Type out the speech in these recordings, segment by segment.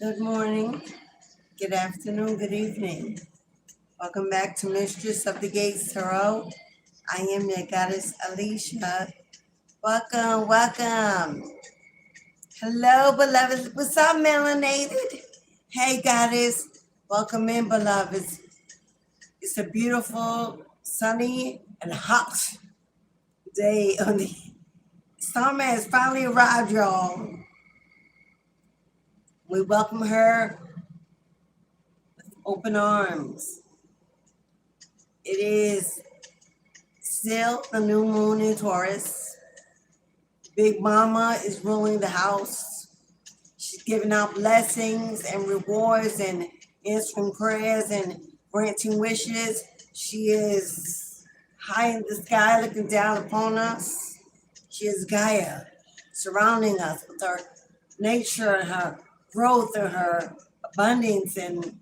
Good morning, good afternoon, good evening. Welcome back to Mistress of the Gates Tarot. I am your goddess Alicia. Welcome, welcome. Hello, beloveds. What's up, melanated? Hey, goddess. Welcome in, beloveds. It's a beautiful, sunny, and hot day on the summer has finally arrived, y'all. We welcome her with open arms. It is still the new moon in Taurus. Big Mama is ruling the house. She's giving out blessings and rewards and answering prayers and granting wishes. She is high in the sky looking down upon us. She is Gaia, surrounding us with her nature and her growth and her abundance, and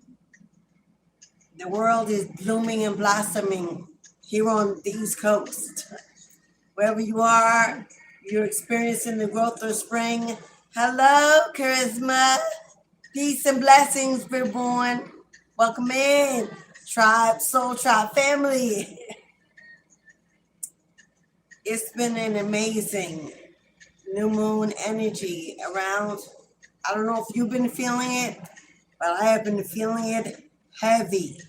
the world is blooming and blossoming here on the East Coast. Wherever you are, you're experiencing the growth of spring. Hello, Charisma. Peace and blessings, Reborn. Welcome in, Tribe, Soul Tribe family. It's been an amazing new moon energy around. I don't know if you've been feeling it, but I have been feeling it heavy.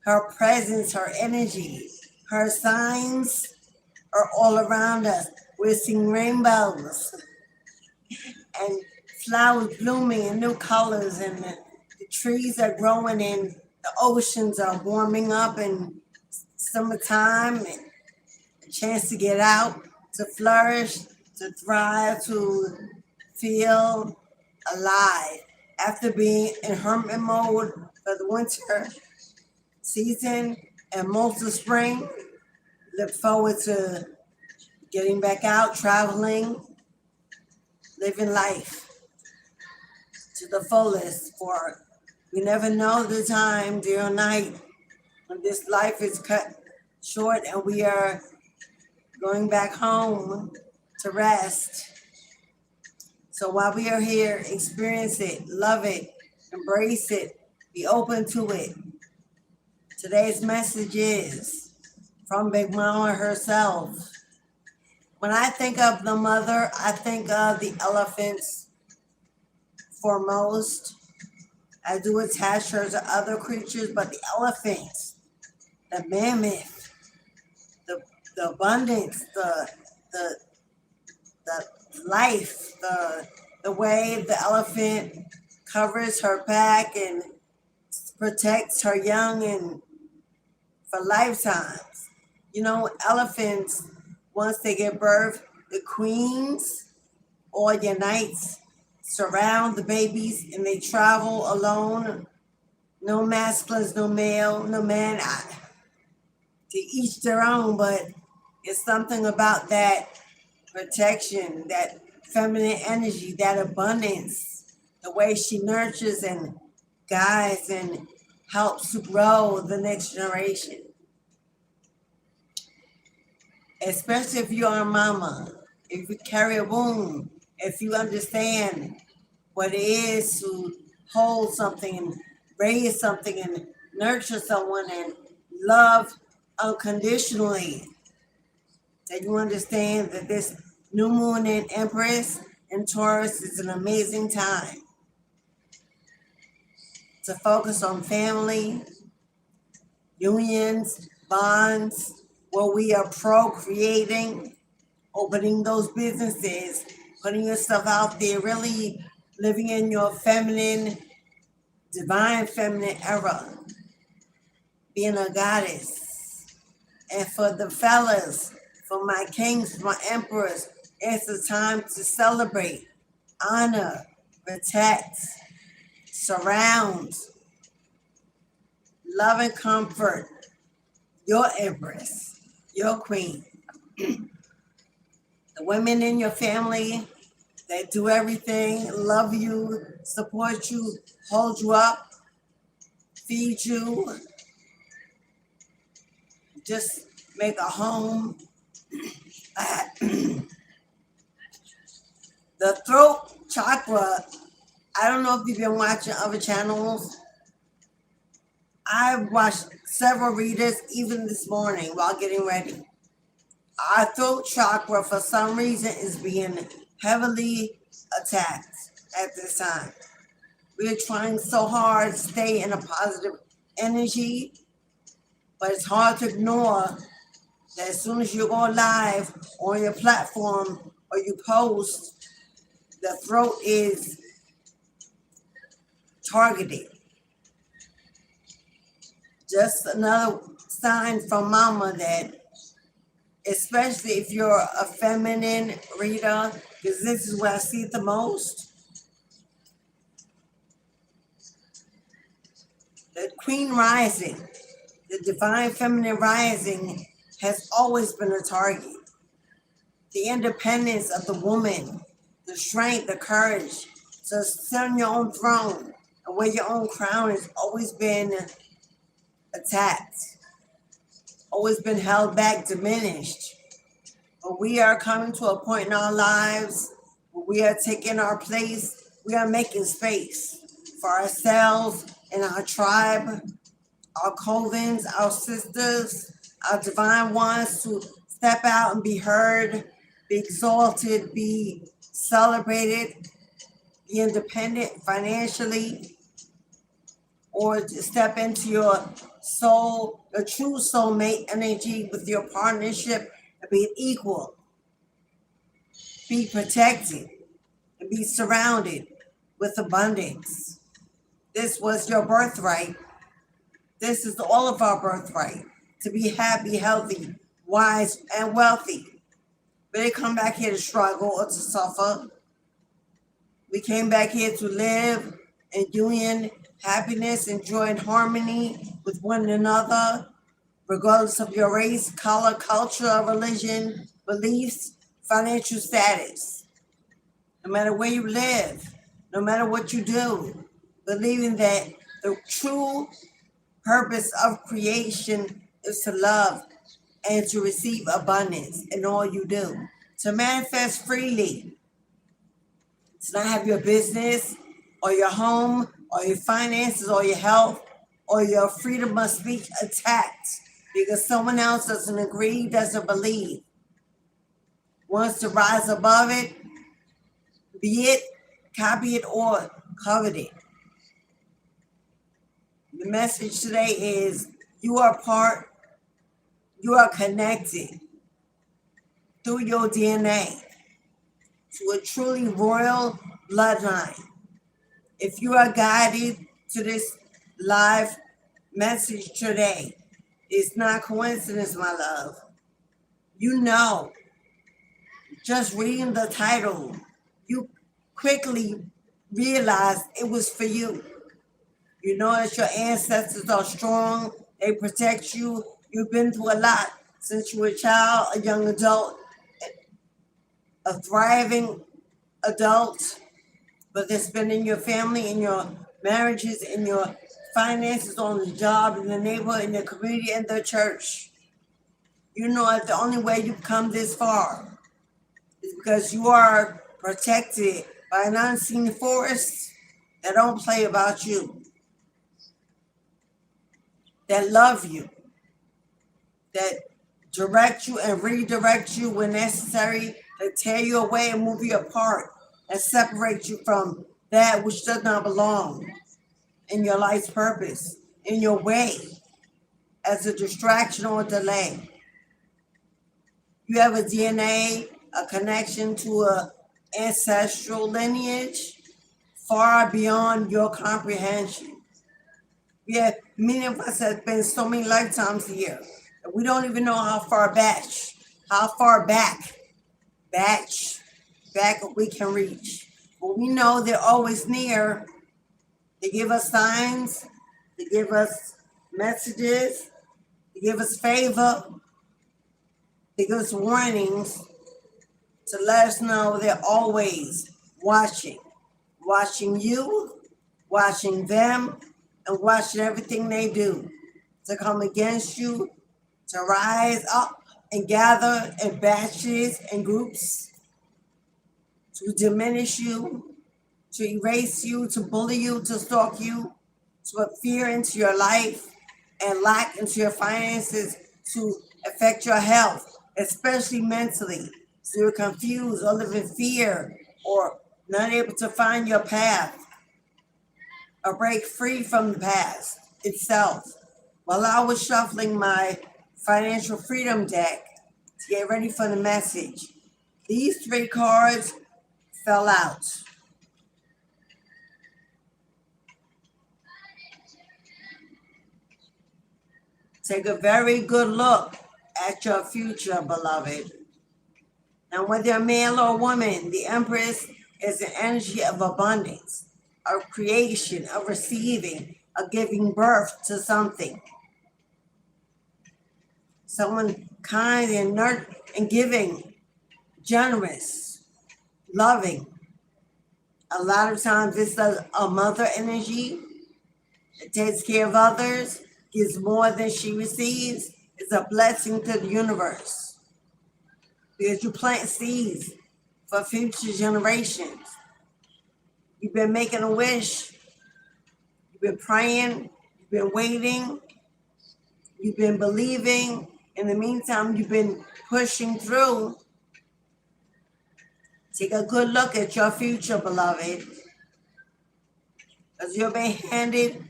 Her presence, her energy, her signs are all around us. We're seeing rainbows and flowers blooming in new colors, and the trees are growing, and the oceans are warming up, and summertime, and a chance to get out, to flourish, to thrive, to feel alive. After being in hermit mode for the winter season and most of spring, look forward to getting back out, traveling, living life to the fullest. For we never know the time, day or night, when this life is cut short and we are going back home to rest. So while we are here, experience it, love it, embrace it, be open to it. Today's message is from Big Mama herself. When I think of the mother, I think of the elephants foremost. I do attach her to other creatures, but the elephants, the mammoth, the abundance, the life, the way the elephant covers her pack and protects her young and for lifetimes. You know, elephants, once they give birth, the queens or your knights surround the babies and they travel alone. No masculines, no male, no man. To each their own, but it's something about that protection, that feminine energy, that abundance, the way she nurtures and guides and helps to grow the next generation. Especially if you're a mama, if you carry a womb, if you understand what it is to hold something and raise something and nurture someone and love unconditionally, that you understand that this new moon in Empress and Taurus is an amazing time to focus on family, unions, bonds, where we are procreating, opening those businesses, putting yourself out there, really living in your feminine, divine feminine era, being a goddess. And for the fellas, for my kings, my emperors, it's a time to celebrate, honor, protect, surround, love and comfort your empress, your queen. The women in your family that do everything, love you, support you, hold you up, feed you, just make a home. The throat chakra I don't know if you've been watching other channels. I've watched several readers even this morning while getting ready. Our throat chakra, for some reason, is being heavily attacked at this time. We're trying so hard to stay in a positive energy, but it's hard to ignore that as soon as you go live on your platform or you post, the throat is targeted. Just another sign from Mama that, especially if you're a feminine reader, because this is where I see it the most, the Queen Rising, the Divine Feminine Rising has always been a target. The independence of the woman, the strength, the courage to sit on your own throne and wear your own crown has always been attacked, always been held back, diminished. But we are coming to a point in our lives where we are taking our place. We are making space for ourselves and our tribe, our covens, our sisters, our divine ones to step out and be heard, be exalted, be celebrated, be independent financially, or to step into your soul, your true soulmate energy with your partnership and be equal, be protected, and be surrounded with abundance. This was your birthright. This is all of our birthright, to be happy, healthy, wise, and wealthy. We didn't come back here to struggle or to suffer. We came back here to live in union, happiness, and joy and harmony with one another, regardless of your race, color, culture, religion, beliefs, financial status. No matter where you live, no matter what you do, believing that the true purpose of creation is to love and to receive abundance in all you do, to manifest freely, to not have your business or your home or your finances or your health or your freedom of speech attacked because someone else doesn't agree, doesn't believe, wants to rise above it, be it, copy it, or covet it. The message today is you are connected through your DNA to a truly royal bloodline. If you are guided to this live message today, it's not coincidence, my love. You know, just reading the title, you quickly realized it was for you. You know that your ancestors are strong, they protect you. You've been through a lot since you were a child, a young adult, a thriving adult, but it's been in your family, in your marriages, in your finances, on the job, in the neighborhood, in the community, in the church. You know that the only way you've come this far is because you are protected by an unseen force that don't play about you, that love you, that direct you and redirect you when necessary, that tear you away and move you apart and separate you from that which does not belong in your life's purpose, in your way, as a distraction or a delay. You have a DNA, a connection to an ancestral lineage far beyond your comprehension. Many of us have been so many lifetimes here that we don't even know how far back we can reach. But we know they're always near. They give us signs, they give us messages, they give us favor, they give us warnings to let us know they're always watching you, watching them, and watching everything they do to come against you, to rise up and gather in batches and groups, to diminish you, to erase you, to bully you, to stalk you, to put fear into your life and lack into your finances, to affect your health, especially mentally. So you're confused or live in fear or not able to find your path or break free from the past itself. While I was shuffling my financial freedom deck to get ready for the message, these 3 cards fell out. Take a very good look at your future, beloved. Now, whether you're male or woman, the Empress is an energy of abundance, of creation, of receiving, of giving birth to something. Someone kind and giving, generous, loving. A lot of times this is a mother energy that takes care of others, gives more than she receives. It's a blessing to the universe because you plant seeds for future generations. You've been making a wish. You've been praying. You've been waiting. You've been believing. In the meantime, you've been pushing through. Take a good look at your future, beloved, because you're being handed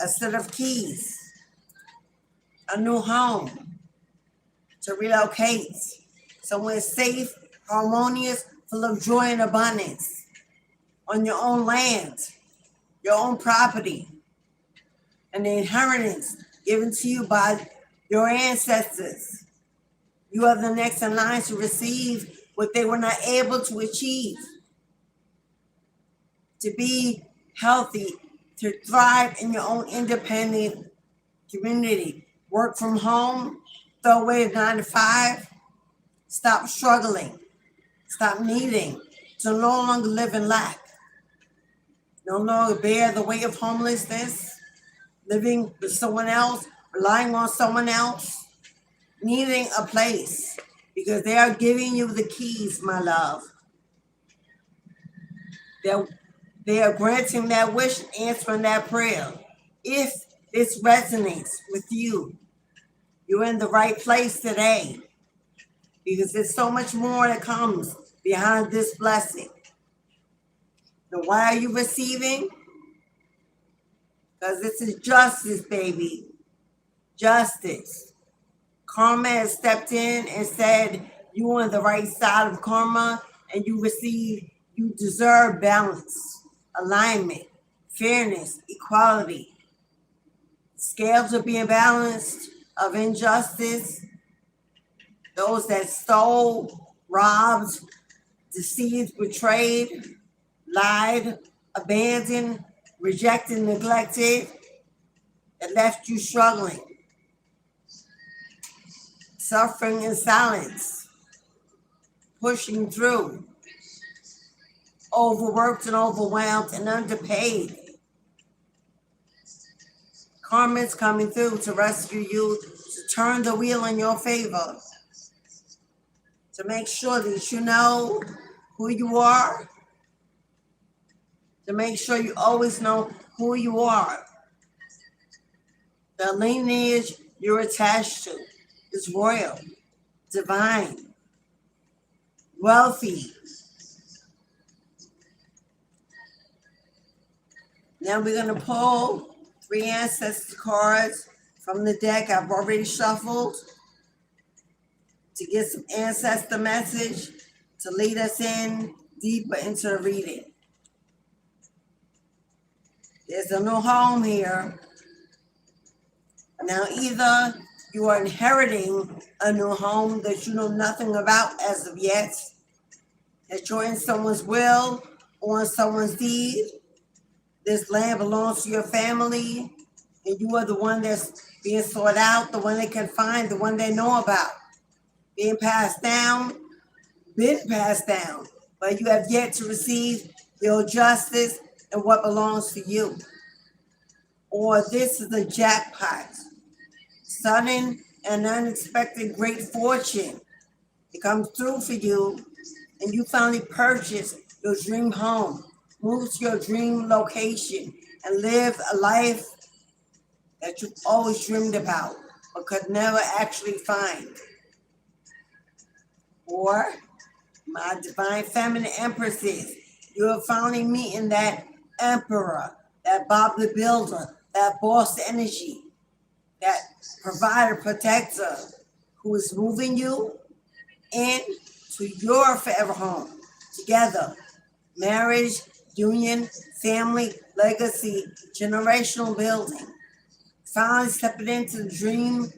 a set of keys, a new home to relocate, somewhere safe, harmonious, full of joy and abundance, on your own land, your own property, and the inheritance given to you by your ancestors. You are the next in line to receive what they were not able to achieve. To be healthy, to thrive in your own independent community. Work from home, throw away the 9 to 5, stop struggling, stop needing, to no longer live in lack, no longer bear the weight of homelessness, living with someone else, relying on someone else, needing a place, because they are giving you the keys, my love. They are granting that wish, answering that prayer. If this resonates with you, you're in the right place today, because there's so much more that comes behind this blessing. Now, why are you receiving? Because this is justice, baby. Justice. Karma has stepped in and said, you're on the right side of karma and you deserve balance, alignment, fairness, equality. Scales are being balanced of injustice. Those that stole, robbed, deceived, betrayed, lied, abandoned, rejected, neglected, that left you struggling, suffering in silence, pushing through, overworked and overwhelmed and underpaid. Karma is coming through to rescue you, to turn the wheel in your favor, to make sure that you know who you are, to make sure you always know who you are. The lineage you're attached to is royal, divine, wealthy. Now we're going to pull 3 ancestor cards from the deck I've already shuffled to get some ancestor message to lead us in deeper into the reading. There's a new home here. Now either you are inheriting a new home that you know nothing about as of yet, that you're in someone's will or in someone's deed. This land belongs to your family, and you are the one that's being sought out, the one they can find, the one they know about. Being passed down, been passed down, but you have yet to receive your justice and what belongs to you. Or this is a jackpot, sudden and unexpected great fortune. It comes through for you, and you finally purchase your dream home, Move to your dream location and live a life that you've always dreamed about but could never actually find. Or my divine feminine empresses, you are finally meeting that emperor, that Bob the Builder, that boss energy, that provider, protector, who is moving you into your forever home together. Marriage, union, family, legacy, generational building. Finally stepping into the dream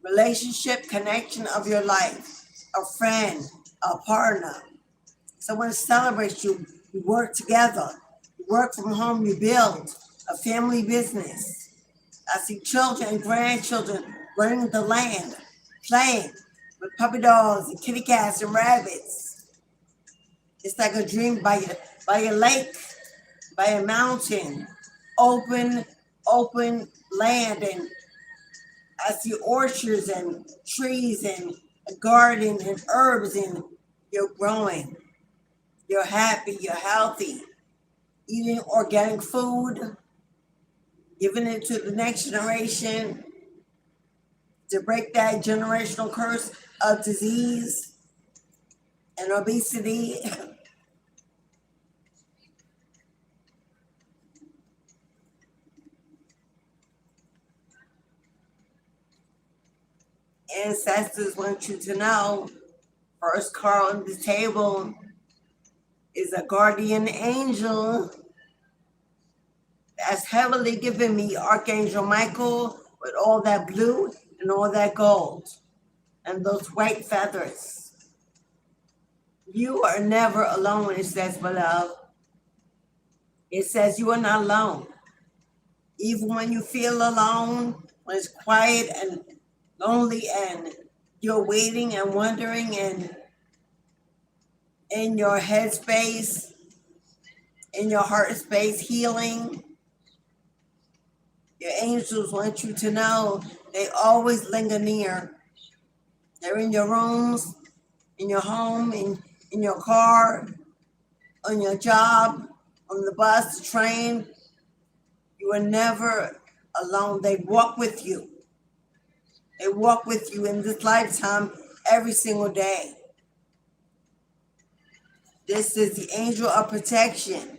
relationship connection of your life. A friend, a partner, someone celebrates you. You work together. You work from home, you build a family business. I see children and grandchildren running the land, playing with puppy dogs and kitty cats and rabbits. It's like a dream by your lake, by a mountain, open land, and I see orchards and trees and a garden and herbs, and you're growing. You're happy, you're healthy, eating organic food, giving it to the next generation to break that generational curse of disease and obesity. Ancestors want you to know, first card on the table is a guardian angel that's heavily giving me Archangel Michael with all that blue and all that gold and those white feathers. You are never alone, it says, beloved. It says you are not alone. Even when you feel alone, when it's quiet and lonely and you're waiting and wondering and in your head space, in your heart space, healing, your angels want you to know they always linger near. They're in your rooms, in your home, in your car, on your job, on the bus, the train. You are never alone. They walk with you. They walk with you in this lifetime every single day. This is the angel of protection,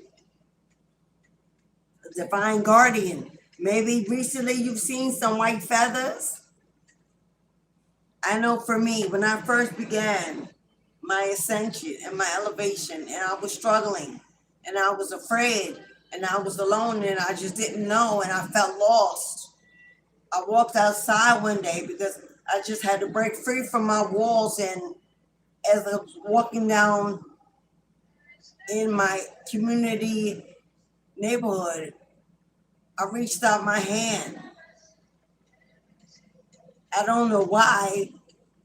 the divine guardian. Maybe recently you've seen some white feathers. I know for me, when I first began my ascension and my elevation, and I was struggling, and I was afraid, and I was alone, and I just didn't know, and I felt lost. I walked outside one day because I just had to break free from my walls, and as I was walking down in my community neighborhood, I reached out my hand. I don't know why,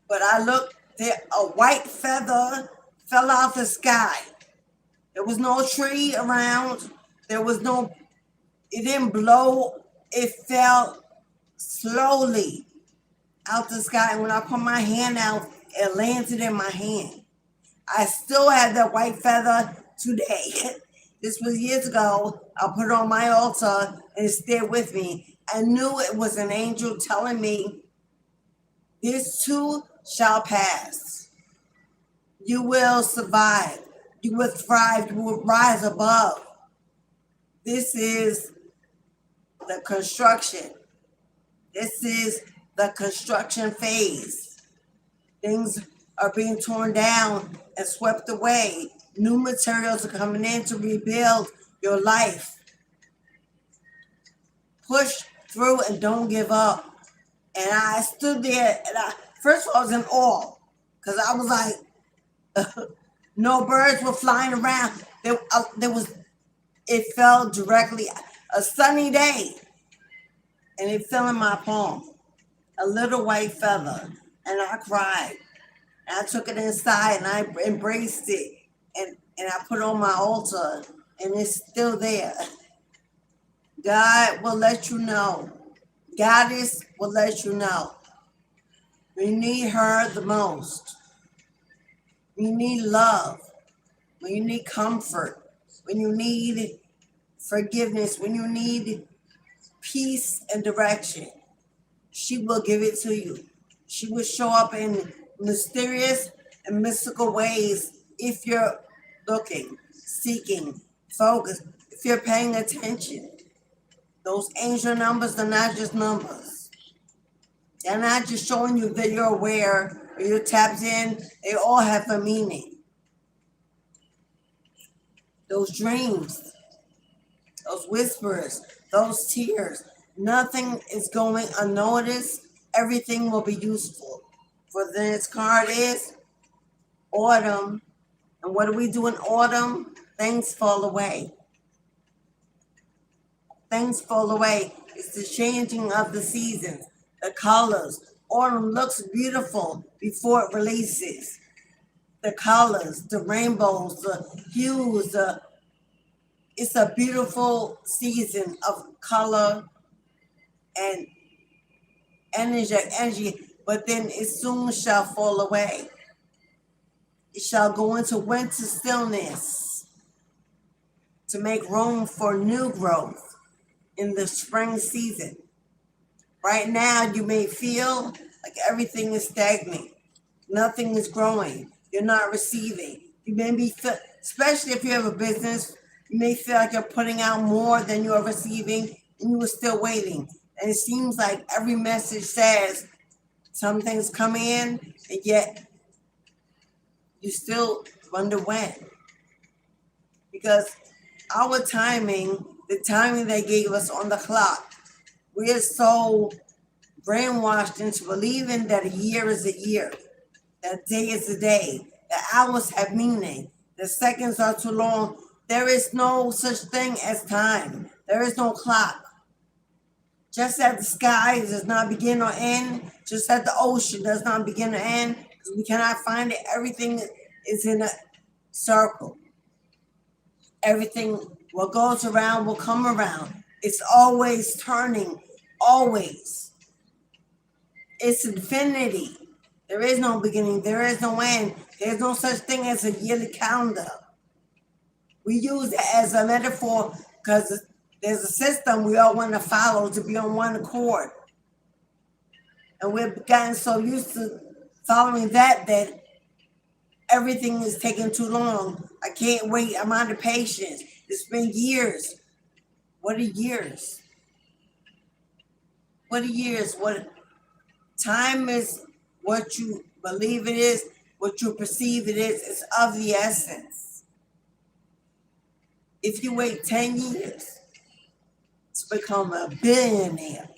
but I looked there, a white feather fell out the sky. There was no tree around. There was no, it didn't blow. It fell slowly out the sky. And when I put my hand out, it landed in my hand. I still have that white feather today. This was years ago. I put it on my altar and it stayed with me. I knew it was an angel telling me, this too shall pass. You will survive. You will thrive. You will rise above. This is the construction. This is the construction phase. Things are being torn down and swept away. New materials are coming in to rebuild your life. Push through and don't give up. And I stood there, and first of all, I was in awe, because I was like, no birds were flying around. It fell directly, a sunny day, and it fell in my palm, a little white feather, and I cried. And I took it inside, and I embraced it, and I put it on my altar, and it's still there. God will let you know. Goddess will let you know. We need her the most. We need love. We need comfort. when you need forgiveness, when you need peace and direction, she will give it to you. She will show up in mysterious and mystical ways if you're looking, seeking, focused, if you're paying attention. Those angel numbers are not just numbers. They're not just showing you that you're aware or you're tapped in. They all have a meaning. Those dreams, those whispers, those tears, nothing is going unnoticed. Everything will be useful. For the next card is autumn. And what do we do in autumn? Things fall away. Things fall away. It's the changing of the seasons, the colors. Autumn looks beautiful before it releases. The colors, the rainbows, the hues, it's a beautiful season of color and energy, but then it soon shall fall away. It shall go into winter stillness to make room for new growth in the spring season. Right now, you may feel like everything is stagnant. Nothing is growing. You're not receiving. You may be, especially if you have a business, you may feel like you're putting out more than you are receiving, and you are still waiting. And it seems like every message says something's coming in, and yet you still wonder when. Because our timing, the timing they gave us on the clock, we are so brainwashed into believing that a year is a year, that a day is a day, that hours have meaning, that seconds are too long. There is no such thing as time. There is no clock. Just as the sky does not begin or end, just as the ocean does not begin or end, because we cannot find it. Everything is in a circle. Everything, what goes around will come around. It's always turning, always. It's infinity. There is no beginning. There is no end. There's no such thing as a yearly calendar. We use it as a metaphor because there's a system we all want to follow to be on one accord. And we've gotten so used to following that everything is taking too long. I can't wait. I'm out of patience. It's been years. What are years? What are years? What time is what you believe it is, what you perceive it is. It's of the essence. If you wait 10 years to become a billionaire,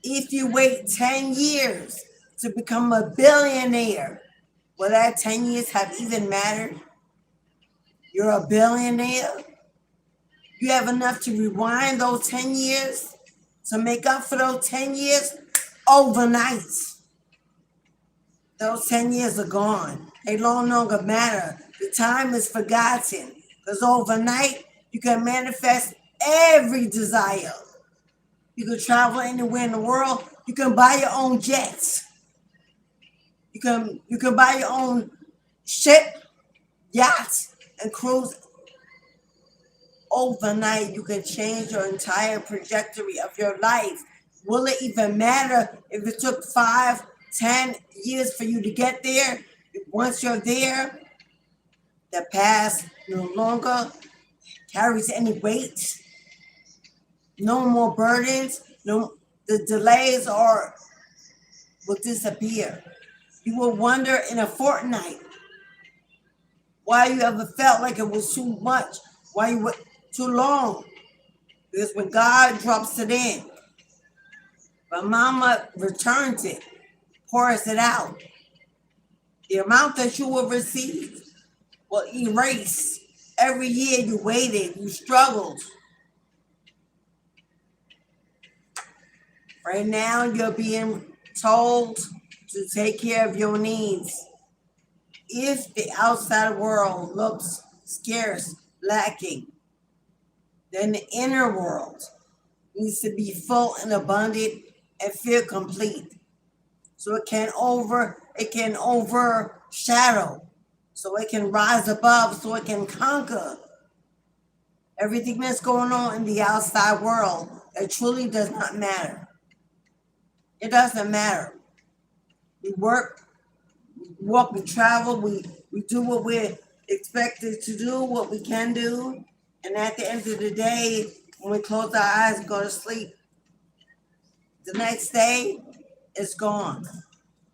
if you wait 10 years to become a billionaire, will that 10 years have even mattered? You're a billionaire. You have enough to rewind those 10 years to make up for those 10 years overnight. Those 10 years are gone. They no longer matter. The time is forgotten. Because overnight, you can manifest every desire. You can travel anywhere in the world. You can buy your own jets. You can buy your own ship, yachts, and cruise. Overnight, you can change your entire trajectory of your life. Will it even matter if it took 5, 10 years for you to get there? Once you're there, the past no longer carries any weight. No more burdens. No, the delays will disappear. You will wonder in a fortnight why you ever felt like it was too much, why you were too long. Because when God drops it in, when Mama returns it, pours it out, the amount that you will receive will erase every year you waited, you struggled. Right now, you're being told to take care of your needs. If the outside world looks scarce, lacking, then the inner world needs to be full and abundant and feel complete. So it can overshadow, so it can rise above, so it can conquer Everything that's going on in the outside world, it truly does not matter. It doesn't matter. We work, we walk, we travel, we do what we're expected to do, what we can do. And at the end of the day, when we close our eyes and go to sleep, the next day, it's gone.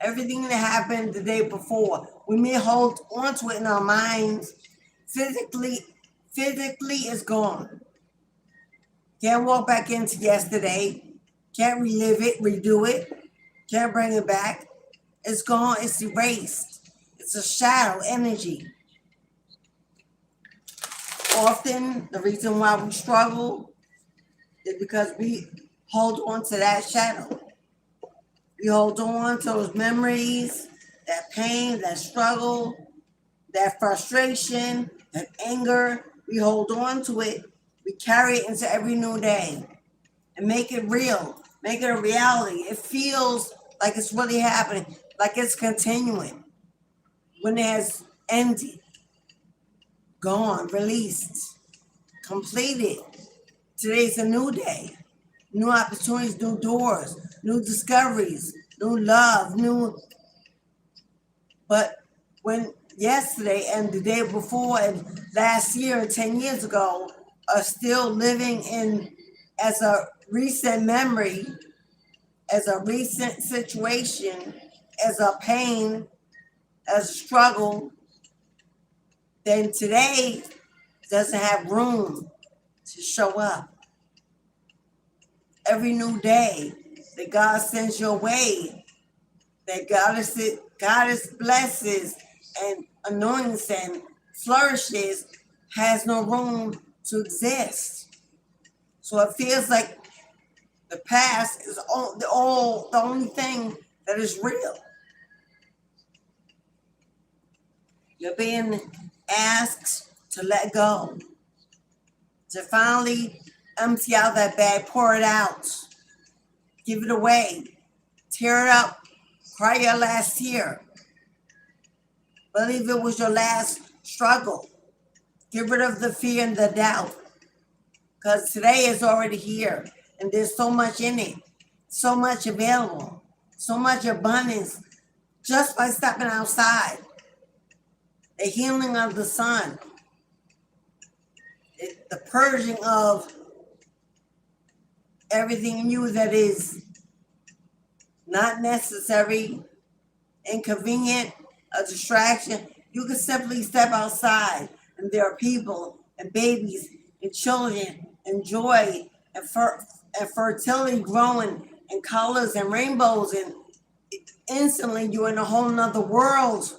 Everything that happened the day before, we may hold on to it in our minds. Physically, it's gone. Can't walk back into yesterday. Can't relive it, redo it. Can't bring it back. It's gone. It's erased. It's a shadow energy. Often, the reason why we struggle is because we hold on to that shadow. We hold on to those memories, that pain, that struggle, that frustration, that anger. We hold on to it. We carry it into every new day and make it real, make it a reality. It feels like it's really happening, like it's continuing. When it has ended, gone, released, completed. Today's a new day. New opportunities, new doors, new discoveries, new love, but when yesterday and the day before and last year and 10 years ago are still living in as a recent memory, as a recent situation, as a pain, as a struggle, then today doesn't have room to show up. Every new day that God sends your way, that Goddess blesses and anoints and flourishes, has no room to exist. So it feels like the past is the only thing that is real. You're being asked to let go, to finally empty out that bag, pour it out, give it away, tear it up, cry your last tear. Believe it was your last struggle. Get rid of the fear and the doubt, because today is already here and there's so much in it, so much available, so much abundance just by stepping outside. The healing of the sun, the purging of everything in you that is not necessary, inconvenient, a distraction. You can simply step outside and there are people and babies and children and joy and fertility growing and colors and rainbows, and instantly you're in a whole nother world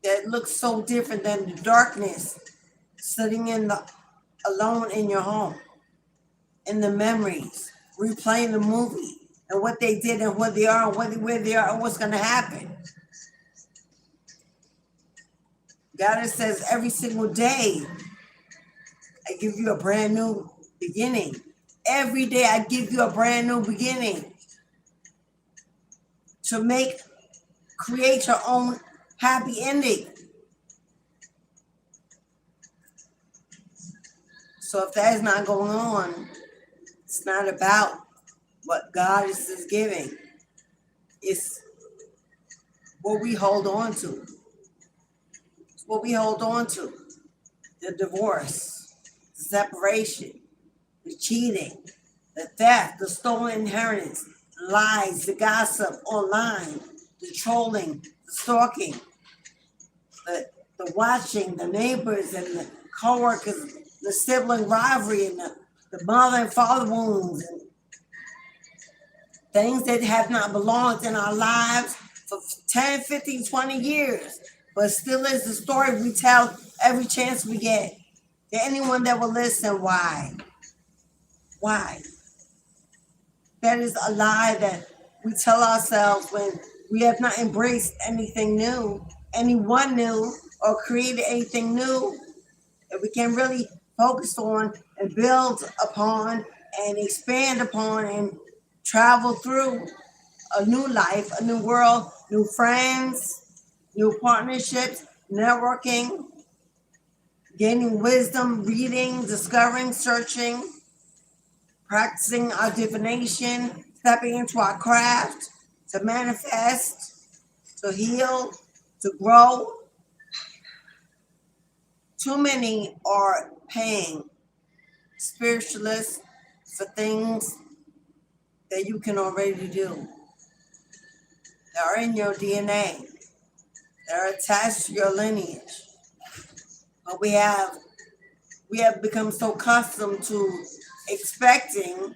that looks so different than the darkness, sitting alone in your home, in the memories, replaying the movie and what they did and what they are and where they are and what's going to happen. God says every single day, I give you a brand new beginning. Every day I give you a brand new beginning to create your own happy ending. So if that is not going on, it's not about what God is giving. It's what we hold on to. It's what we hold on to. The divorce, the separation, the cheating, the theft, the stolen inheritance, the lies, the gossip online, the trolling, the stalking, the watching, the neighbors and the co-workers, the sibling rivalry and the mother and father wounds, and things that have not belonged in our lives for 10, 15, 20 years, but still is the story we tell every chance we get. To anyone that will listen, why? Why? That is a lie that we tell ourselves when we have not embraced anything new, anyone new, or created anything new that we can really focus on and build upon and expand upon and travel through a new life, a new world, new friends, new partnerships, networking, gaining wisdom, reading, discovering, searching, practicing our divination, stepping into our craft to manifest, to heal, to grow. Too many are paying spiritualists for things that you can already do. They are in your DNA. They're attached to your lineage. But we have become so accustomed to expecting.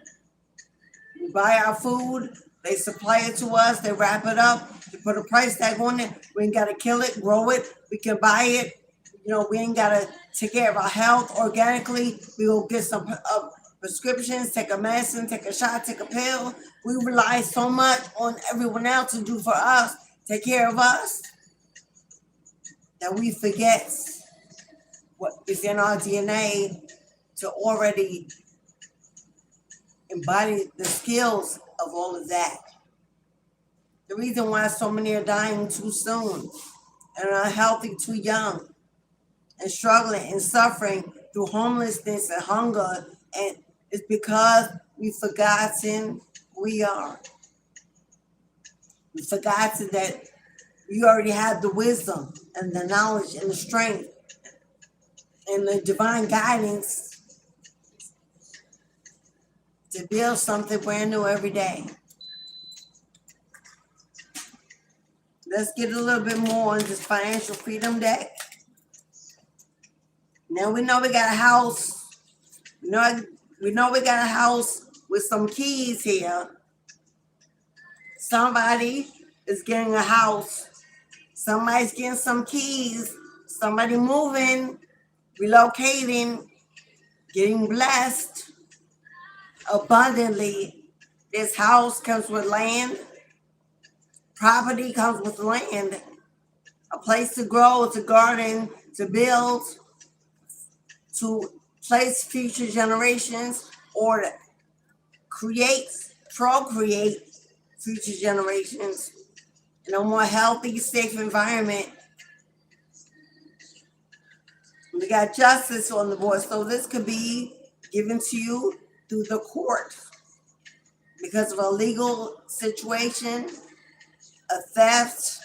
We buy our food, they supply it to us, they wrap it up, they put a price tag on it. We ain't gotta kill it, grow it, we can buy it. We ain't gotta take care of our health organically. We go get some prescriptions, take a medicine, take a shot, take a pill. We rely so much on everyone else to do for us, take care of us, that we forget what is in our DNA to already embody the skills of all of that. The reason why so many are dying too soon and are unhealthy too young and struggling and suffering through homelessness and hunger, and it's because we've forgotten who we are. We've forgotten that we already have the wisdom and the knowledge and the strength and the divine guidance to build something brand new every day. Let's get a little bit more on this financial freedom deck. Now we know we got a house. We know we got a house with some keys here. Somebody is getting a house. Somebody's getting some keys. Somebody moving, relocating, getting blessed abundantly. This house comes with land. Property comes with land. A place to grow, to garden, to build, to place future generations, or to procreate future generations in a more healthy, safe environment. We got justice on the board, so this could be given to you through the court because of a legal situation, a theft.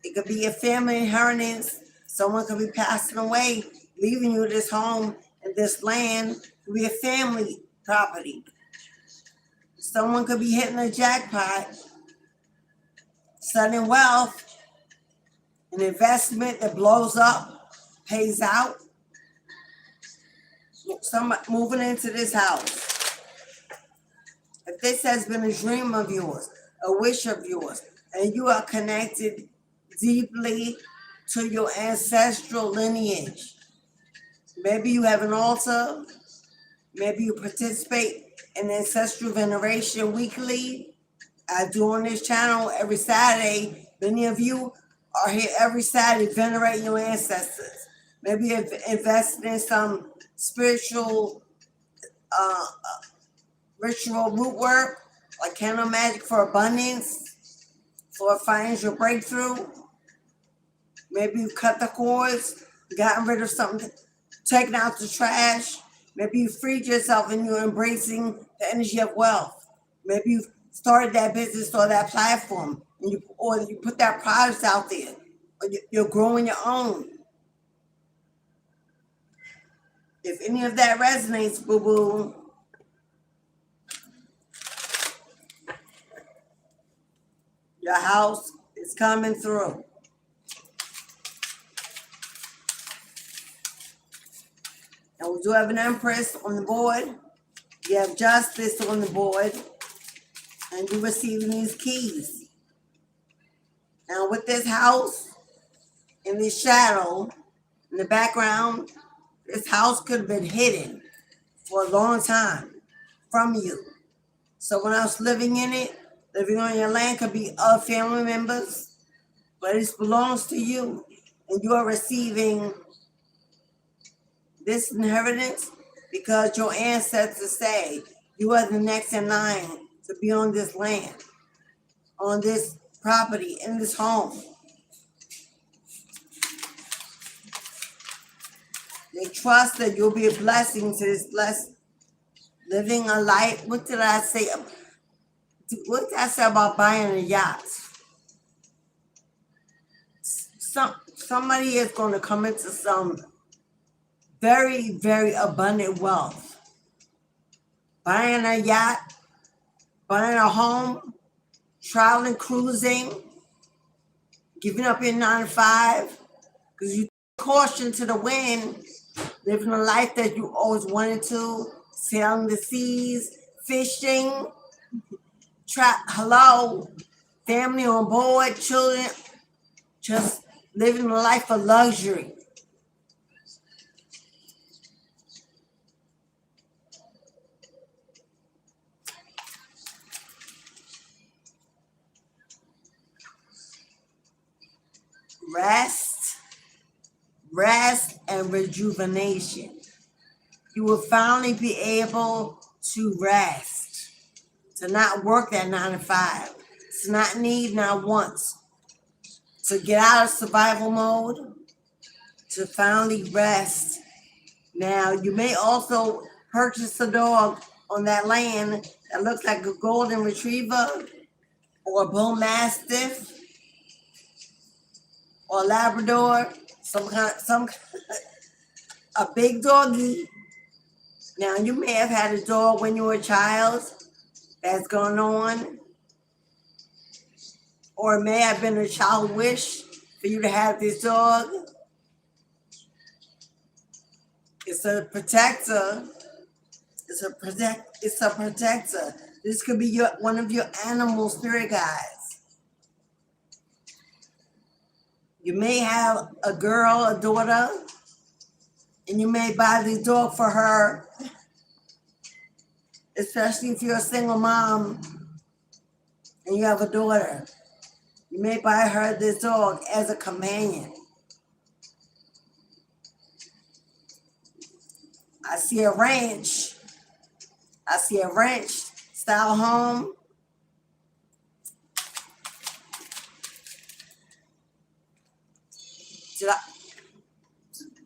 It could be a family inheritance. Someone could be passing away, leaving you this home and this land. It could be a family property. Someone could be hitting a jackpot, sudden wealth, an investment that blows up, pays out. Someone moving into this house. If this has been a dream of yours, a wish of yours, and you are connected deeply to your ancestral lineage, maybe you have an altar, maybe you participate in ancestral veneration weekly. I do on this channel every Saturday. Many of you are here every Saturday venerating your ancestors. Maybe you've invested in some spiritual ritual root work, like candle magic for abundance, for a financial breakthrough. Maybe you've cut the cords, gotten rid of something, taken out the trash. Maybe you freed yourself and you're embracing the energy of wealth. Maybe you've started that business or that platform, and you put that product out there, or you're growing your own. If any of that resonates, boo-boo, your house is coming through. And we do have an Empress on the board. You have Justice on the board. And you're receiving these keys. Now with this house, in this shadow, in the background, this house could have been hidden for a long time from you. Someone else living in it, living on your land, could be other family members, but it belongs to you. And you are receiving this inheritance because your ancestors say you are the next in line to be on this land, on this property, in this home. and trust that you'll be a blessing to this blessed living a life. What did I say? What did I say about buying a yacht? Somebody is going to come into some very, very abundant wealth. Buying a yacht, buying a home, traveling, cruising, giving up your 9 to 5, because you caution to the wind, living a life that you always wanted to, sailing the seas, fishing, family on board, children, just living a life of luxury. Rest, and rejuvenation. You will finally be able to rest, to not work that 9 to 5, to not need, not once, to get out of survival mode, to finally rest. Now, you may also purchase a dog on that land that looks like a golden retriever or a bull mastiff or Labrador, a big doggy. Now, you may have had a dog when you were a child that's gone on, or it may have been a child wish for you to have this dog. It's a protector. It's a protector. This could be one of your animal spirit guides. You may have a girl, a daughter, and you may buy this dog for her, especially if you're a single mom and you have a daughter. You may buy her this dog as a companion. I see a ranch style home.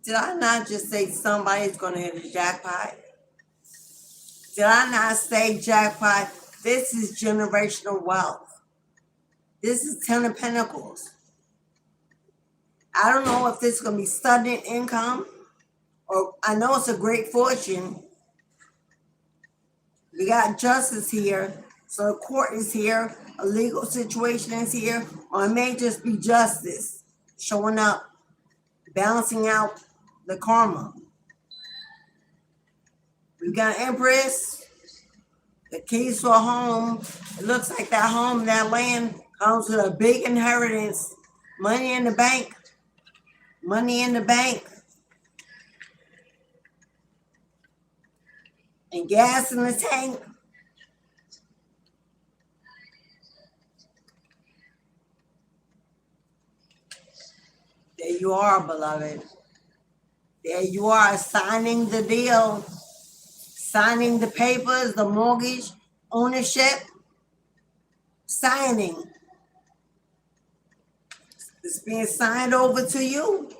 Did I not just say somebody's going to hit a jackpot? Did I not say jackpot? This is generational wealth. This is 10 of Pentacles. I don't know if this is going to be sudden income, or I know it's a great fortune. We got justice here, so the court is here, a legal situation is here, or it may just be justice showing up, balancing out the karma. We got Empress, the keys to a home. It looks like that home, that land comes with a big inheritance, money in the bank, and gas in the tank. There you are, beloved. There you are, signing the deal, signing the papers, the mortgage, ownership, signing. It's being signed over to you.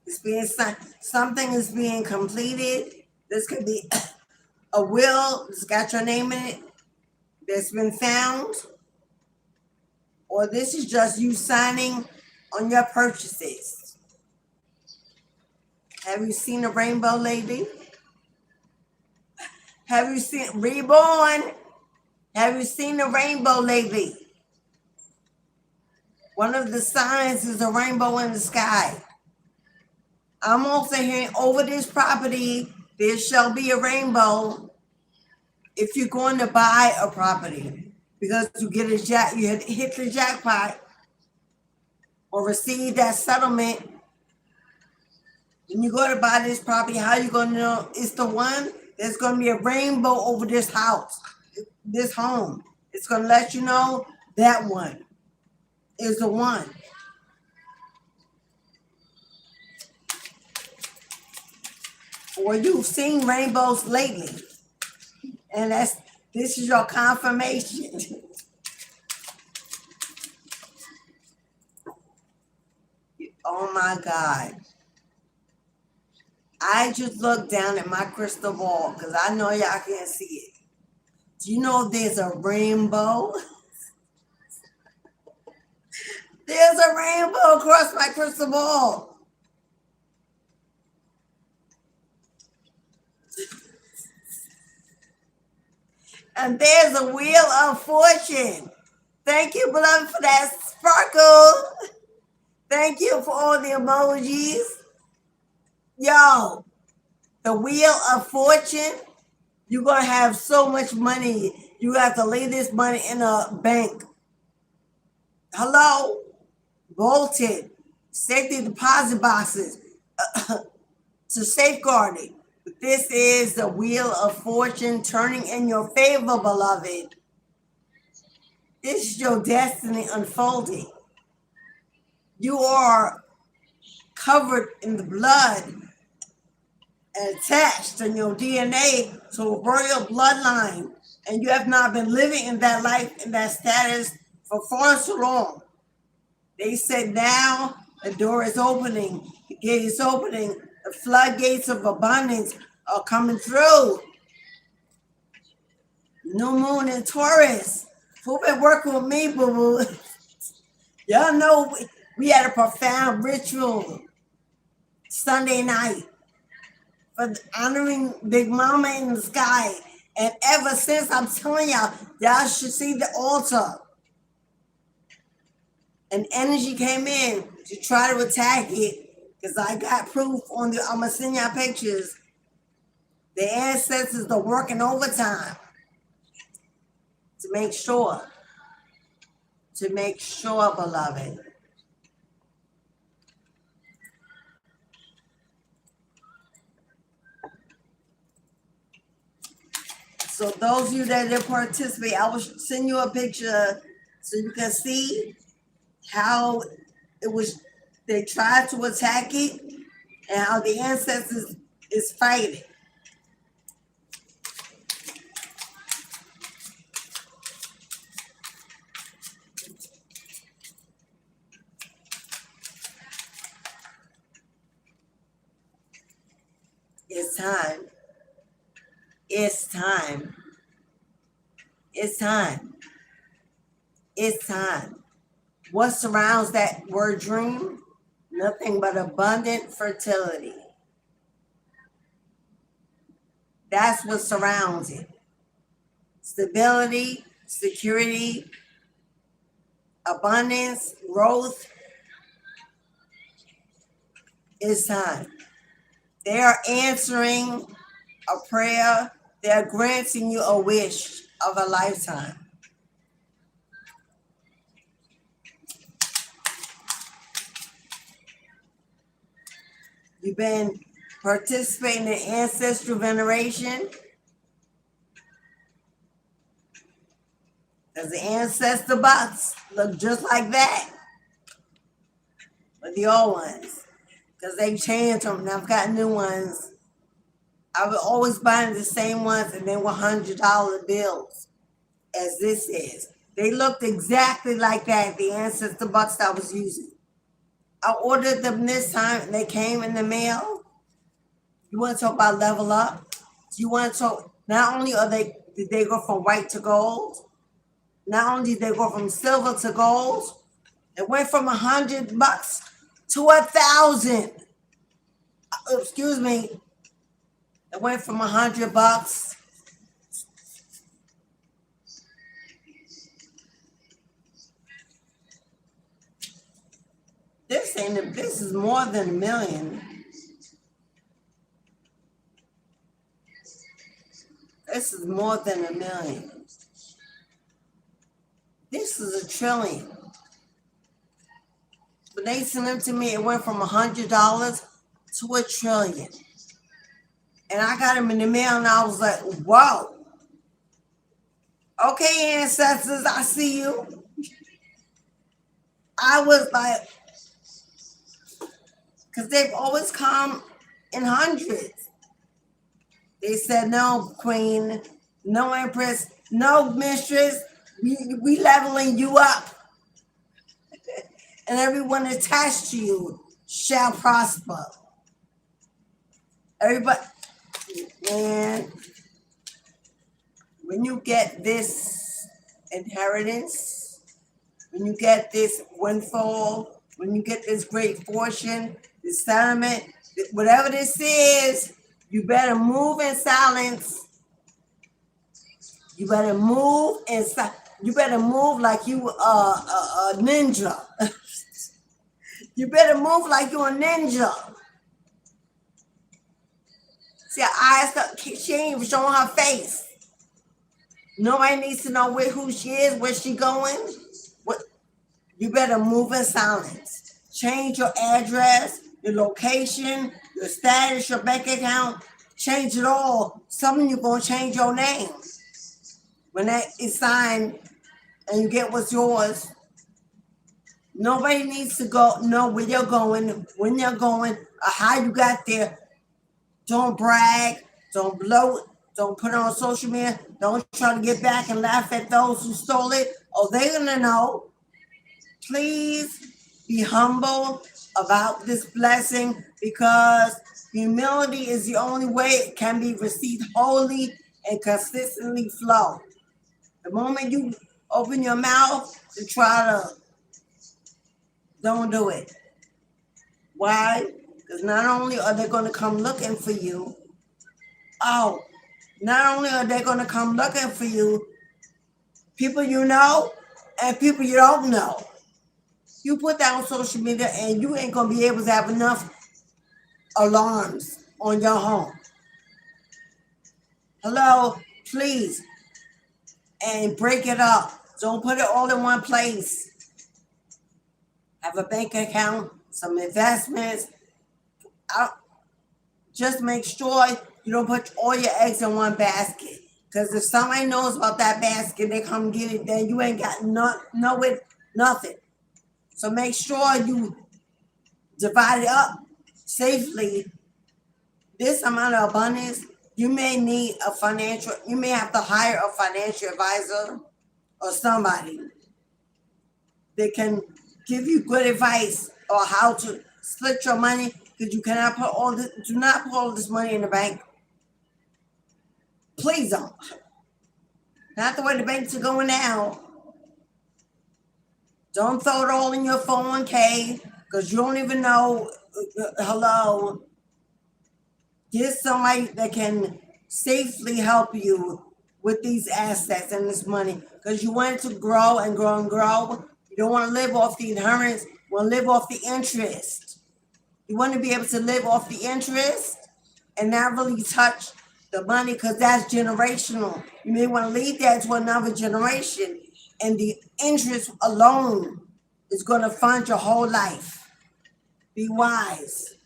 It's being signed. Something is being completed. This could be a will that's got your name in it that's been found. Or this is just you signing on your purchases. Have you seen a rainbow lately? Have you seen Reborn? Have you seen the rainbow lately? One of the signs is a rainbow in the sky. I'm also hearing over this property, there shall be a rainbow if you're going to buy a property, because you get you hit the jackpot or receive that settlement. When you go to buy this property, how you going to know it's the one? There's going to be a rainbow over this house, this home. It's going to let you know that one is the one. Or you've seen rainbows lately, and this is your confirmation. Oh my God. I just looked down at my crystal ball because I know y'all can't see it. Do you know there's a rainbow? There's a rainbow across my crystal ball. And there's a wheel of fortune. Thank you, beloved, for that sparkle. Thank you for all the emojis. Yo, the wheel of fortune, you're going to have so much money. You have to lay this money in a bank. Hello? Bolted. Safety deposit boxes to safeguard it. But this is the wheel of fortune turning in your favor, beloved. This is your destiny unfolding. You are covered in the blood and attached in your DNA to a royal bloodline. And you have not been living in that life, in that status for far too long. They said now the door is opening, the gate is opening, the floodgates of abundance are coming through. New moon in Taurus. Who been working with me, boo-boo? Y'all know we had a profound ritual Sunday night for honoring Big Mama in the sky. And ever since, I'm telling y'all should see the altar. An energy came in to try to attack it because I got proof on the, I'm going to send y'all pictures. The ancestors are working overtime to make sure, beloved. So those of you that didn't participate, I will send you a picture so you can see how it was, they tried to attack it and how the ancestors is fighting. It's time. It's time. It's time. It's time. What surrounds that word dream? Nothing but abundant fertility. That's what surrounds it. Stability, security, abundance, growth. It's time. They are answering a prayer. They are granting you a wish of a lifetime. You've been participating in ancestral veneration. Because the ancestor box look just like that. But the old ones. Because they changed them and I've got new ones. I was always buying the same ones and they were $100 bills, as this is. They looked exactly like that, the ancestor bucks I was using. I ordered them this time and they came in the mail. You want to talk about level up? You want to talk, not only did they go from white to gold, not only did they go from silver to gold, it went from $100 to 1,000. Excuse me. It went from $100. This is more than $1 million. This is more than $1 million. This is $1 trillion. When they sent them to me, it went from $100 to $1 trillion. And I got them in the mail and I was like, whoa. Okay, ancestors, I see you. I was like, because they've always come in hundreds. They said, no, queen, no empress, no mistress, we leveling you up. And everyone attached to you shall prosper. Everybody, man, when you get this inheritance, when you get this windfall, when you get this great fortune, this settlement, whatever this is, you better move in silence. You better move in silence. You better move like you a ninja. You better move like you a ninja. See, her eyes, she ain't even showing her face. Nobody needs to know who she is, where she going. What? You better move in silence. Change your address, your location, your status, your bank account. Change it all. Some of you gonna change your name. When that is signed and you get what's yours, nobody needs to know where you're going, when you're going, or how you got there. Don't brag, don't blow it, don't put it on social media, don't try to get back and laugh at those who stole it. Oh, they're gonna know. Please be humble about this blessing, because humility is the only way it can be received wholly and consistently flow. The moment you open your mouth to try to, don't do it. Why? Because not only are they going to come looking for you, not only are they going to come looking for you, people you know and people you don't know. You put that on social media and you ain't going to be able to have enough alarms on your home. Hello, please. And break it up. Don't put it all in one place. Have a bank account, some investments. Just make sure you don't put all your eggs in one basket. Because if somebody knows about that basket, they come get it, then you ain't got nothing. So make sure you divide it up safely. This amount of abundance, you may have to hire a financial advisor or somebody that can give you good advice on how to split your money, because you cannot do not put all this money in the bank. Please don't. Not the way the banks are going now. Don't throw it all in your 401k, because you don't even know. Hello. Get somebody that can safely help you with these assets and this money, because you want it to grow and grow and grow. You don't want to live off the inheritance. You want to live off the interest. You want to be able to live off the interest and not really touch the money, because that's generational. You may want to leave that to another generation, and the interest alone is going to fund your whole life. Be wise.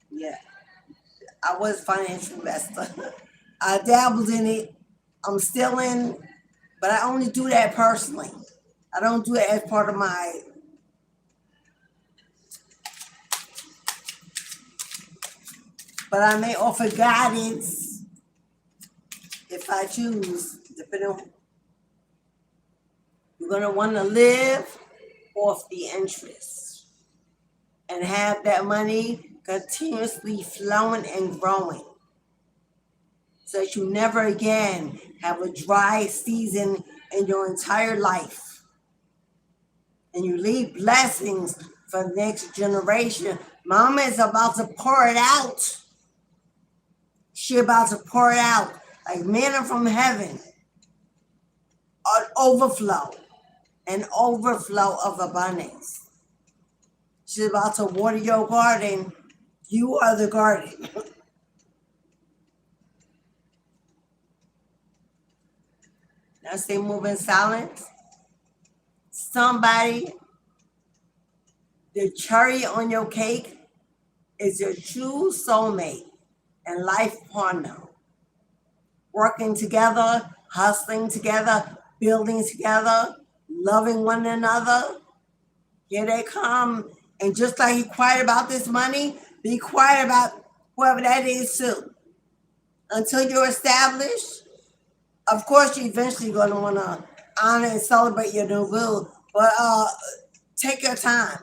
Yeah. I was a financial investor. I dabbled in it. I'm still in, but I only do that personally. I don't do it as part of my but I may offer guidance if I choose, depending on. You're going to want to live off the interest and have that money continuously flowing and growing, so that you never again have a dry season in your entire life. And you leave blessings for the next generation. Mama is about to pour it out. She about to pour it out like manna from heaven. An overflow of abundance. She's about to water your garden. You are the garden. Now stay moving in silence. Somebody, the cherry on your cake is your true soulmate and life partner. Working together, hustling together, building together, loving one another. Here they come. And just like you're quiet about this money, be quiet about whoever that is too. Until you're established, of course you're eventually going to want to honor and celebrate your new boo, but take your time.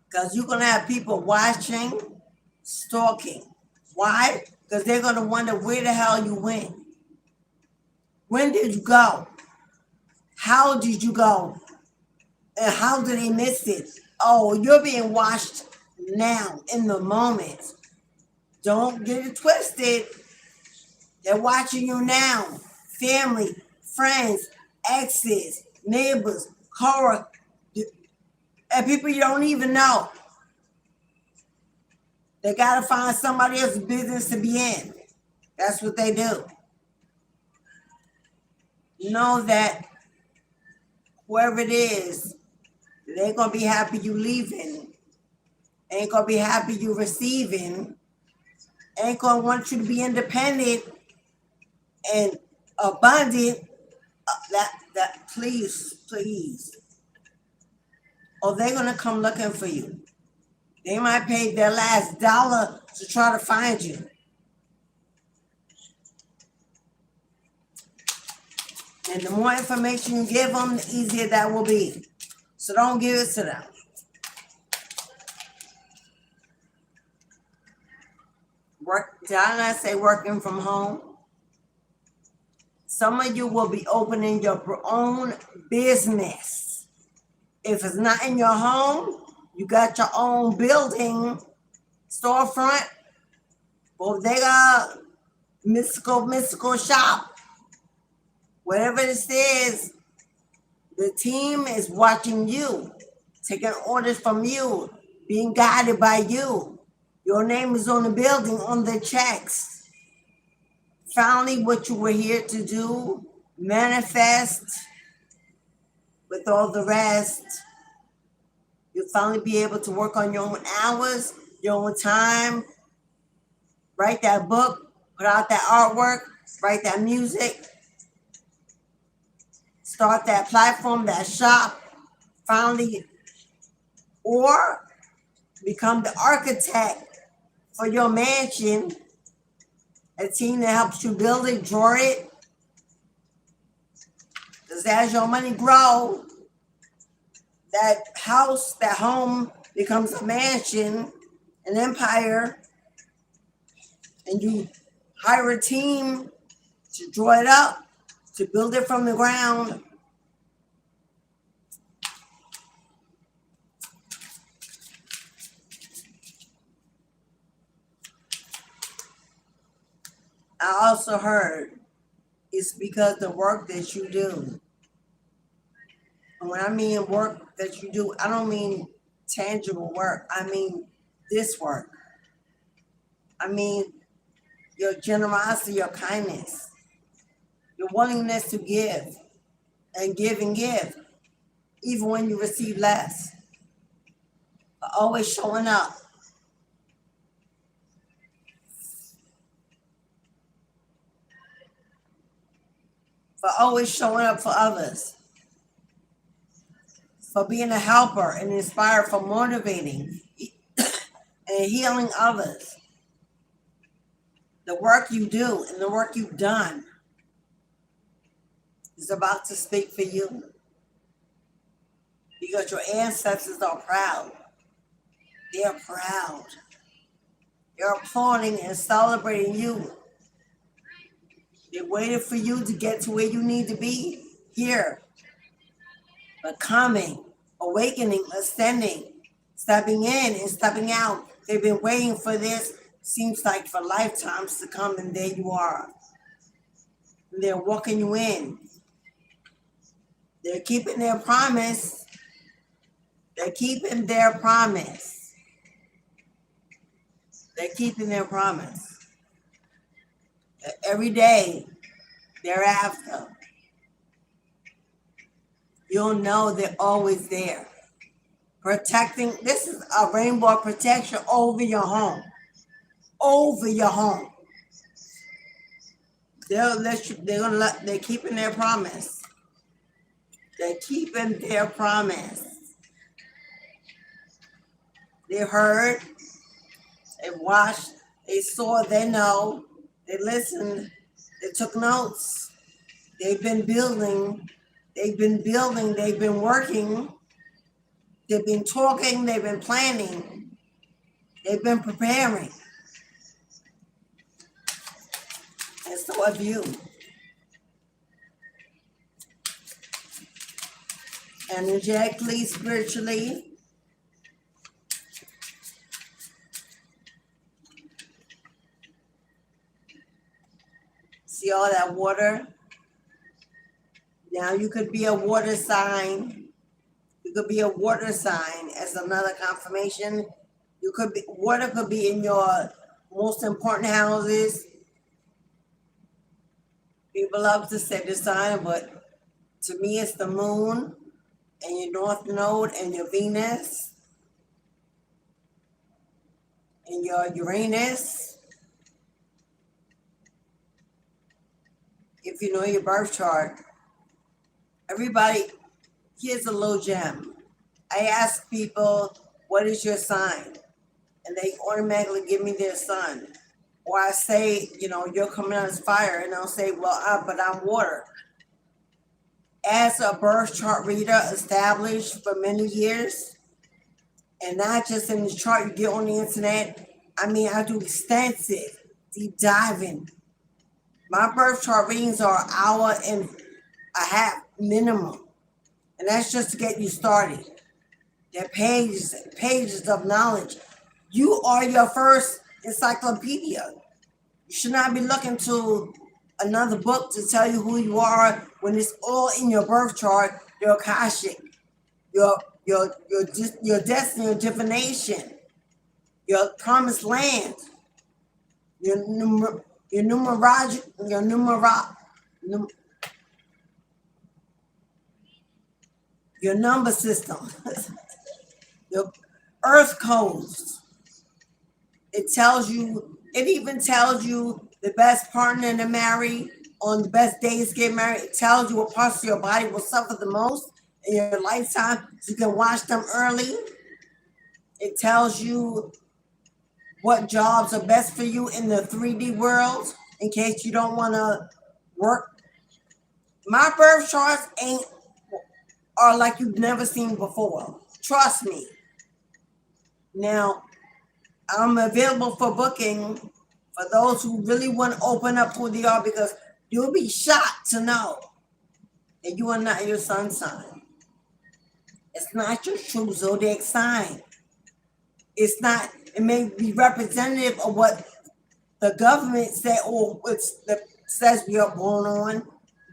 Because you're going to have people watching, stalking. Why? Because they're going to wonder where the hell you went. When did you go? How did you go? And how did they miss it? Oh, you're being watched now, in the moment. Don't get it twisted. They're watching you now. Family, friends, exes, neighbors, coworkers, and people you don't even know. They got to find somebody else's business to be in. That's what they do. Know that whoever it is, they ain't going to be happy you leaving. Ain't going to be happy you receiving. Ain't going to want you to be independent and abundant. Please. Or they're going to come looking for you. They might pay their last dollar to try to find you. And the more information you give them, the easier that will be. So don't give it to them. Did I not say working from home? Some of you will be opening your own business. If it's not in your home, you got your own building, storefront, bodega, mystical shop. Whatever this is, the team is watching you, taking orders from you, being guided by you. Your name is on the building, on the checks. Finally, what you were here to do, manifest with all the rest. You'll finally be able to work on your own hours, your own time, write that book, put out that artwork, write that music, start that platform, that shop, finally, or become the architect for your mansion, a team that helps you build it, draw it. Because as your money grows, that house, that home becomes a mansion, an empire, and you hire a team to draw it up, to build it from the ground. I also heard it's because the work that you do. And when I mean work that you do, I don't mean tangible work. I mean this work. I mean your generosity, your kindness, your willingness to give and give and give, even when you receive less. But always showing up. For always showing up for others. For being a helper and inspired, for motivating and healing others. The work you do and the work you've done is about to speak for you. Because your ancestors are proud. They're proud. They're applauding and celebrating you. They waited for you to get to where you need to be here. Becoming, awakening, ascending, stepping in and stepping out. They've been waiting for this, seems like for lifetimes to come, and there you are. And they're walking you in. They're keeping their promise. They're keeping their promise. They're keeping their promise. Every day thereafter, you'll know they're always there. Protecting, this is a rainbow protection over your home. Over your home. They're keeping their promise. They're keeping their promise. They heard, they watched, they saw, they know, they listened, they took notes. They've been building, they've been working. They've been talking, they've been planning, they've been preparing. And so have you. Energetically, spiritually. See all that water? Now you could be a water sign. You could be a water sign as another confirmation. You could be, water could be in your most important houses. People love to say the sign, but to me it's the moon and your north node and your Venus and your Uranus. If you know your birth chart, everybody, here's a little gem. I ask people, what is your sign? And they automatically give me their sign. Or I say, you're coming out as fire, and they'll say, well, but I'm water. As a birth chart reader established for many years, and not just in the chart you get on the internet, I do extensive, deep diving. My birth chart readings are an hour and a half minimum. And that's just to get you started. They're pages and pages of knowledge. You are your first encyclopedia. You should not be looking to another book to tell you who you are when it's all in your birth chart, your Akashic, your destiny, your divination, your promised land, your number system, your earth codes. It even tells you the best partner to marry, on the best days to get married. It tells you what parts of your body will suffer the most in your lifetime so you can watch them early. It tells you what jobs are best for you in the 3D world in case you don't want to work. My birth charts are like you've never seen before. Trust me. Now, I'm available for booking for those who really want to open up who they are, because you'll be shocked to know that you are not your sun sign. It's not your true zodiac sign. It's not, it may be representative of what the government said or says we are born on,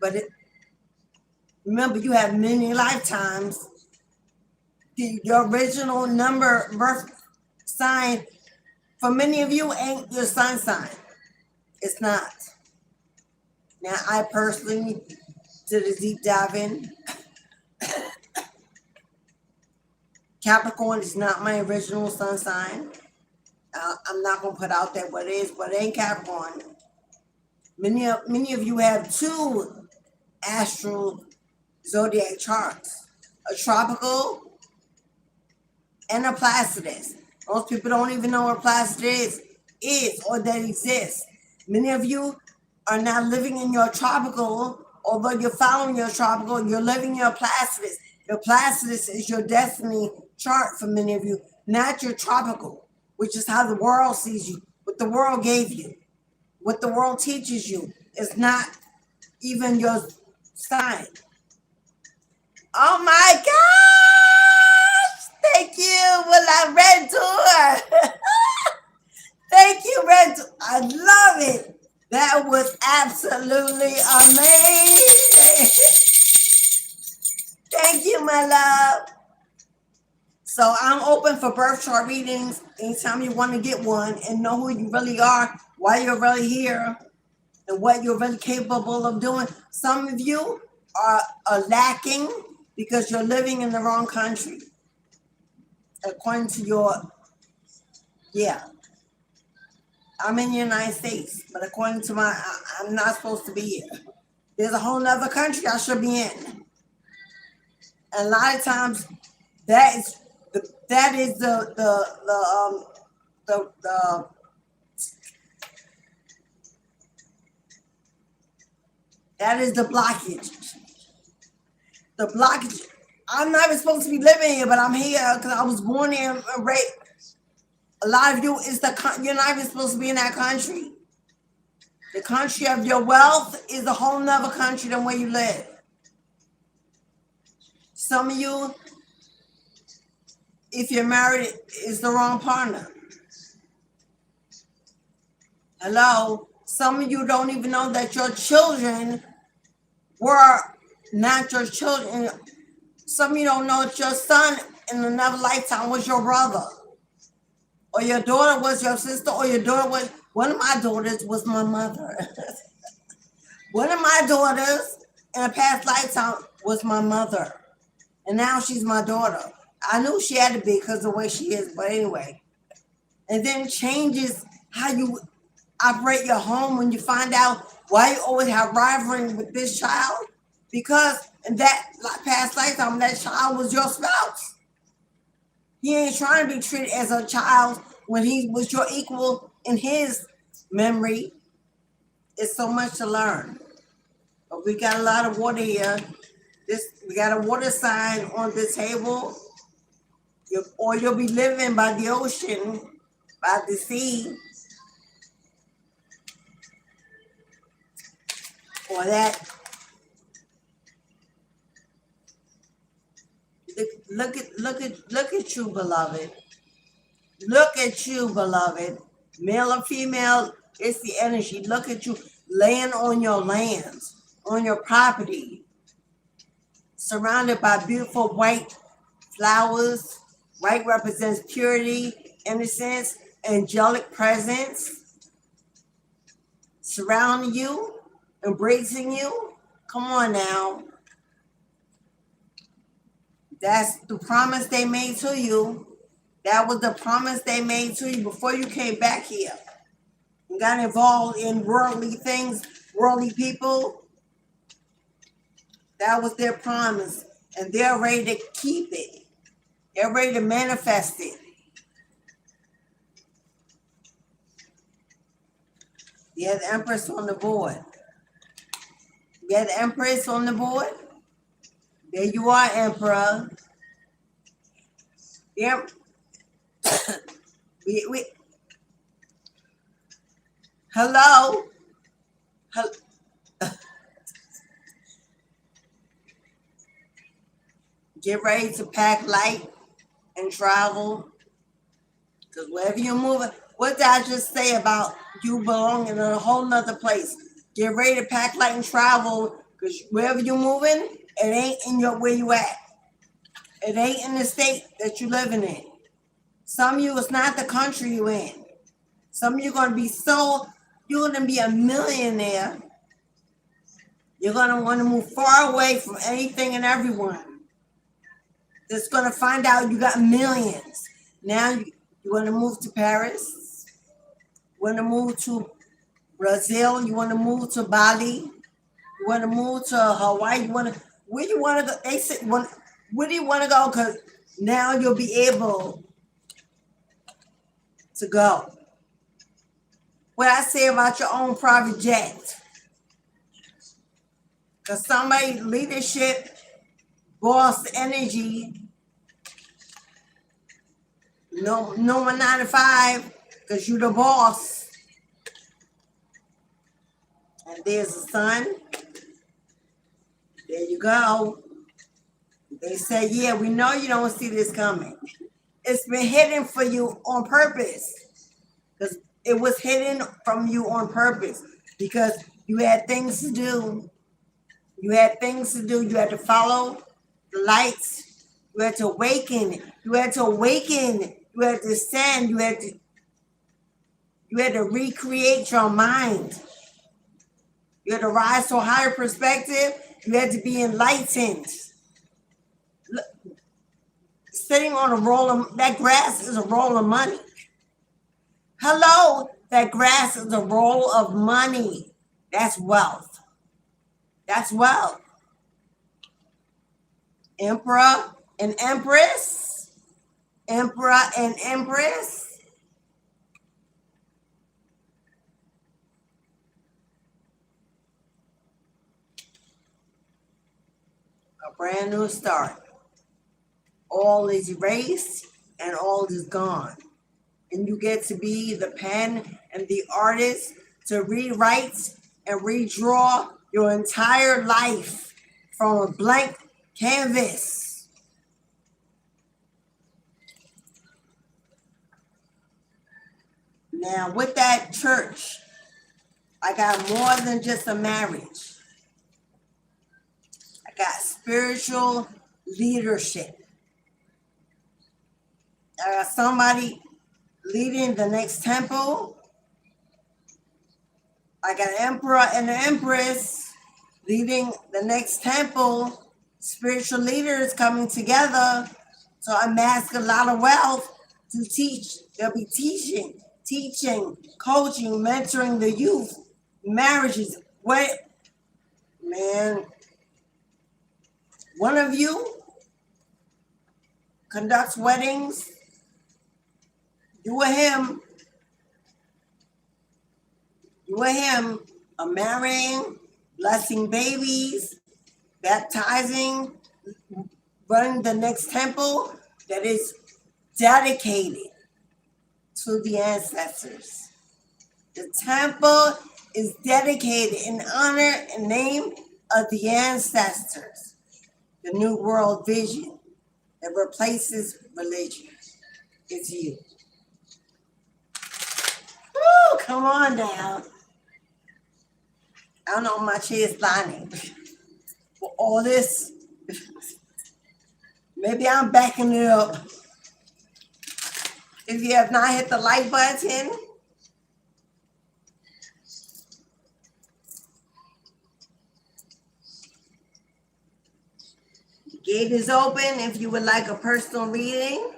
but remember, you have many lifetimes. Your original number, birth sign, for many of you, ain't your sun sign. It's not. Now, I personally did a deep dive in. Capricorn is not my original sun sign. I'm not going to put out there what it is, but it ain't Capricorn. Many of you have two astral zodiac charts, a tropical and a Placidus. Most people don't even know what Placidus is or that exists. Many of you are not living in your tropical, although you're following your tropical, you're living your Placidus. Your Placidus is your destiny chart for many of you, not your tropical, which is how the world sees you, what the world gave you, what the world teaches you is not even your sign. Oh my gosh! Thank you, Red Tour. Thank you, Red Tour. I love it. That was absolutely amazing. Thank you, my love. So I'm open for birth chart readings anytime you want to get one and know who you really are, why you're really here, and what you're really capable of doing. Some of you are lacking because you're living in the wrong country. According to I'm in the United States, but according to I'm not supposed to be here. There's a whole nother country I should be in. And a lot of times that is the blockage. The blockage I'm not even supposed to be living here, but I'm here because I was born here and raised. A lot of you is you're not even supposed to be in that country. The country of your wealth is a whole nother country than where you live. Some of you, if you're married, is the wrong partner. Hello? Some of you don't even know that your children were not your children. Some of you don't know that your son in another lifetime was your brother. Or your daughter was your sister, or your daughter was, one of my daughters was my mother. One of my daughters in a past lifetime was my mother. And now she's my daughter. I knew she had to be because of the way she is, but anyway. And then changes how you operate your home when you find out why you always have rivalry with this child. Because in that past lifetime, that child was your spouse. He ain't trying to be treated as a child when he was your equal in his memory. It's so much to learn. But we got a lot of water here. We got a water sign on the table. Or you'll be living by the ocean, by the sea. Or that. Look at you, beloved. Look at you, beloved. Male or female, it's the energy. Look at you laying on your lands, on your property, surrounded by beautiful white flowers. White represents purity, innocence, angelic presence, surrounding you, embracing you. Come on now. That's the promise they made to you. That was the promise they made to you before you came back here. You got involved in worldly things, worldly people. That was their promise. And they're ready to keep it. They're ready to manifest it. You have the Empress on the board. You have the Empress on the board. There you are, Emperor. Yeah. Hello. Get ready to pack light and travel. Because wherever you're moving, what did I just say about you belonging in a whole nother place? Get ready to pack light and travel. Because wherever you're moving, it ain't in where you at. It ain't in the state that you're living in. Some of you, it's not the country you're in. Some of you are going to be you're going to be a millionaire. You're going to want to move far away from anything and everyone. That's going to find out you got millions. Now you want to move to Paris. You want to move to Brazil. You want to move to Bali. You want to move to Hawaii. Where you want to go? They said, where do you want to go? Because now you'll be able to go. What I say about your own private jet. Because somebody, leadership, boss energy, no 9 to 5, because you're the boss. And there's the sun. There you go. They say, yeah, we know you don't see this coming. It's been hidden for you on purpose. Because it was hidden from you on purpose. Because you had things to do. You had things to do. You had to follow the lights. You had to awaken. You had to awaken. You had to stand. You had to recreate your mind. You had to rise to a higher perspective. You had to be enlightened. Sitting on a roll of, that grass is a roll of money. Hello, that grass is a roll of money. That's wealth. That's wealth. Emperor and Empress. Emperor and Empress. A brand new start. all is erased and all is gone. And you get to be the pen and the artist to rewrite and redraw your entire life from a blank canvas. Now, with that church, I got more than just a marriage. I got spiritual leadership. I got somebody leading the next temple. I got an emperor and an empress leading the next temple. Spiritual leaders coming together to amass a lot of wealth to teach. They'll be teaching, coaching, mentoring the youth, marriages. What, man? One of you conducts weddings. You and him are marrying, blessing babies, baptizing, running the next temple that is dedicated to the ancestors. The temple is dedicated in honor and name of the ancestors. The New World Vision that replaces religion. It's you. Woo, come on now. I don't know, my chair is lining. For all this, maybe I'm backing it up. If you have not hit the like button, the gate is open if you would like a personal reading.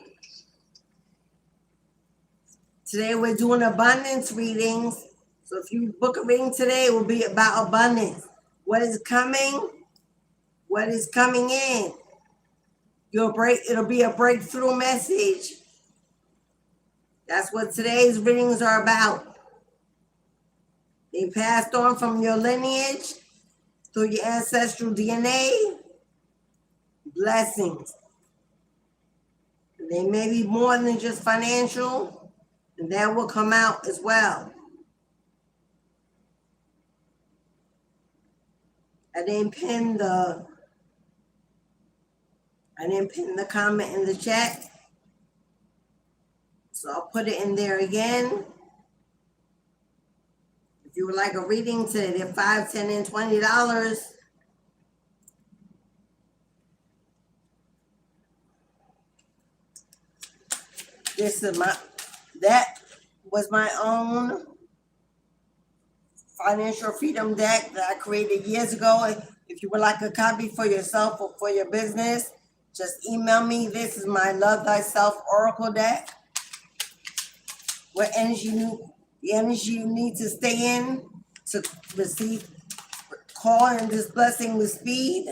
Today we're doing abundance readings. So if you book a reading today, it will be about abundance. What is coming? What is coming in? It'll be a breakthrough message. That's what today's readings are about. They passed on from your lineage through your ancestral DNA. Blessings. They may be more than just financial, and that will come out as well. I didn't pin the comment in the chat. So I'll put it in there again. If you would like a reading today, they're $5, $10, and $20. That was my own financial freedom deck that I created years ago. If you would like a copy for yourself or for your business, just email me. This is my Love Thyself Oracle deck. What energy you need to stay in to receive, call in this blessing with speed.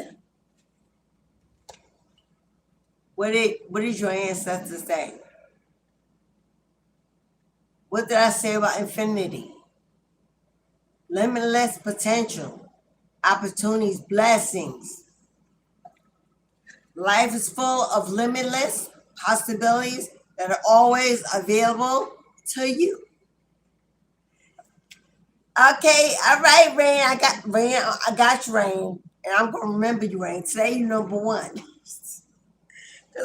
What did your ancestors say? What did I say about infinity? Limitless potential, opportunities, blessings. Life is full of limitless possibilities that are always available to you. Okay, all right, Rain. I got you, Rain. And I'm gonna remember you, Rain. Today you're number one. Because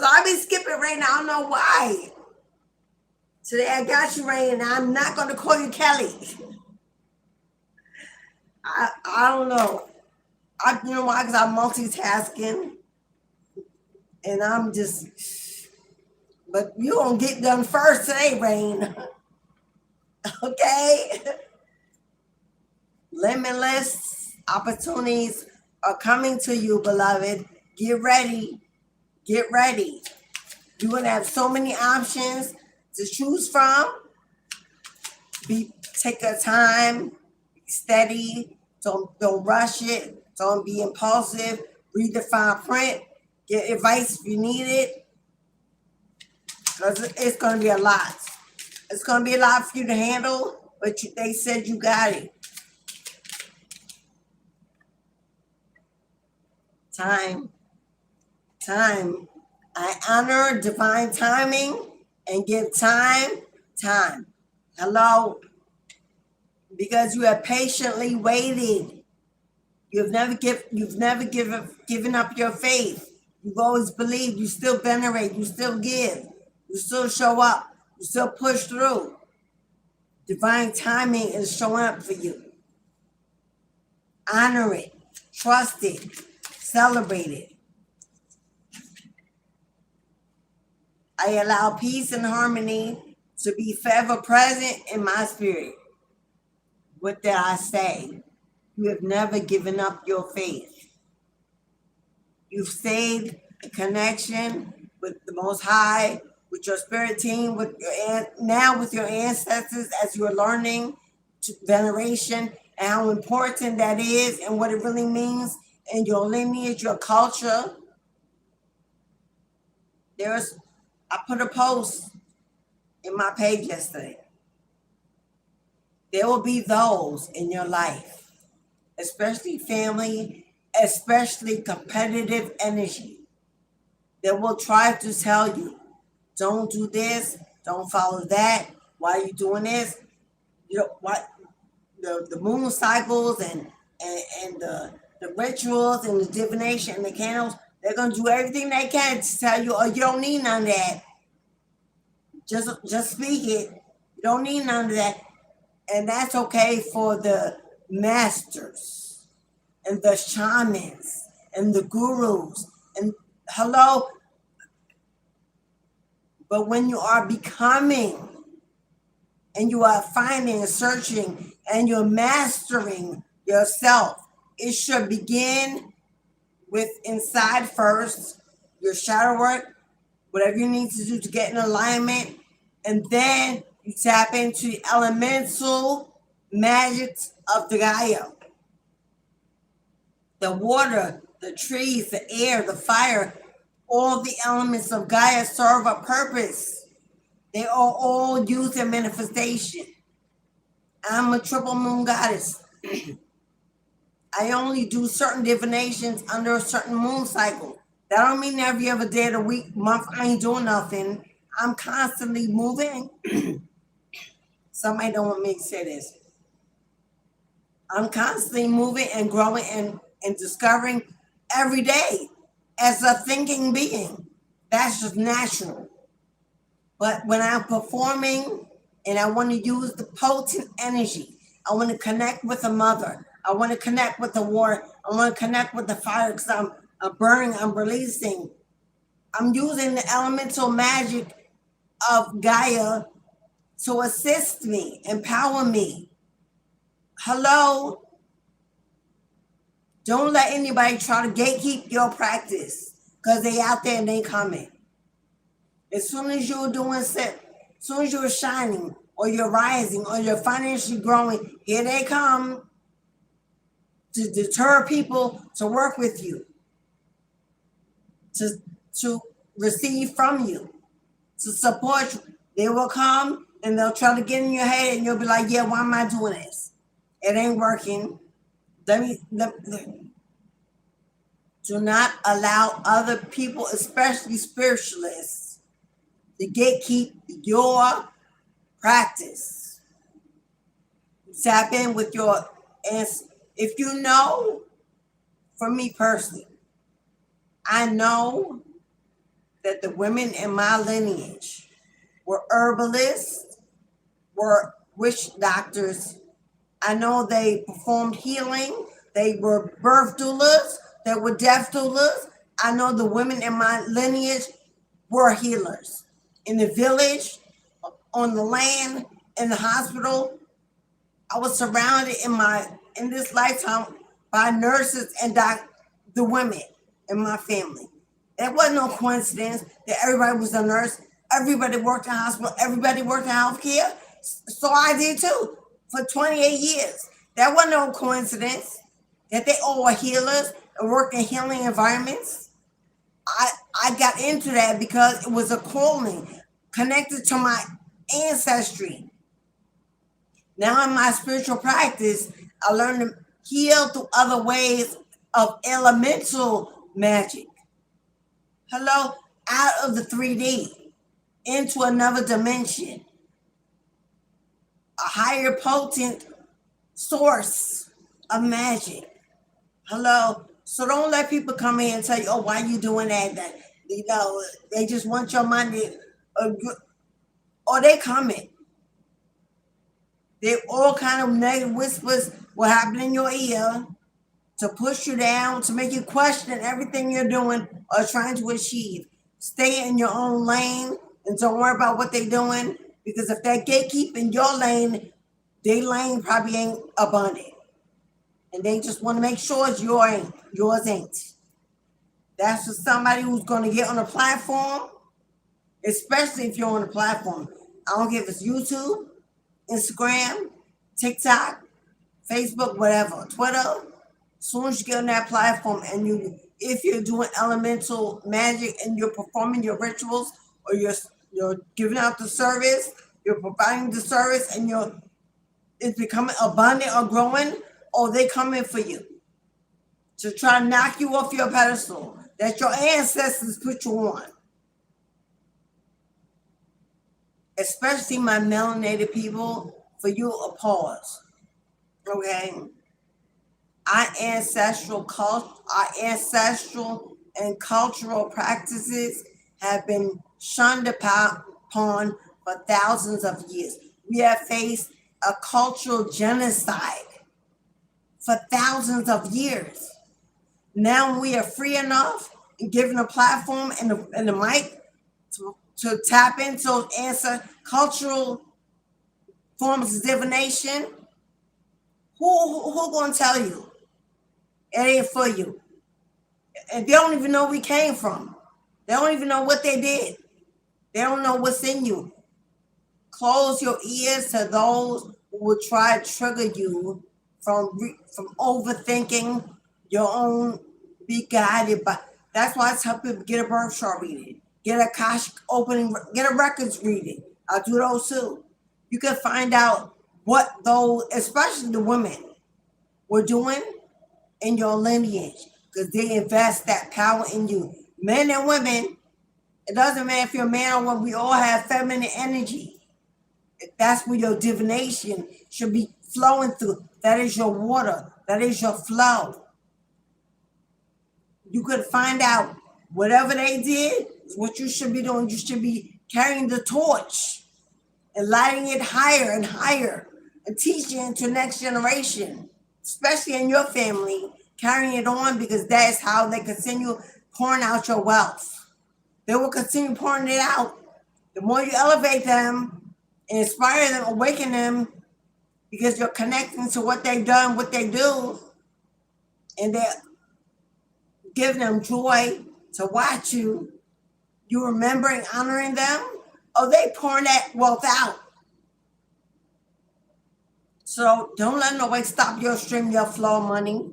I'll be skipping Rain. I don't know why. Today I got you, Rain, and I'm not gonna call you Kelly. I don't know. You know why? Because I'm multitasking. And I'm just, but you gonna get done first today, Rain. Okay? Limitless opportunities are coming to you, beloved. Get ready. Get ready. You're gonna have so many options to choose from. Take your time, be steady, don't rush it, don't be impulsive, read the fine print, get advice if you need it. Because it's gonna be a lot. It's gonna be a lot for you to handle, but they said you got it. Time I honor divine timing and give time. Hello? Because you have patiently waited. You've never given up your faith. You've always believed. You still venerate. You still give. You still show up. You still push through. Divine timing is showing up for you. Honor it. Trust it. Celebrate it. I allow peace and harmony to be forever present in my spirit. What did I say? You have never given up your faith. You've stayed in connection with the Most High, with your spirit team, with your ancestors, as you're learning veneration and how important that is and what it really means in your lineage, your culture. I put a post in my page yesterday. There will be those in your life, especially family, especially competitive energy, that will try to tell you, don't do this, don't follow that, why are you doing this? You know what? The moon cycles and the rituals and the divination and the candles, they're gonna do everything they can to tell you, oh, you don't need none of that. Just speak it. You don't need none of that. And that's okay for the masters and the shamans and the gurus. And hello. But when you are becoming and you are finding and searching and you're mastering yourself, it should begin with inside first, your shadow work, whatever you need to do to get in alignment, and then you tap into the elemental magic of the Gaia. The water, the trees, the air, the fire, all the elements of Gaia serve a purpose. They are all used in manifestation. I'm a triple moon goddess. I only do certain divinations under a certain moon cycle. That don't mean every other day of the week, month, I ain't doing nothing. I'm constantly moving. Somebody don't want me to say this. I'm constantly moving and growing and discovering every day as a thinking being. That's just natural. But when I'm performing and I want to use the potent energy, I want to connect with the mother. I want to connect with the water. I want to connect with the fire because I'm burning, I'm releasing. I'm using the elemental magic of Gaia to assist me, empower me. Hello? Don't let anybody try to gatekeep your practice because they out there and they coming. As soon as you're doing set, as soon as you're shining or you're rising or you're financially growing, here they come to deter people to work with you, to receive from you, to support you. They will come and they'll try to get in your head and you'll be like, yeah, why am I doing this? It ain't working. Do not allow other people, especially spiritualists, to gatekeep your practice. Tap in with your answer. If you know, for me personally, I know that the women in my lineage were herbalists, were witch doctors. I know they performed healing. They were birth doulas. They were death doulas. I know the women in my lineage were healers. In the village, on the land, in the hospital, I was surrounded in this lifetime by nurses and the women in my family. It wasn't no coincidence that everybody was a nurse. Everybody worked in hospital. Everybody worked in healthcare. So I did too for 28 years. That wasn't no coincidence that they all were healers and worked in healing environments. I got into that because it was a calling connected to my ancestry. Now in my spiritual practice, I learned to heal through other ways of elemental magic. Hello, out of the 3D into another dimension, a higher potent source of magic. Hello? So don't let people come in and tell you, oh, why you doing that? That they just want your money. Or they coming. They all kind of negative whispers will happen in your ear to push you down, to make you question everything you're doing or trying to achieve. Stay in your own lane and don't worry about what they're doing, because if they're gatekeeping your lane, their lane probably ain't abundant. And they just want to make sure it's yours ain't. That's for somebody who's going to get on a platform, especially if you're on a platform. I don't care if it's YouTube, Instagram, TikTok, Facebook, whatever, Twitter. As soon as you get on that platform and if you're doing elemental magic and you're performing your rituals, or you're giving out the service, you're providing the service, and it's becoming abundant or growing, or they come in for you to try to knock you off your pedestal that your ancestors put you on. Especially my melanated people, for you, a pause. Okay? Our ancestral and cultural practices have been shunned upon for thousands of years. We have faced a cultural genocide for thousands of years. Now we are free enough and given a platform and the mic to tap into cultural forms of divination. Who gonna tell you it ain't for you? And they don't even know where we came from. They don't even know what they did. They don't know what's in you. Close your ears to those who will try to trigger you from overthinking your own. Be guided by. That's why I tell people, get a birth chart reading, get a Akashic opening, get a records reading. I'll do those too. You can find out what those, especially the women, were doing in your lineage, because they invest that power in you. Men and women, it doesn't matter if you're a man or woman, we all have feminine energy. That's where your divination should be flowing through. That is your water. That is your flow. You could find out whatever they did is what you should be doing. You should be carrying the torch and lighting it higher and higher and teaching it to the next generation, especially in your family, carrying it on, because that is how they continue pouring out your wealth. They will continue pouring it out. The more you elevate them, inspire them, awaken them, because you're connecting to what they've done, what they do, and they're giving them joy to watch you. You remembering, honoring them, or they pouring that wealth out. So don't let nobody stop your stream, your flow of money,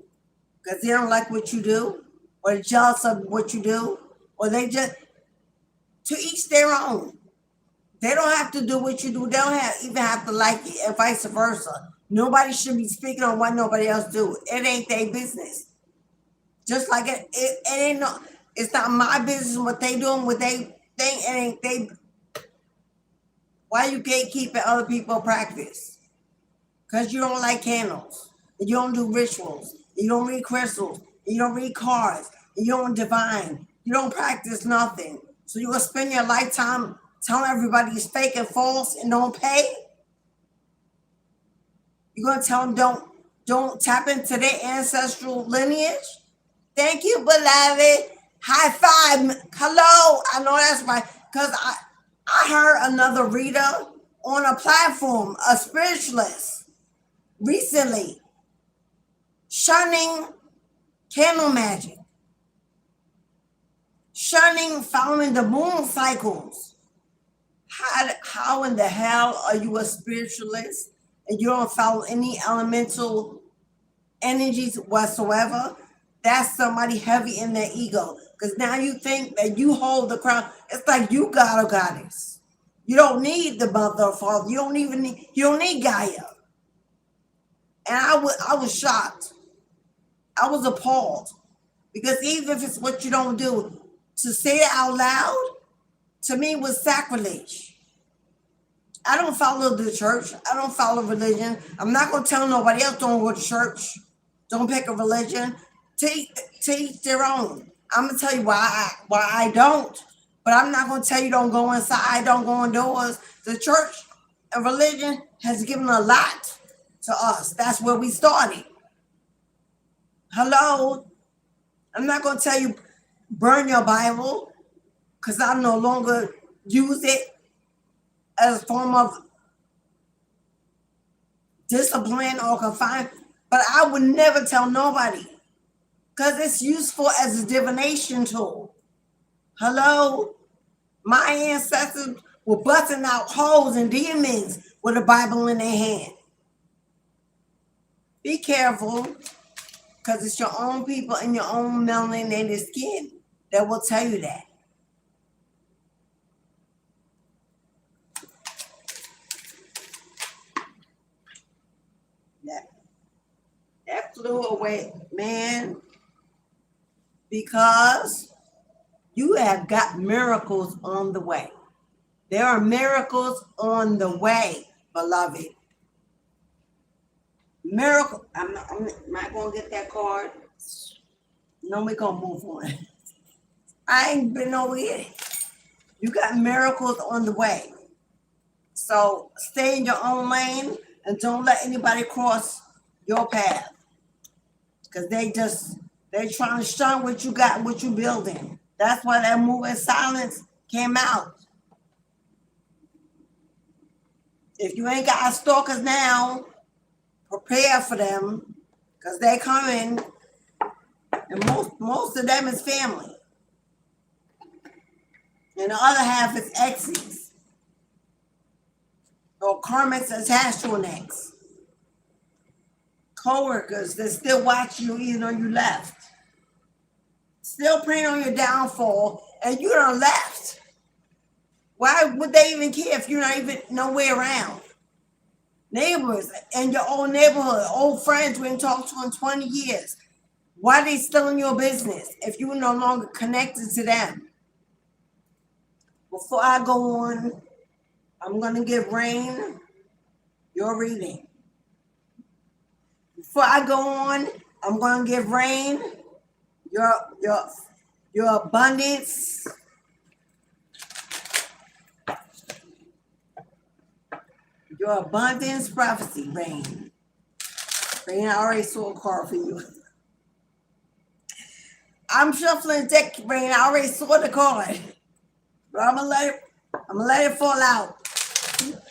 because they don't like what you do, or they're jealous of what you do, or they just, to each their own. They don't have to do what you do. They don't even have to like it, and vice versa. Nobody should be speaking on what nobody else do. It ain't their business. Just like it ain't no, it's not my business what they doing, what they think. It ain't they. Why you gatekeeping other people's practice? Because you don't like candles, and you don't do rituals, and you don't read crystals, and you don't read cards, and you don't divine, you don't practice nothing. So you're gonna spend your lifetime telling everybody it's fake and false and don't pay? You're gonna tell them don't tap into their ancestral lineage? Thank you, beloved. High five. Hello. I know that's right. Because I heard another reader on a platform, a spiritualist, recently, shunning candle magic, shunning following the moon cycles. How in the hell are you a spiritualist and you don't follow any elemental energies whatsoever? That's somebody heavy in their ego, because now you think that you hold the crown. It's like you God or goddess. You don't need the mother or father. You don't need Gaia. And I was shocked. I was appalled, because even if it's what you don't do, To say it out loud, to me, was sacrilege. I don't follow the church. I don't follow religion. I'm not going to tell nobody else don't go to church. Don't pick a religion. Teach their own. I'm going to tell you why I don't. But I'm not going to tell you don't go inside, don't go indoors. The church and religion has given a lot to us. That's where we started. Hello? I'm not going to tell you burn your Bible because I no longer use it as a form of discipline or confinement. But I would never tell nobody because it's useful as a divination tool. Hello? My ancestors were busting out holes and demons with a Bible in their hand. Be careful, because it's your own people and your own melanated skin that will tell you that. That flew away, man, because you have got miracles on the way. There are miracles on the way, beloved. Miracle. I'm not going to get that card. No, we're going to move on. I ain't been over here. You got miracles on the way. So stay in your own lane and don't let anybody cross your path. Because they're trying to shun what you got, what you building. That's why that movie Silence came out. If you ain't got stalkers now, prepare for them because they coming, and most of them is family. And the other half is exes or karmics attached to an ex. Co-workers that still watch you even though you left. Still praying on your downfall and you done left. Why would they even care if you're not even nowhere around? Neighbors in your old neighborhood, old friends we ain't talked to in 20 years. Why are they still in your business if you're no longer connected to them? Before I go on, I'm going to give Rain your reading. Before I go on, I'm going to give Rain your abundance. Your abundance prophecy, Rain. Rain, I already saw a card for you. I'm shuffling the deck, Rain. I already saw the card. But I'm gonna let it fall out.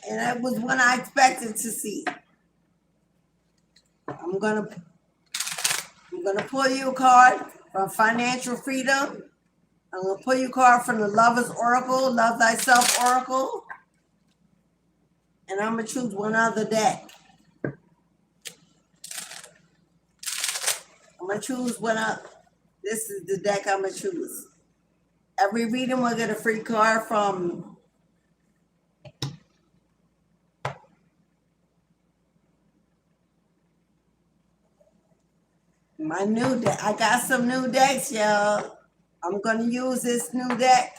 And that was one I expected to see. I'm gonna pull you a card from Financial Freedom. I'm gonna pull you a card from the Lover's Oracle, Love Thyself Oracle. And I'm going to choose one other deck. I'm going to choose one up. This is the deck I'm going to choose. Every reading will get a free card from my new deck. I got some new decks, y'all. I'm going to use this new deck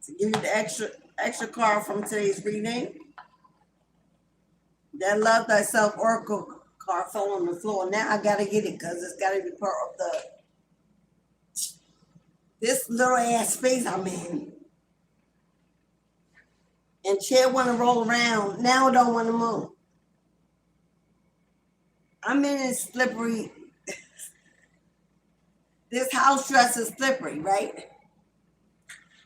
to give you the extra card from today's reading. That Love Thyself Oracle card fell on the floor. Now I gotta get it because it's gotta be part of this little ass space I'm in. And chair wanna roll around. Now I don't wanna move. I'm in this slippery. This house dress is slippery, right?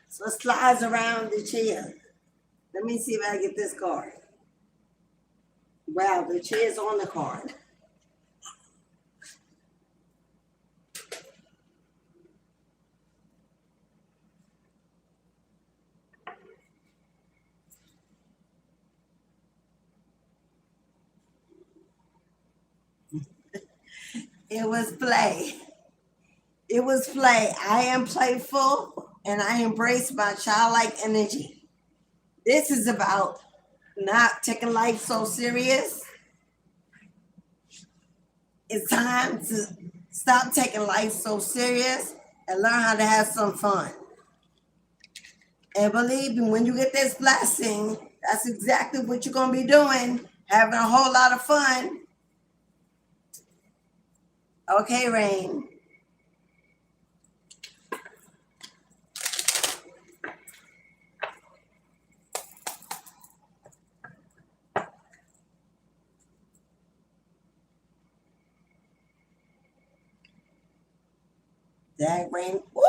So it slides around the chair. Let me see if I get this card. Wow, the chair's on the card. It was play. It was play. I am playful and I embrace my childlike energy. This is about not taking life so serious. It's time to Stop taking life so serious and learn how to have some fun. And believe me, when you get this blessing, that's exactly what you're going to be doing, having a whole lot of fun. Okay, Rain. That Rain. Woo!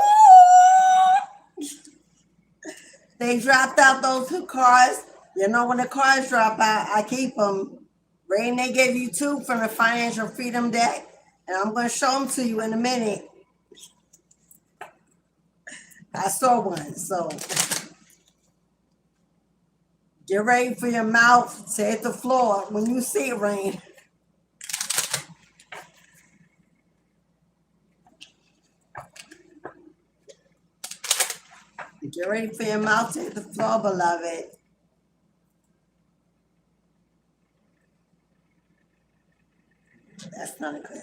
They dropped out those 2 cards. You know, when the cards drop out, I keep them. Rain, they gave you 2 from the Financial Freedom deck. And I'm going to show them to you in a minute. I saw one, so get ready for your mouth to hit the floor when you see it, Rain. Get ready for your mouth to hit the floor, beloved. That's not good.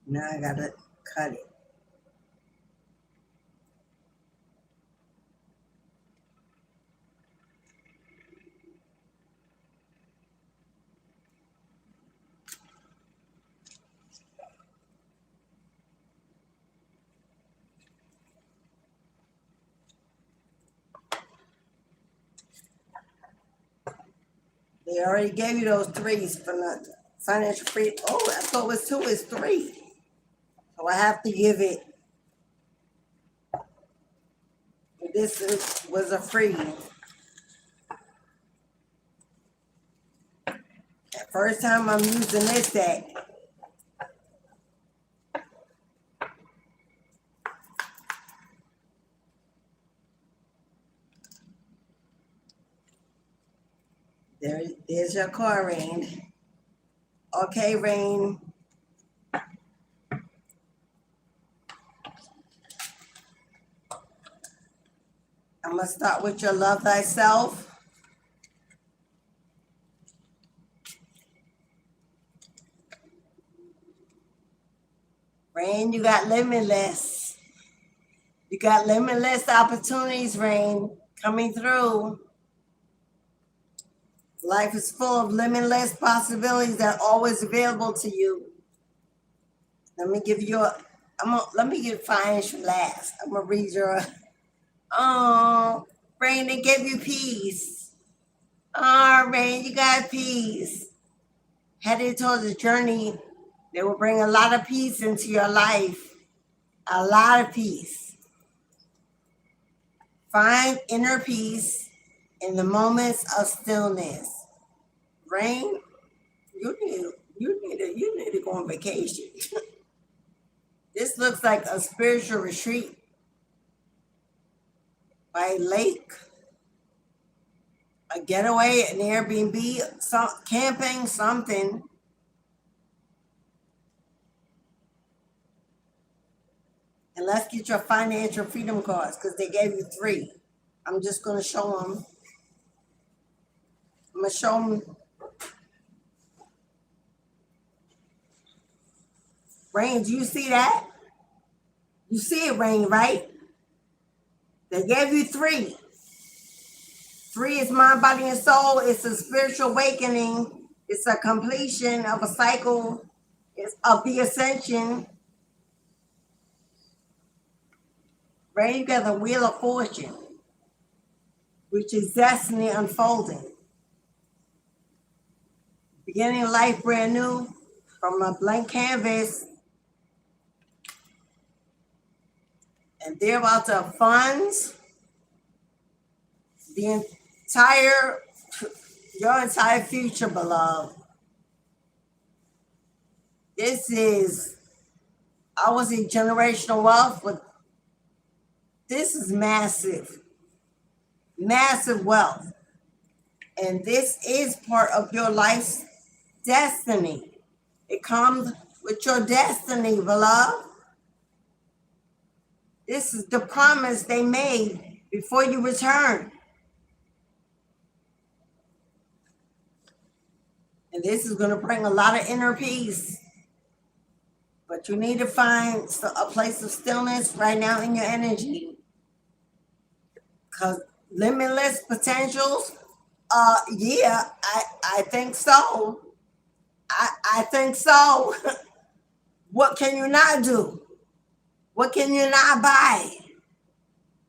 Now I gotta cut it. They already gave you those 3s from the Financial Freedom. Oh, I thought it was 2, it's 3. So I have to give it. This was a free. First time I'm using this deck. There's your card, Rain. Okay, Rain. I'm going to start with your love thyself. Rain, you got limitless. You got limitless opportunities, Rain, coming through. Life is full of limitless possibilities that are always available to you. Let me give you let me give financial last. I'm gonna read your Rain, they gave you peace. Oh, Rain, you got peace. Headed towards a journey that will bring a lot of peace into your life. A lot of peace. Find inner peace in the moments of stillness. Rain, you need to go on vacation. This looks like a spiritual retreat by a lake, a getaway, an Airbnb, camping, something. And let's get your financial freedom cards because they gave you 3. I'm just going to show them. I'm going to show them. Rain, do you see that? You see it, Rain, right? They gave you 3. 3 is mind, body, and soul. It's a spiritual awakening. It's a completion of a cycle. It's of the ascension. Rain, you got the Wheel of Fortune, which is destiny unfolding. Beginning life brand new from a blank canvas. And they're about to fund your entire future, beloved. This is, I would say, generational wealth, but this is massive, massive wealth. And this is part of your life's destiny. It comes with your destiny, beloved. This is the promise they made before you return. And this is going to bring a lot of inner peace. But you need to find a place of stillness right now in your energy. Because limitless potentials, yeah, I think so. I think so. What can you not do? What can you not buy?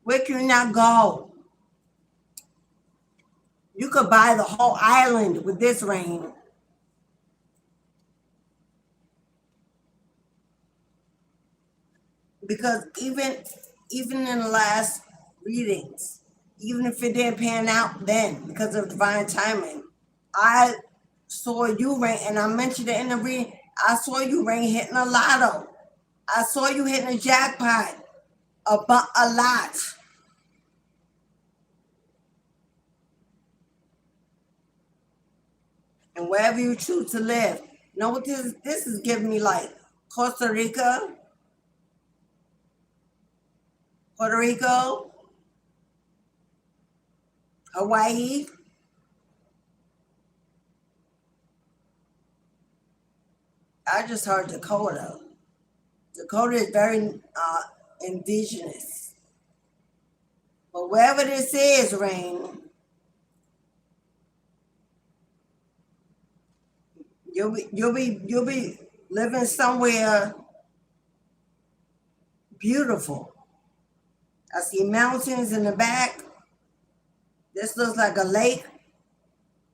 Where can you not go? You could buy the whole island with this rain. Because even in the last readings, even if it didn't pan out then because of divine timing, I saw you rain, and I mentioned it in the reading. I saw you rain hitting a lotto. I saw you hitting a jackpot, a lot. And wherever you choose to live, you know what this is giving me, like Costa Rica, Puerto Rico, Hawaii. I just heard Dakota. Dakota is very indigenous. But wherever this is, Rain, you'll be living somewhere beautiful. I see mountains in the back. This looks like a lake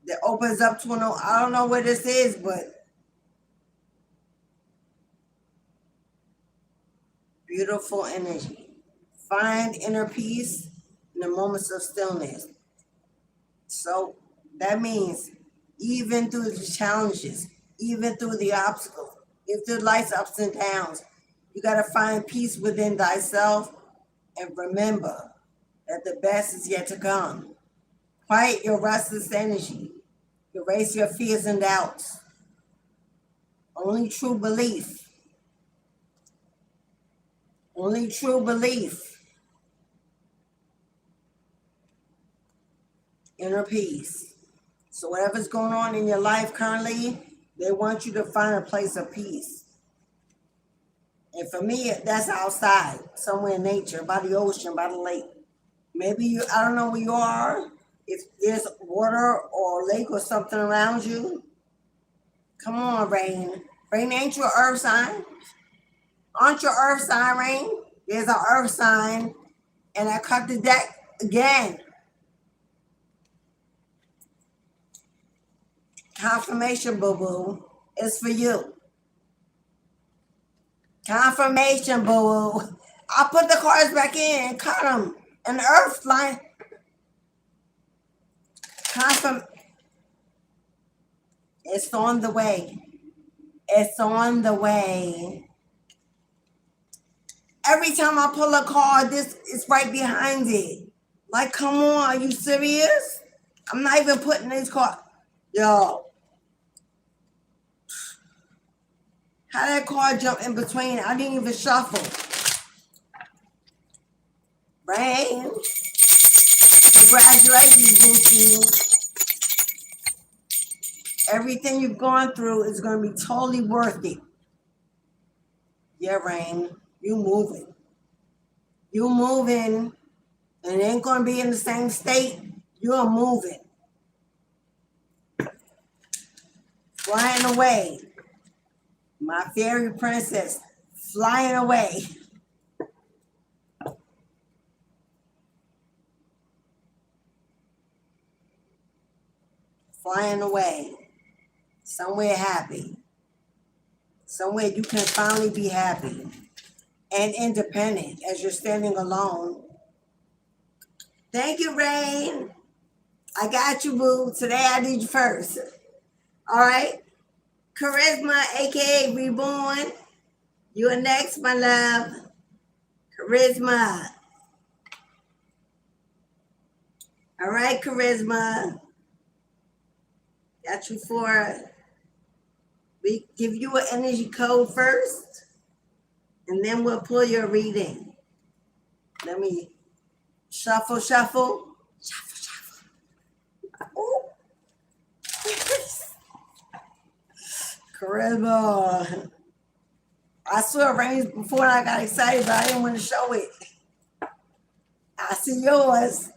that opens up to I don't know where this is, but beautiful energy. Find inner peace in the moments of stillness. So that means even through the challenges, even through the obstacles, even through life's ups and downs, you got to find peace within thyself and remember that the best is yet to come. Quiet your restless energy. Erase your fears and doubts. Only true belief. Only true belief. Inner peace. So whatever's going on in your life currently, they want you to find a place of peace. And for me, that's outside, somewhere in nature, by the ocean, by the lake. Maybe I don't know where you are. If there's water or lake or something around you, come on, Rain. Rain ain't your earth sign. Aren't your earth sign, Rain? There's an earth sign. And I cut the deck again. Confirmation, boo-boo, is for you. Confirmation, boo-boo. I'll put the cards back in and cut them. And the earth line. It's on the way. It's on the way. Every time I pull a card, this is right behind it. Like, come on, are you serious? I'm not even putting these cards. Yo. How that card jump in between? I didn't even shuffle. Rain. Congratulations, Boosie. Everything you've gone through is going to be totally worth it. Yeah, Rain. You moving. You moving. And it ain't going to be in the same state. You're moving. Flying away. My fairy princess. Flying away. Flying away. Somewhere happy. Somewhere you can finally be happy and independent as you're standing alone. Thank you, Rain. I got you, boo. Today I did you first. All right. Charisma, aka Reborn. You're next, my love. Charisma. All right, Charisma. Got you for. We give you an energy code first, and then we'll pull your reading. Let me shuffle. Oh. Charisma. I saw it rain before and I got excited, but I didn't want to show it. I see yours.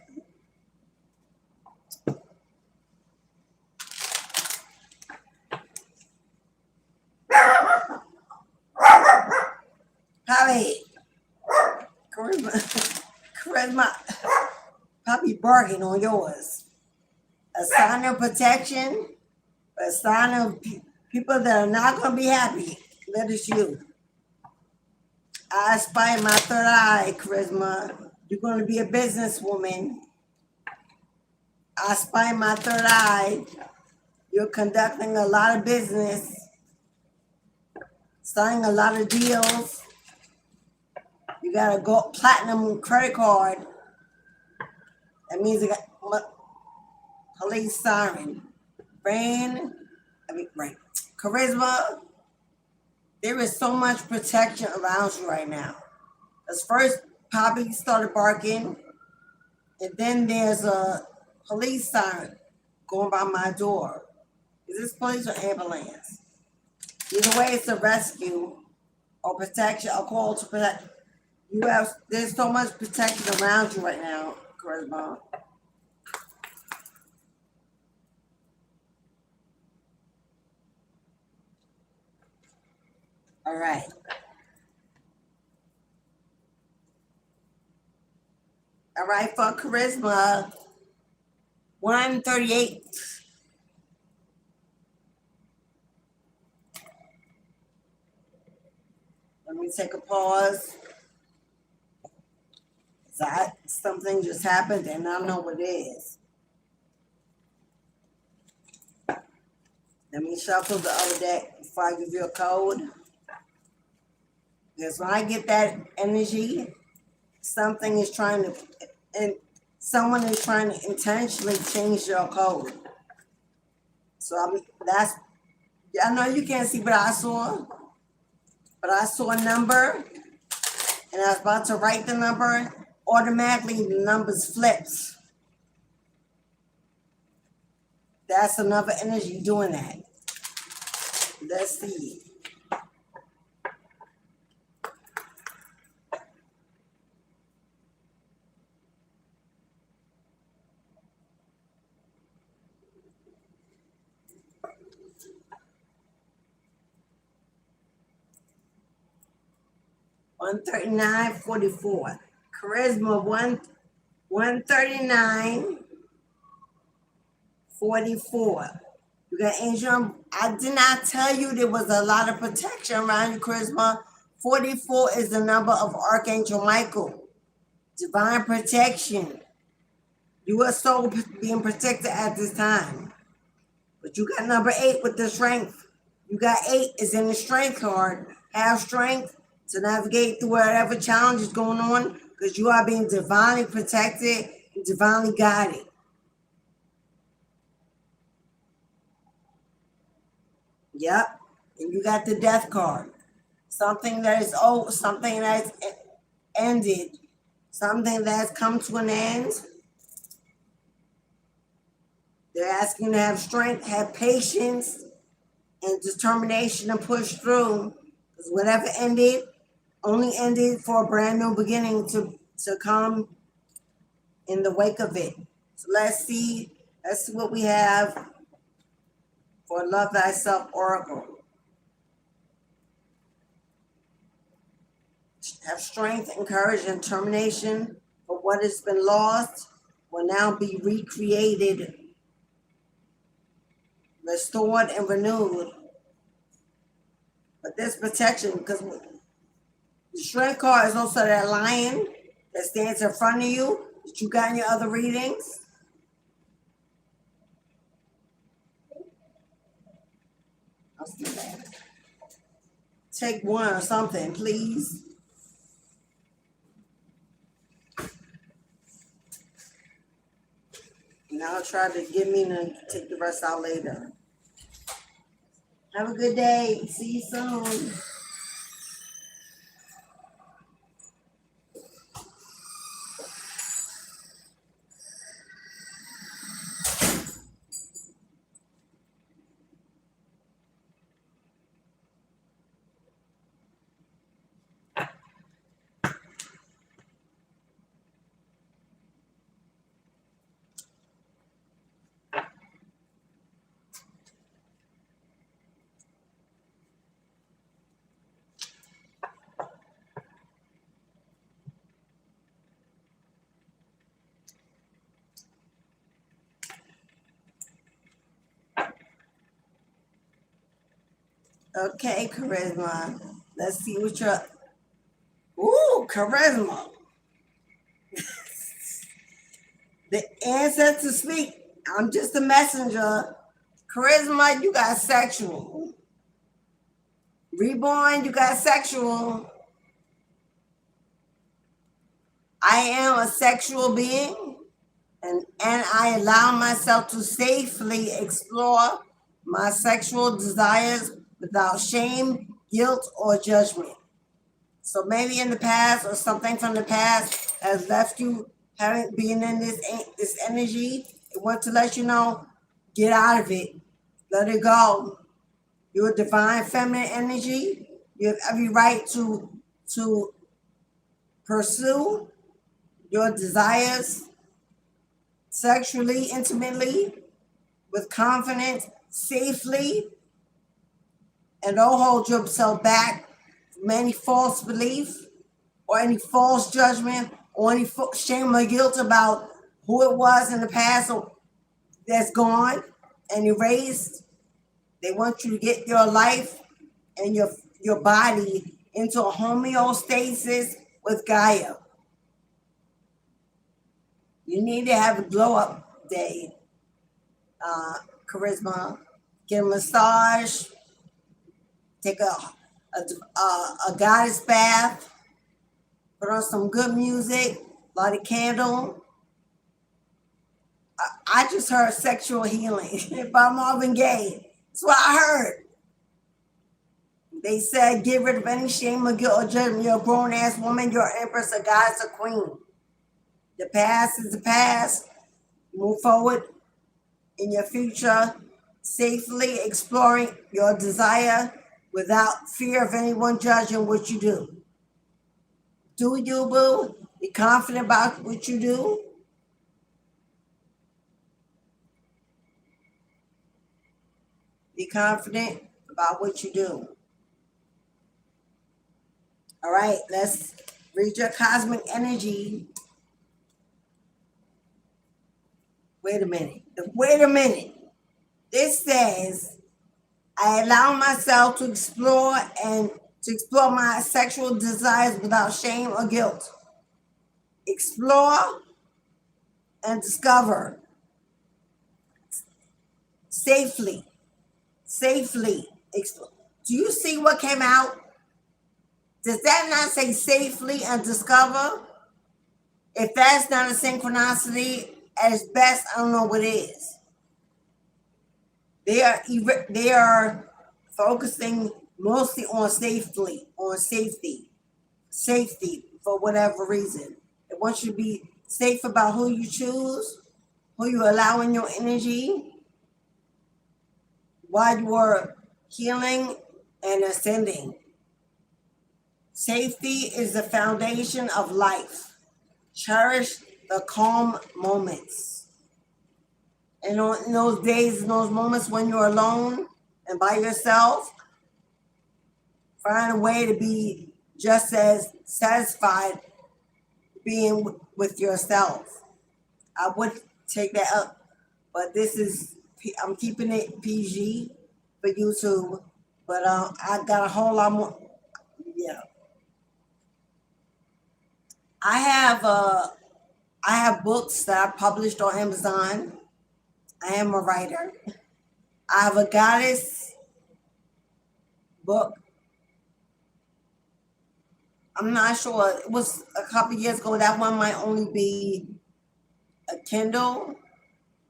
Probably charisma, probably barking on yours. A sign of protection, a sign of people that are not going to be happy. That is you. I spy my third eye, charisma. You're going to be a businesswoman. I spy my third eye. You're conducting a lot of business, signing a lot of deals. You got a gold platinum credit card. That means you got police siren. Rain, charisma. There is so much protection around you right now. As first, Poppy started barking, and then there's a police siren going by my door. Is this police or ambulance? Either way, it's a rescue or protection, a call to protect. There's so much protection around you right now, charisma. All right. All right, for charisma, 138. Let me take a pause. Something just happened and I don't know what it is. Let me shuffle the other deck before I give you a code. Because when I get that energy, something is trying to, and someone is trying to intentionally change your code. So I know you can't see what I saw, but I saw a number, and I was about to write the number. Automatically, the numbers flips. That's another energy doing that. Let's see. $139.44. Charisma 139.44. You got Angel. I did not tell you there was a lot of protection around you, charisma. 44 is the number of Archangel Michael. Divine protection. You are so being protected at this time. But you got number 8 with the strength. You got 8 is in the strength card. Have strength to navigate through whatever challenge is going on, because you are being divinely protected and divinely guided. Yep. And you got the death card. Something that is old, something that's ended, something that's come to an end. They're asking you to have strength, have patience, and determination to push through. Because whatever ended, only ended for a brand new beginning to come in the wake of it. So let's see what we have for Love Thyself Oracle. Have strength and courage and determination for what has been lost will now be recreated, restored, and renewed. But this protection, because the strength card is also that lion that stands in front of you that you got in your other readings. I'll see that. Take one or something, please. And I'll try to get me to take the rest out later. Have a good day. See you soon. Okay, charisma. Let's see what you're. Ooh, charisma. The ancestors speak. I'm just a messenger. Charisma, you got sexual. Reborn, you got sexual. I am a sexual being, and I allow myself to safely explore my sexual desires without shame, guilt, or judgment. So maybe in the past or something from the past has left you having being in this energy. It wants to let you know, get out of it, let it go. You're a divine feminine energy. You have every right to pursue your desires sexually, intimately, with confidence, safely, and don't hold yourself back from any false belief or any false judgment or any shame or guilt about who it was in the past that's gone and erased. They want you to get your life and your body into a homeostasis with Gaia. You need to have a glow up day, charisma. Get a massage, take a goddess bath, put on some good music, light a candle. I just heard sexual healing by Marvin Gaye. That's what I heard. They said, get rid of any shame or guilt or judgment. You're a grown ass woman, you're an empress, a goddess, a queen. The past is the past. Move forward in your future, safely exploring your desire without fear of anyone judging what you do. Do you, boo? Be confident about what you do. Be confident about what you do. All right, let's read your cosmic energy. Wait a minute. This says, I allow myself to explore my sexual desires without shame or guilt. Explore and discover safely. Explore. Do you see what came out? Does that not say safely and discover? If that's not a synchronicity, at its best, I don't know what is. They are focusing mostly on safety for whatever reason. They want you to be safe about who you choose, who you allow in your energy, while you are healing and ascending. Safety is the foundation of life. Cherish the calm moments. And in those days, in those moments when you're alone and by yourself, find a way to be just as satisfied being with yourself. I would take that up, but I'm keeping it PG for YouTube, but I got a whole lot more. Yeah. I have books that I published on Amazon. I am a writer. I have a goddess book. I'm not sure. It was a couple years ago. That one might only be a Kindle.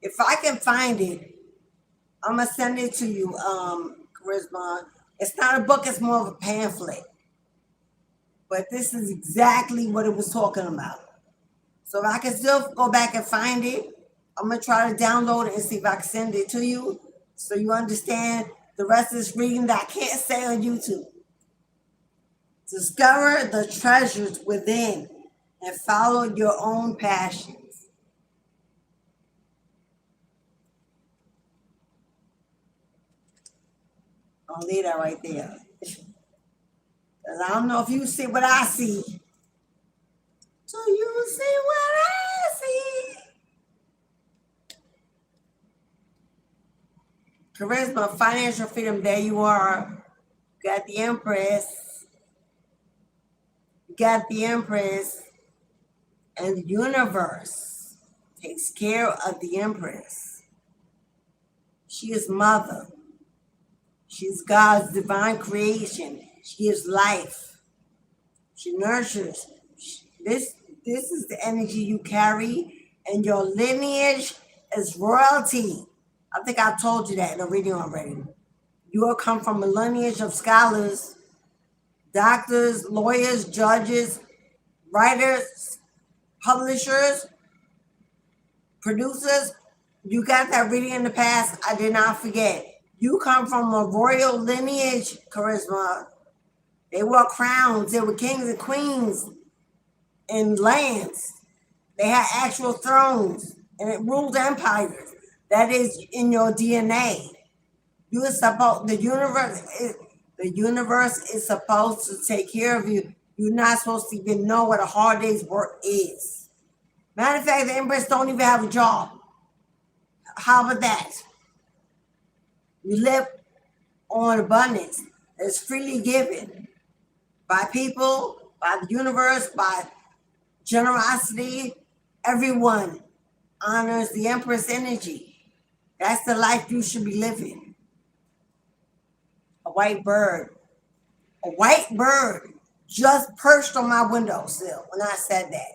If I can find it, I'm gonna send it to you, Charisma. It's not a book. It's more of a pamphlet. But this is exactly what it was talking about. So if I can still go back and find it, I'm gonna try to download it and see if I can send it to you so you understand the rest of this reading that I can't say on YouTube. Discover the treasures within and follow your own passions. I'll leave that right there. Because I don't know if you see what I see. Do you see what I see? Charisma, financial freedom, there you are. got the Empress. You got the Empress. And the universe takes care of the Empress. She is mother. She is God's divine creation. She is life. She nurtures. This is the energy you carry, and your lineage is royalty. I think I told you that in a reading already. You will come from a lineage of scholars, doctors, lawyers, judges, writers, publishers, producers. You got that reading in the past. I did not forget. You come from a royal lineage, Charisma. They wore crowns. They were kings and queens in lands. They had actual thrones, and it ruled empires. That is in your DNA. You are supposed. The universe is supposed to take care of you. You're not supposed to even know what a hard day's work is. Matter of fact, the Empress don't even have a job. How about that? You live on abundance that's freely given by people, by the universe, by generosity. Everyone honors the Empress energy. That's the life you should be living. A white bird just perched on my windowsill when I said that.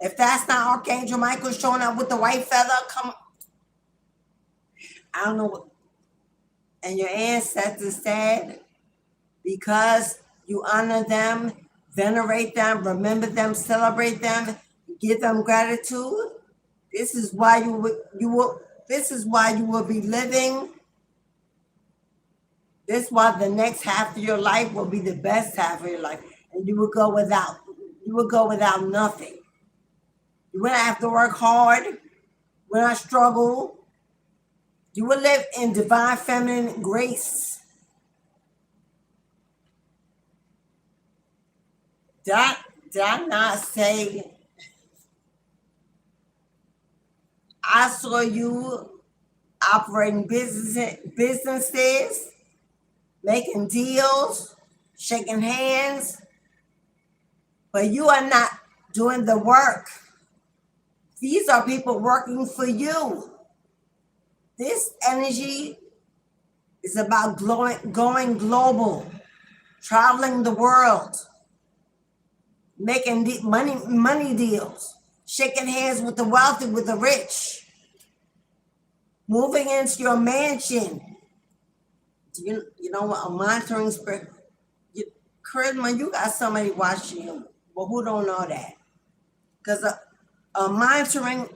If that's not Archangel Michael showing up with the white feather, come on. I don't know what. And your ancestors said, because you honor them, venerate them, remember them, celebrate them, give them gratitude. This is why you will be living. This is why the next half of your life will be the best half of your life, and you will go without nothing. You will not have to work hard. You will not struggle. You will live in divine feminine grace. Did I not say I saw you operating businesses, making deals, shaking hands, but you are not doing the work. These are people working for you. This energy is about going global, traveling the world, making money deals, shaking hands with the wealthy, with the rich, moving into your mansion. You know what? A monitoring spirit. Charisma, you got somebody watching you, but who don't know that? Because a monitoring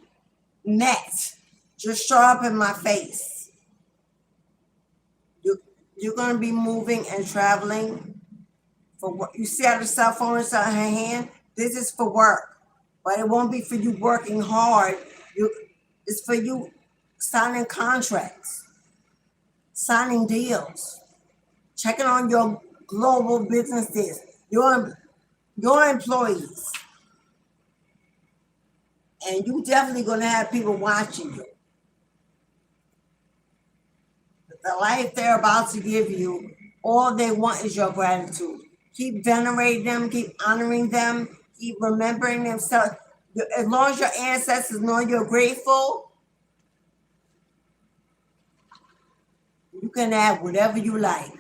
net just show up in my face. You're going to be moving and traveling for work. You see how the cell phone is on her hand? This is for work, but it won't be for you working hard. It's for you signing contracts, signing deals, checking on your global businesses, your employees. And you definitely going to have people watching you. The life they're about to give you, all they want is your gratitude. Keep venerating them, keep honoring them, keep remembering themselves. As long as your ancestors know you're grateful, you can have whatever you like.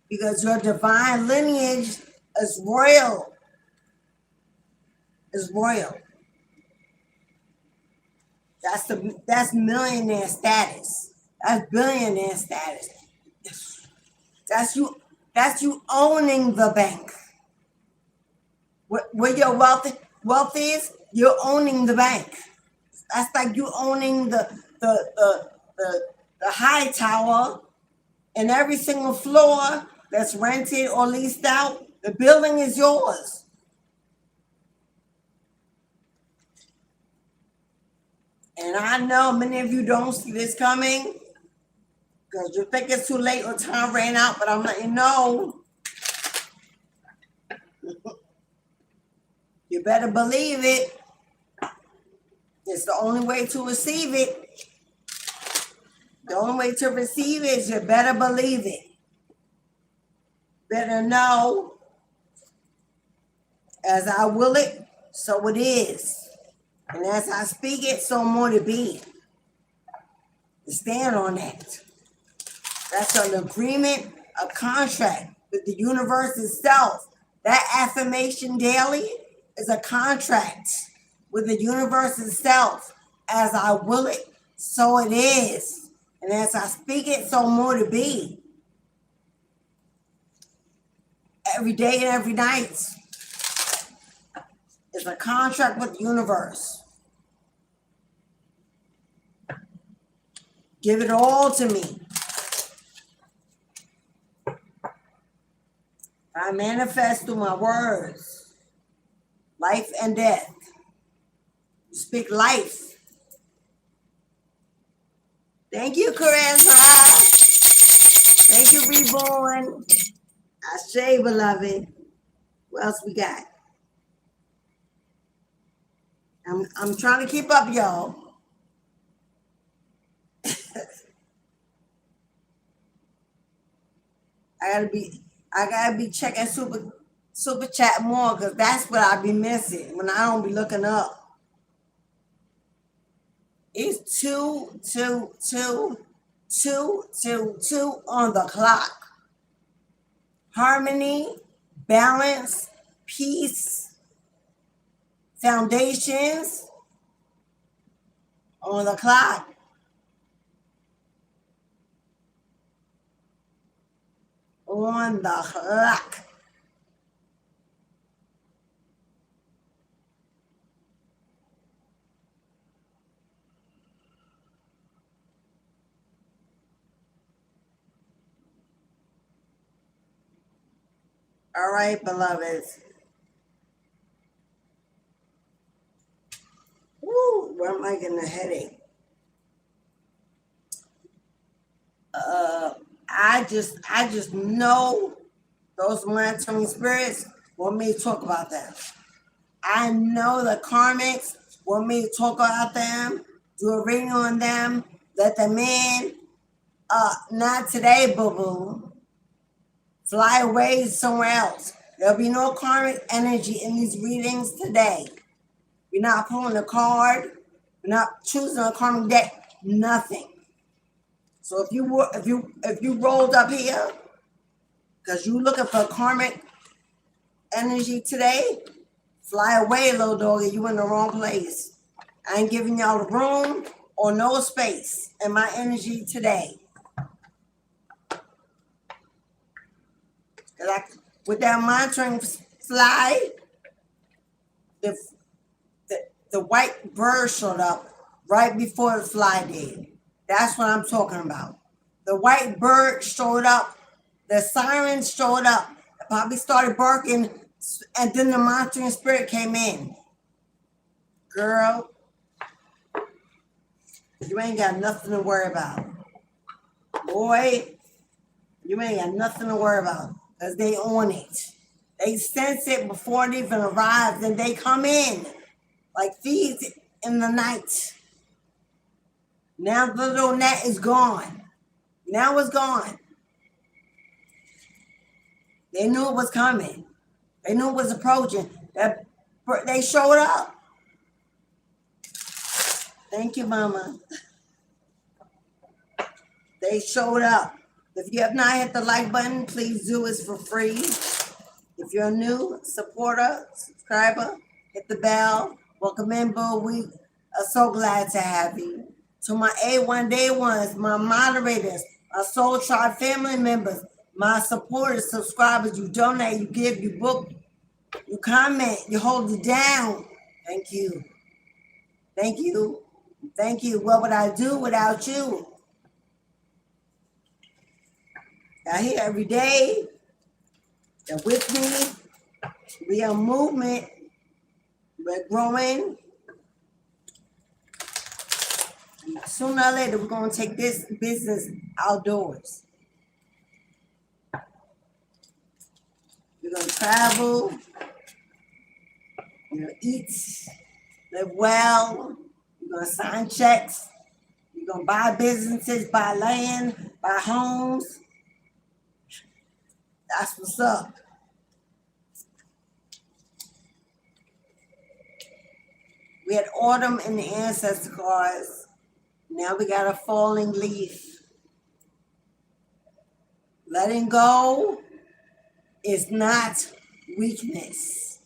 Because your divine lineage is royal. Is royal. That's millionaire status. That's billionaire status. That's you owning the bank. Where your wealth is, you're owning the bank. That's like you owning the high tower, and every single floor that's rented or leased out, the building is yours. And I know many of you don't see this coming because you think it's too late or time ran out, but I'm letting you know. You better believe it. It's the only way to receive it. The only way to receive it is you better believe it. better know, as I will it, so it is. And as I speak it, so more to be. Stand on that. That's an agreement, a contract with the universe itself. That affirmation daily is a contract with the universe itself. As I will it, so it is. And as I speak it, so more to be. Every day and every night is a contract with the universe. Give it all to me. I manifest through my words, life and death. You speak life. Thank you, Charisma. Thank you, Reborn. Ashe, beloved. What else we got? I'm trying to keep up, y'all. I gotta be checking super chat more, because that's what I be missing when I don't be looking up. It's 2 on the clock. Harmony, balance, peace, foundations on the clock. On the clock. All right, beloveds. Woo, where am I getting a headache? I just know those monitoring spirits want me to talk about them. I know the karmics want me to talk about them, do a reading on them, let them in. Not today, boo-boo. Fly away somewhere else. There'll be no karmic energy in these readings today. We're not pulling a card. We're not choosing a karmic deck. Nothing. So if you rolled up here because you looking for karmic energy today, fly away, little doggy. You in the wrong place. I ain't giving y'all the room or no space in my energy today. With that monitoring fly, the white bird showed up right before the fly did. That's what I'm talking about. The white bird showed up. The sirens showed up. It probably started barking, and then the monitoring spirit came in. Girl, you ain't got nothing to worry about. Boy, you ain't got nothing to worry about, because they on it. They sense it before it even arrives, and they come in like thieves in the night. Now the little net is gone. Now it's gone. They knew it was coming. They knew it was approaching. They showed up. Thank you, Mama. They showed up. If you have not hit the like button, please do. It's for free. If you're a new supporter, subscriber, hit the bell. Welcome in, boo. We are so glad to have you. To my A1 Day Ones, my moderators, my Soul Tribe family members, my supporters, subscribers, you donate, you give, you book, you comment, you hold it down. Thank you. Thank you. Thank you. What would I do without you? You're here every day. You're with me. We are movement. We're growing. Sooner or later, we're going to take this business outdoors. We're going to travel. We're going to eat, live well. We're going to sign checks. We're going to buy businesses, buy land, buy homes. That's what's up. We had autumn in the ancestor cards. Now we got a falling leaf. Letting go is not weakness.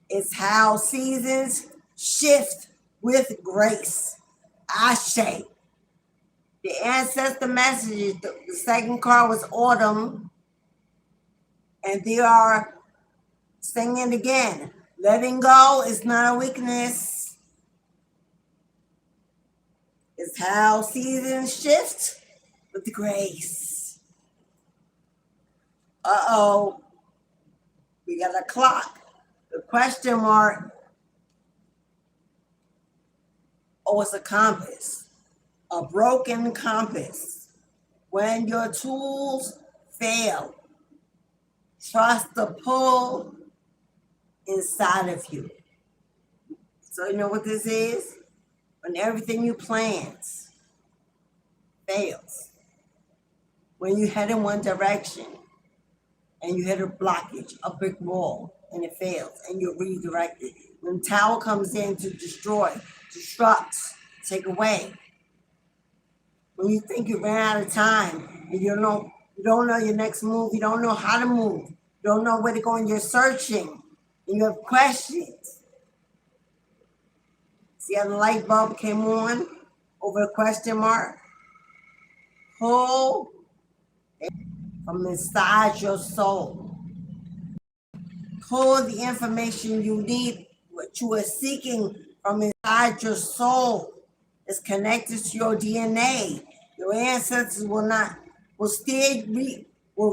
It's how seasons shift with grace. Ashe. The ancestor messages, the second card was autumn, and they are singing again. Letting go is not a weakness. It's how seasons shift with grace. Uh-oh. We got a clock. The question mark. Oh, it's a compass. A broken compass. When your tools fail, trust the pull inside of you. So you know what this is? When everything you plant fails. When you head in one direction and you hit a blockage, a brick wall, and it fails, and you're redirected. When tower comes in to destroy, destruct, take away. When you think you ran out of time and you don't know your next move, you don't know how to move, you don't know where to go, and you're searching, and you have questions. See how the light bulb came on over a question mark? Pull from inside your soul. Pull the information you need, what you are seeking from inside your soul. It's connected to your DNA. Your ancestors will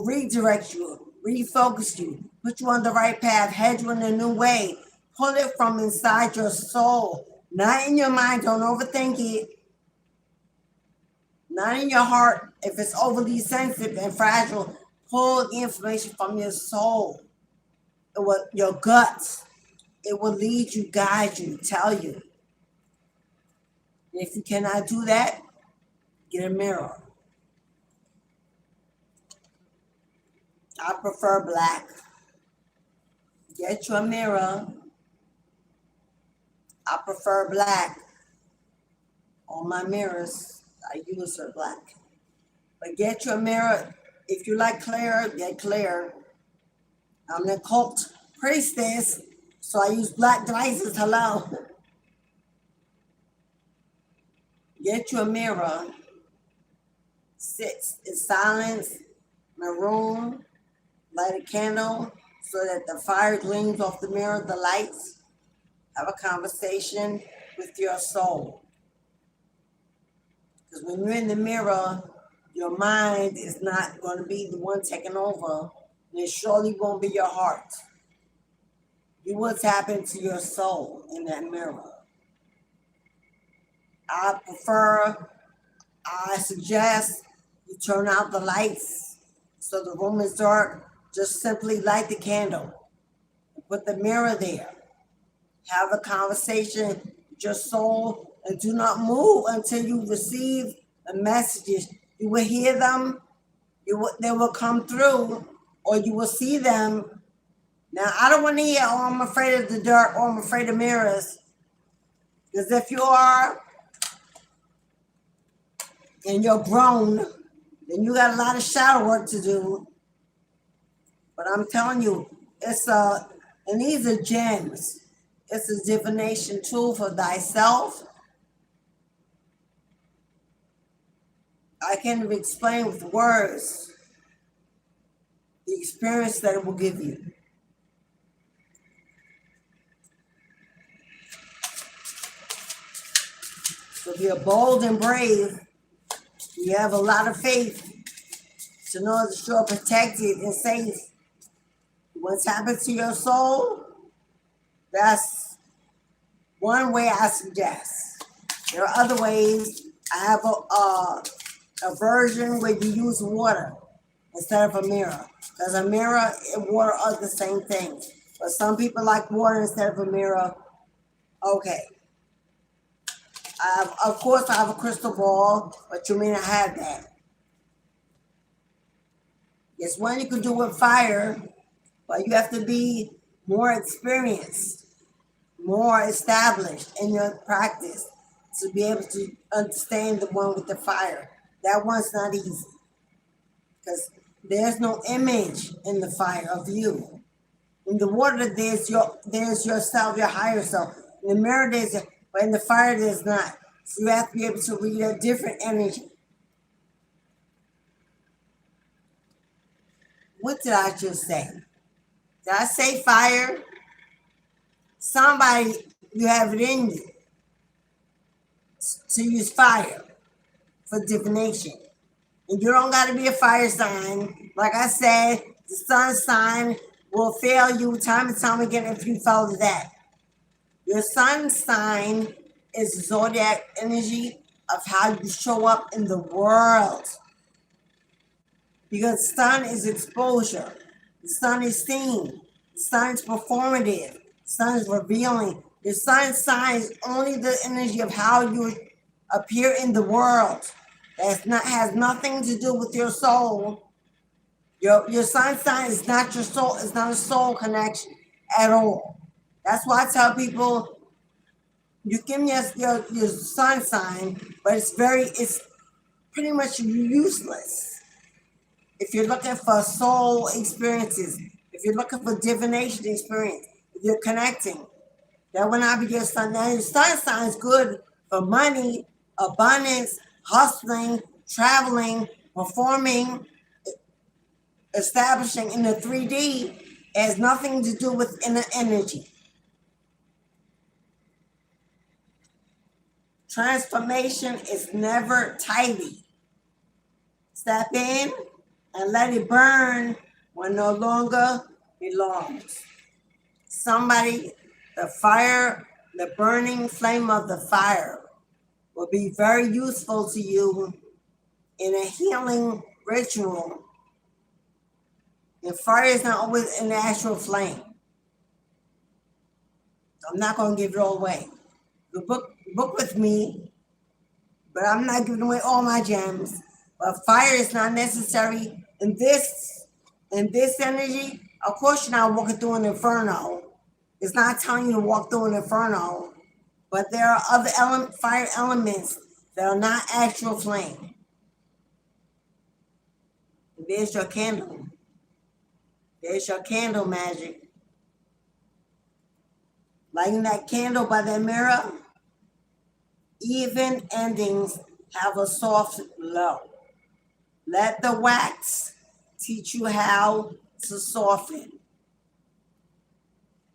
redirect you, refocus you, put you on the right path, head you in a new way. Pull it from inside your soul, not in your mind. Don't overthink it. Not in your heart. If it's overly sensitive and fragile, pull the information from your soul. Your guts. It will lead you, guide you, tell you. If you cannot do that, get a mirror. I prefer black. Get you a mirror. I prefer black. All my mirrors, I use are black. But get you a mirror. If you like clear, get clear. I'm an occult priestess, so I use black devices. Hello. Get you a mirror. Sit in silence, maroon, light a candle so that the fire gleams off the mirror, the lights. Have a conversation with your soul. Because when you're in the mirror, your mind is not going to be the one taking over. And it surely won't be your heart. You will tap into your soul in that mirror. I suggest you turn out the lights so the room is dark. Just simply light the candle. Put the mirror there. Have a conversation with your soul and do not move until you receive the messages. You will hear them. They will come through, or you will see them. Now, I don't want to hear, oh, I'm afraid of the dark, or I'm afraid of mirrors. Because if you are, and you're grown, then you got a lot of shadow work to do. But I'm telling you, and these are gems. It's a divination tool for thyself. I can't even explain with words the experience that it will give you. So if you're bold and brave, you have a lot of faith to know that you're protected and safe. What's happened to your soul, that's one way I suggest. There are other ways. I have a version where you use water instead of a mirror. Because a mirror and water are the same thing. But some people like water instead of a mirror. Okay. Of course, I have a crystal ball, but you may not have that. It's one you can do with fire, but you have to be more experienced, more established in your practice to be able to understand the one with the fire. That one's not easy because there's no image in the fire of you. In the water, there's yourself, your higher self. In the mirror, but in the fire, there's not. So you have to be able to read a different energy. What did I just say? Did I say fire? Somebody, you have it in you to use fire for divination. And you don't got to be a fire sign. Like I said, the sun sign will fail you time and time again if you follow that. Your sun sign is the zodiac energy of how you show up in the world. Because sun is exposure. The sun is seen. The sun is performative. The sun is revealing. Your sun sign is only the energy of how you appear in the world. Has nothing to do with your soul. Your sun sign is not your soul. It's not a soul connection at all. That's why I tell people, you give me your sun sign, but it's pretty much useless. If you're looking for soul experiences, if you're looking for divination experience, if you're connecting, that will not be your sun. Now your sun sign is good for money, abundance, hustling, traveling, performing, establishing in the 3D. It has nothing to do with inner energy. Transformation is never tidy. Step in and let it burn when no longer belongs. Somebody, the burning flame of the fire will be very useful to you in a healing ritual. And fire is not always an actual flame. I'm not going to give it all away. You book with me, but I'm not giving away all my gems. But fire is not necessary in this energy. Of course, you're not walking through an inferno. It's not telling you to walk through an inferno, but there are other fire elements that are not actual flame. There's your candle. There's your candle magic. Lighting that candle by that mirror, even endings have a soft glow. Let the wax teach you how to soften.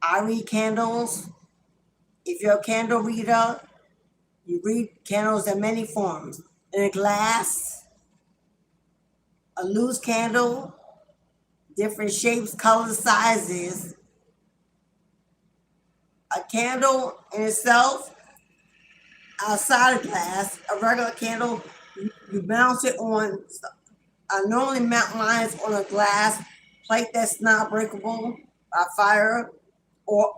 I read candles. If you're a candle reader, you read candles in many forms. In a glass, a loose candle, different shapes, colors, sizes. A candle in itself, outside of glass, a regular candle, you mount it on, I normally mount mine on a glass plate that's not breakable by fire or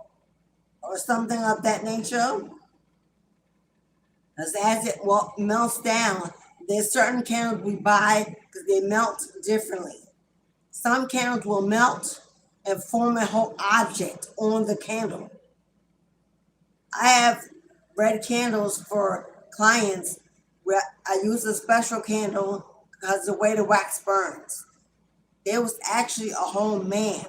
something of that nature. As it melts down, there's certain candles we buy because they melt differently. Some candles will melt and form a whole object on the candle. I have red candles for clients where I use a special candle because the way the wax burns. There was actually a whole man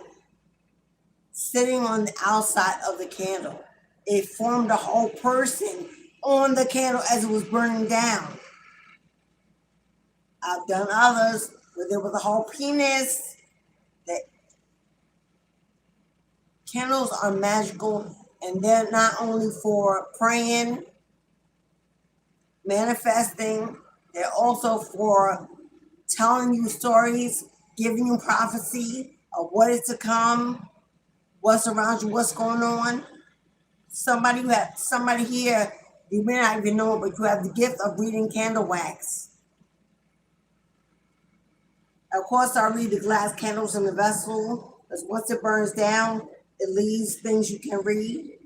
sitting on the outside of the candle. It formed a whole person on the candle as it was burning down. I've done others where there was a whole penis. That candles are magical, and they're not only for praying, manifesting, they're also for telling you stories, giving you prophecy of what is to come, what's around you, what's going on. Somebody here, you may not even know it, but you have the gift of reading candle wax. Of course, I read the glass candles in the vessel, because once it burns down, it leaves things you can read.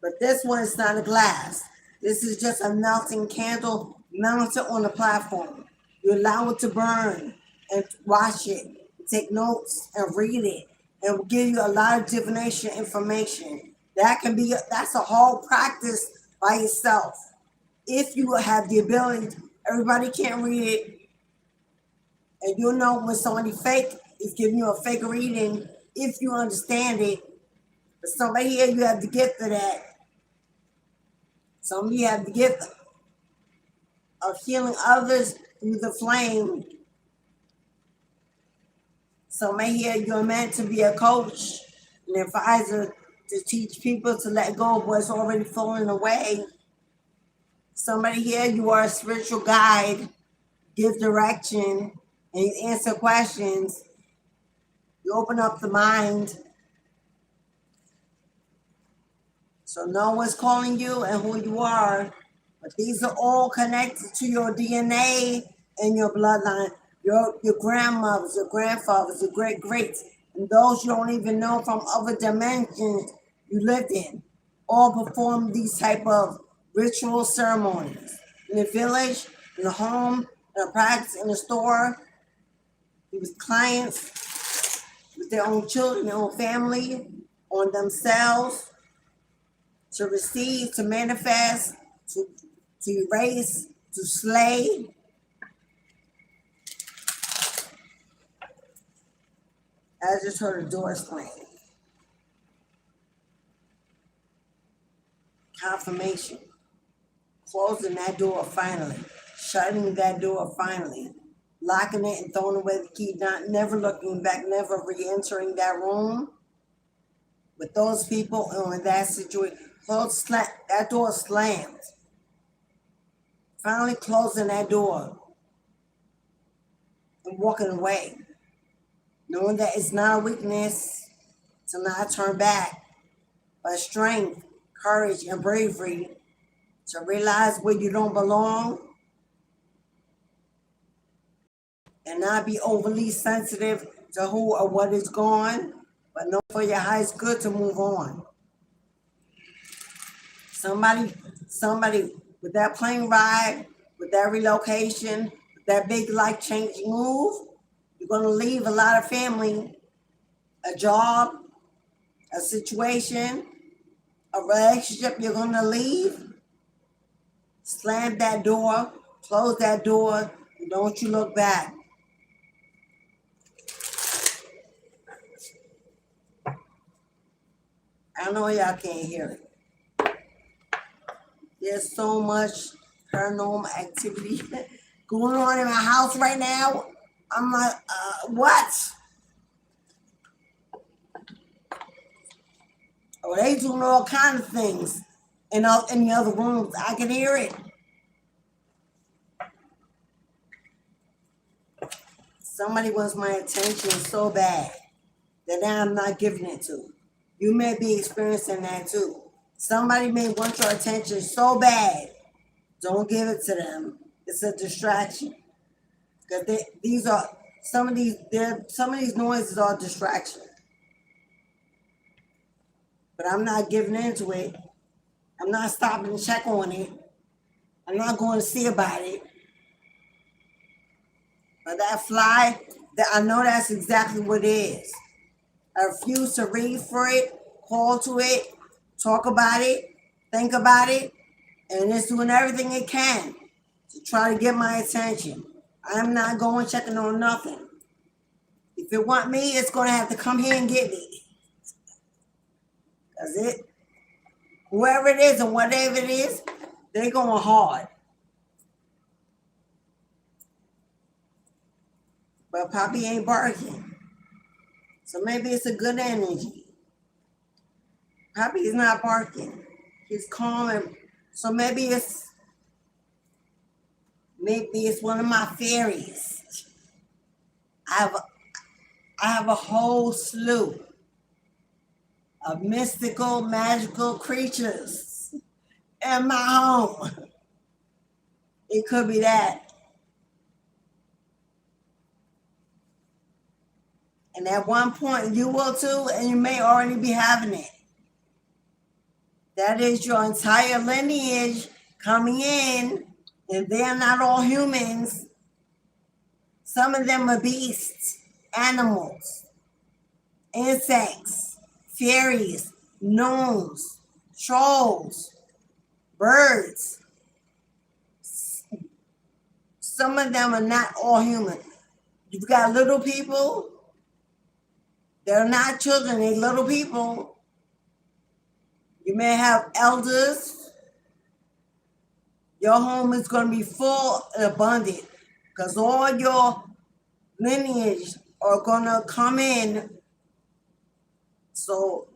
But this one is not a glass. This is just a melting candle mounted on a platform. You allow it to burn and watch it take notes and read it. It will give you a lot of divination information. That's a whole practice by itself. If you have the ability, everybody can't read it. And you'll know when somebody fake is giving you a fake reading if you understand it. But somebody here, you have the gift of that. Some of you have the gift of healing others through the flame. Somebody here, you're meant to be a coach, an advisor, to teach people to let go of what's already fallen away. Somebody here, you are a spiritual guide, give direction, and you answer questions. You open up the mind. So know what's calling you and who you are. But these are all connected to your DNA and your bloodline. Your grandmothers, your grandfathers, your great-greats, and those you don't even know from other dimensions you lived in, all perform these type of ritual ceremonies. In the village, in the home, in the practice, in the store, with clients, with their own children, their own family, on themselves, to receive, to manifest, to erase, to slay. I just heard a door slam. Confirmation. Closing that door finally. Shutting that door finally. Locking it and throwing away the key. Never looking back, never re-entering that room with those people or in that situation. That door slammed. Finally closing that door and walking away. Knowing that it's not a weakness to not turn back, but strength, courage, and bravery to realize where you don't belong and not be overly sensitive to who or what is gone, but know for your highest good to move on. Somebody with that plane ride, with that relocation, with that big life-changing move, you're going to leave a lot of family, a job, a situation, a relationship you're going to leave. Slam that door, close that door, and don't you look back. I know y'all can't hear it. There's so much paranormal activity going on in my house right now. I'm like, what? Oh, they doing all kinds of things in the other rooms. I can hear it. Somebody wants my attention so bad that now I'm not giving it to. You may be experiencing that too. Somebody may want your attention so bad, don't give it to them. It's a distraction. Because some of these noises are distraction. But I'm not giving into it. I'm not stopping to check on it. I'm not going to see about it. But that fly, I know that's exactly what it is. I refuse to read for it, call to it, talk about it, think about it, and it's doing everything it can to try to get my attention. I'm not going checking on nothing. If it want me, it's going to have to come here and get me. Because whoever it is and whatever it is, they're going hard. But Poppy ain't barking. So maybe it's a good energy. Poppy is not barking. He's calm. So maybe it's one of my fairies. I have a whole slew of mystical, magical creatures in my home. It could be that. And at one point you will too, and you may already be having it. That is your entire lineage coming in, and they're not all humans. Some of them are beasts. animals, insects, fairies, gnomes, trolls, birds. Some of them are not all human. You've got little people. They're not children, they're little people. You may have elders. Your home is going to be full and abundant because all your lineage are going to come in. So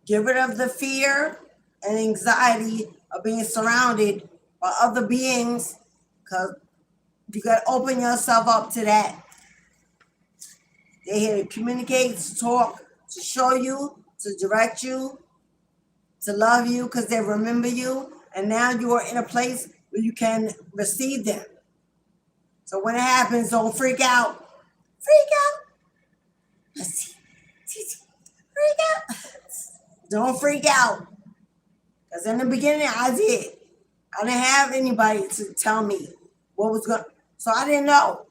get rid of the fear and anxiety of being surrounded by other beings, because you got to open yourself up to that. They're here to communicate, to talk, to show you, to direct you, to love you, because they remember you. And now you are in a place where you can receive them. So when it happens, don't freak out. Freak out. Freak out. Don't freak out. Because in the beginning, I did. I didn't have anybody to tell me what was going on. So I didn't know.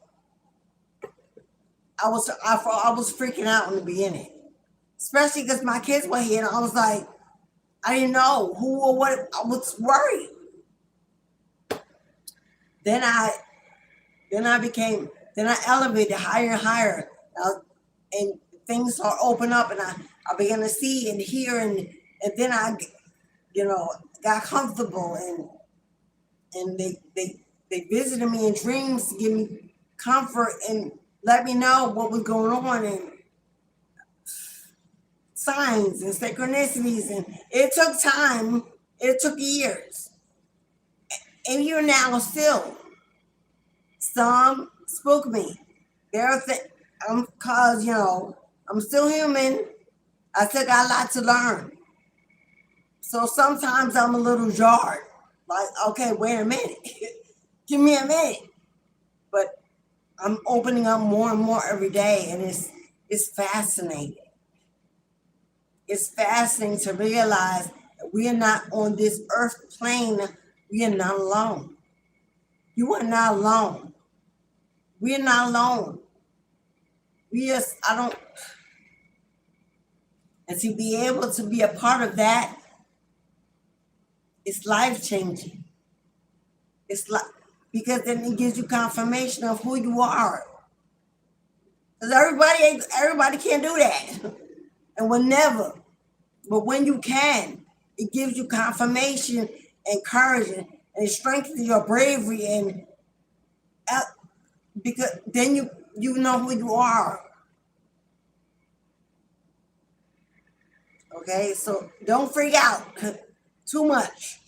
I was freaking out in the beginning. Especially because my kids were here and I was like, I didn't know who or what. I was worried. Then I elevated higher and higher. And things are open up and I began to see and hear and then I, got comfortable and they visited me in dreams to give me comfort and let me know what was going on and signs and synchronicities. And it took time. It took years. And here now still, some spook me. Because, I'm still human. I still got a lot to learn. So sometimes I'm a little jarred. Like, okay, wait a minute. Give me a minute. But I'm opening up more and more every day, and it's fascinating. It's fascinating to realize that we are not on this earth plane. We are not alone. You are not alone. We are not alone. And to be able to be a part of that, it's life-changing. It's like, because then it gives you confirmation of who you are. Because everybody can't do that. And will never. But when you can, it gives you confirmation and courage and it strengthens your bravery and because then you know who you are. Okay, so don't freak out too much.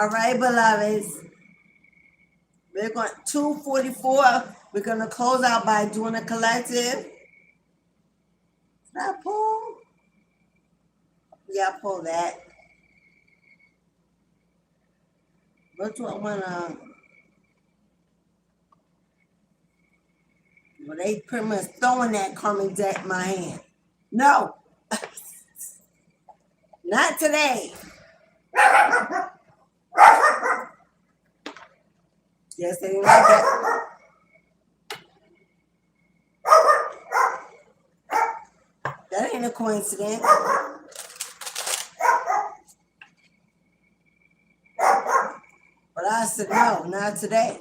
All right, beloveds. We're going 2:44. We're going to close out by doing a collective. Can I pull? Yeah, pull that. What do I want to? Well, they pretty much throwing that karmic deck in my hand. No. Not today. Yes, they didn't like that. That ain't a coincidence. But I said, no, not today.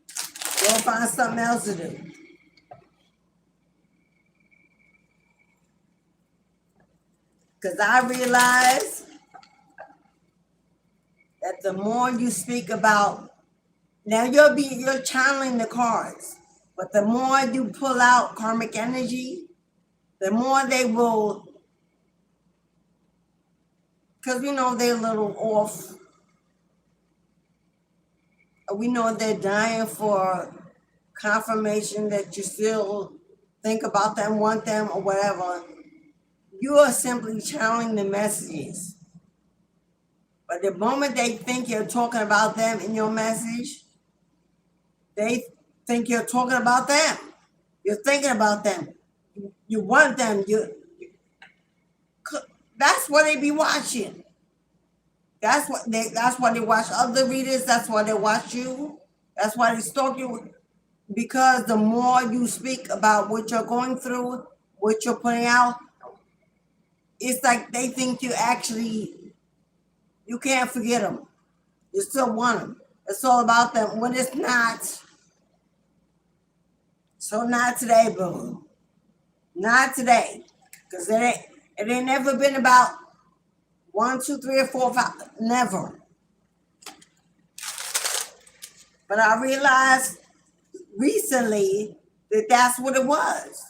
Go find something else to do. Because I realize that the more you speak about, now you're channeling the cards, but the more you pull out karmic energy, the more they will, because we know they're a little off. We know they're dying for confirmation that you still think about them, want them, or whatever. You are simply channeling the messages. But the moment they think you're talking about them in your message, they think you're talking about them. You're thinking about them. You want them. That's what they be watching. That's why they watch other readers. That's why they watch you. That's why they stalk you. because the more you speak about what you're going through, what you're putting out, it's like they think you can't forget them. You still want them. It's all about them. When it's not, so not today, boo. Not today. Because it ain't never been about 1, 2, 3, or 4, 5. Never. But I realized recently that that's what it was.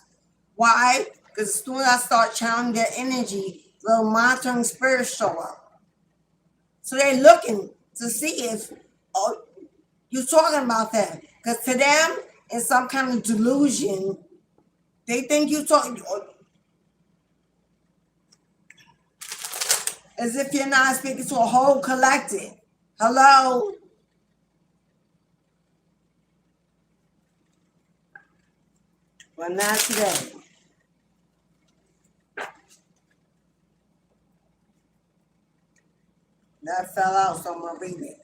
Why? Because as soon as I start channeling their energy, the monitoring spirits show up. So they're looking to see if you're talking about them. Because to them, in some kind of delusion, they think you're talking as if you're not speaking to a whole collective. Hello? But not today. That fell out, so I'm going to read it.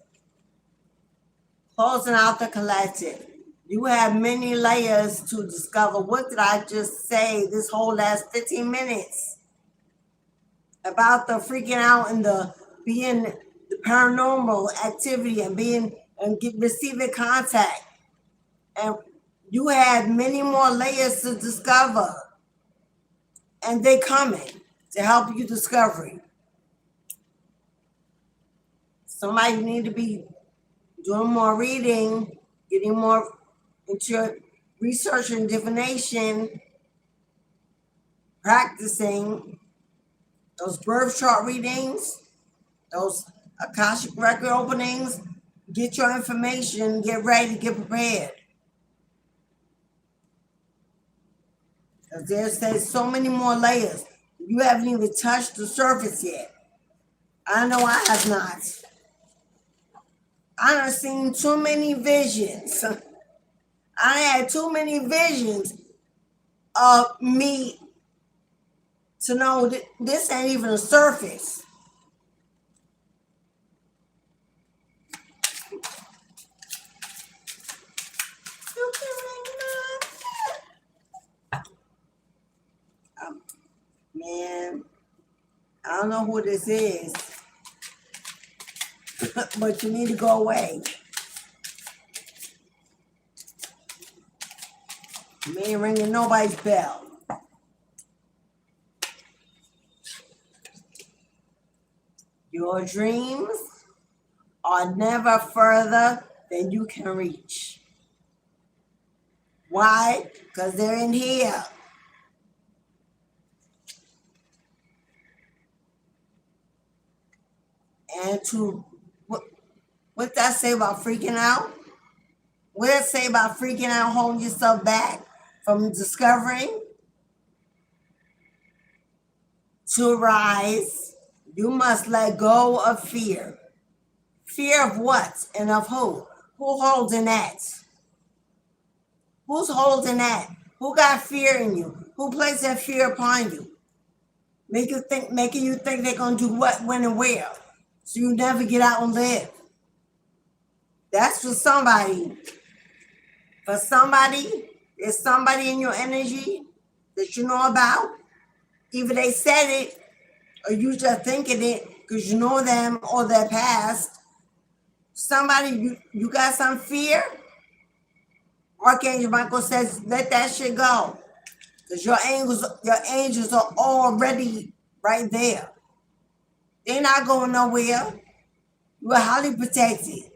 Closing out the collective. You have many layers to discover. What did I just say this whole last 15 minutes? About the freaking out and the being the paranormal activity and receiving contact. And you had many more layers to discover. And they coming to help you discover it. Somebody need to be doing more reading, getting more into your research and divination, practicing those birth chart readings, those Akashic record openings. Get your information, get ready, get prepared. Because there's so many more layers. You haven't even touched the surface yet. I know I have not. I done seen too many visions. I had too many visions of me to know that this ain't even a surface. Man, I don't know who this is, but you need to go away. You ain't ringing nobody's bell. Your dreams are never further than you can reach. Why? Because they're in here. And what that say about freaking out? What does it say about freaking out, holding yourself back from discovering? To rise, you must let go of fear. Fear of what and of who? Who holding that? Who's holding that? Who got fear in you? Who placed that fear upon you? Making you think they're gonna do what, when, and where. So you never get out and live. That's for somebody. For somebody, there's somebody in your energy that you know about. Either they said it or you just thinking it because you know them or their past. Somebody, you got some fear? Archangel Michael says, let that shit go. Because your angels are already right there. They're not going nowhere. You are highly protected.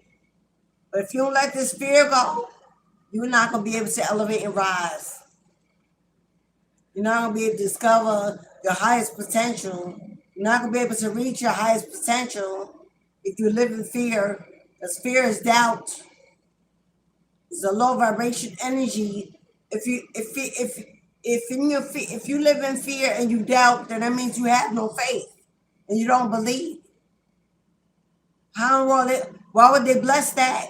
But if you don't let this fear go, you're not going to be able to elevate and rise. You're not going to be able to discover your highest potential. You're not going to be able to reach your highest potential if you live in fear. Because fear is doubt. It's a low vibration energy. If you live in fear and you doubt, then that means you have no faith and you don't believe. Why would they bless that?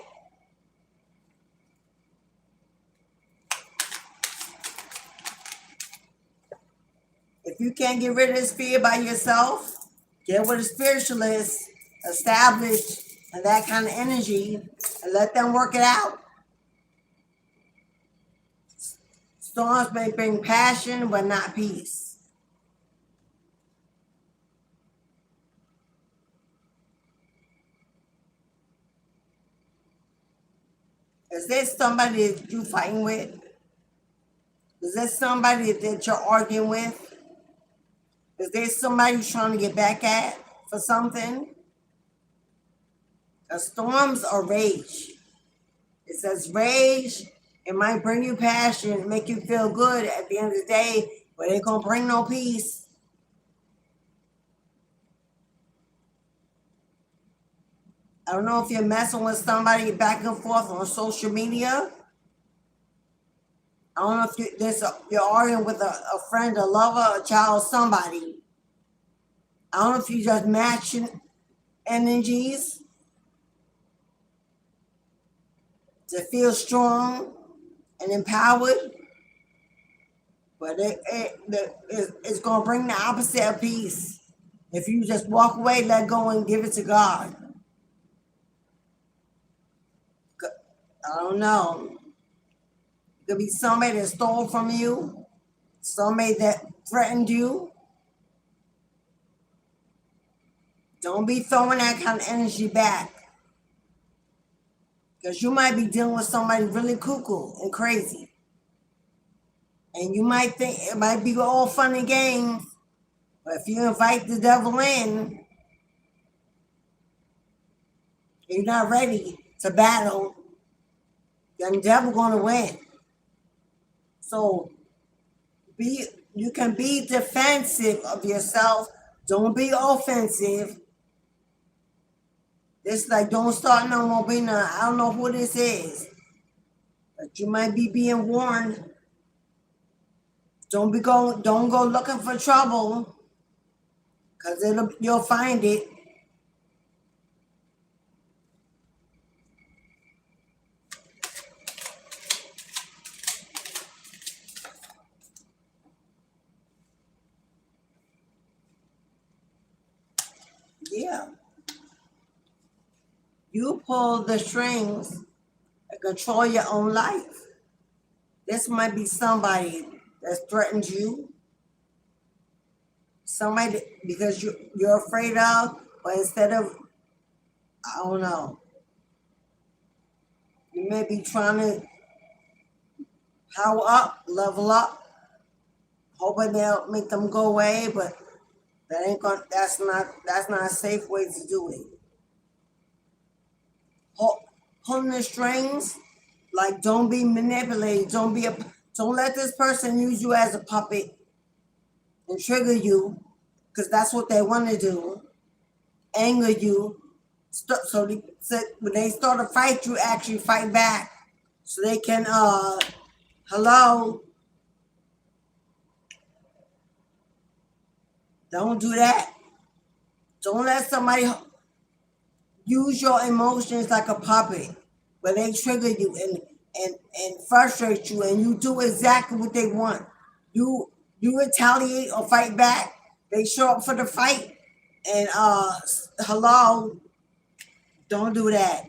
If you can't get rid of this fear by yourself, get with a spiritualist, established, and that kind of energy, and let them work it out. Storms may bring passion, but not peace. Is there somebody that you're fighting with? Is there somebody that you're arguing with? Is there somebody you're trying to get back at for something? Storms are rage. It says rage. It might bring you passion, make you feel good at the end of the day, but it ain't gonna bring no peace. I don't know if you're messing with somebody back and forth on social media. I don't know if you're arguing with a friend, a lover, a child, somebody. I don't know if you just matching energies to feel strong and empowered, but it's going to bring the opposite of peace. If you just walk away, let go, and give it to God. I don't know. It could be somebody that stole from you, somebody that threatened you. Don't be throwing that kind of energy back, because you might be dealing with somebody really cuckoo and crazy. And you might think it might be all fun and games, but if you invite the devil in, you're not ready to battle, then the devil going to win. So you can be defensive of yourself. Don't be offensive. It's like, don't start no more being I don't know who this is, but you might be being warned. Don't go looking for trouble, because you'll find it. Yeah. You pull the strings and control your own life. This might be somebody that threatens you, somebody because you're afraid of, but instead of, I don't know, you may be trying to power up, level up, hoping they'll make them go away, but that's not a safe way to do it. Pulling the strings, like, don't be manipulated. Don't let this person use you as a puppet and trigger you, because that's what they want to do, anger you. So when they start to fight, you actually fight back, so they can hello. Don't do that. Don't let somebody use your emotions like a puppet, where they trigger you and frustrate you, and you do exactly what they want. You retaliate or fight back. They show up for the fight, and hello, don't do that.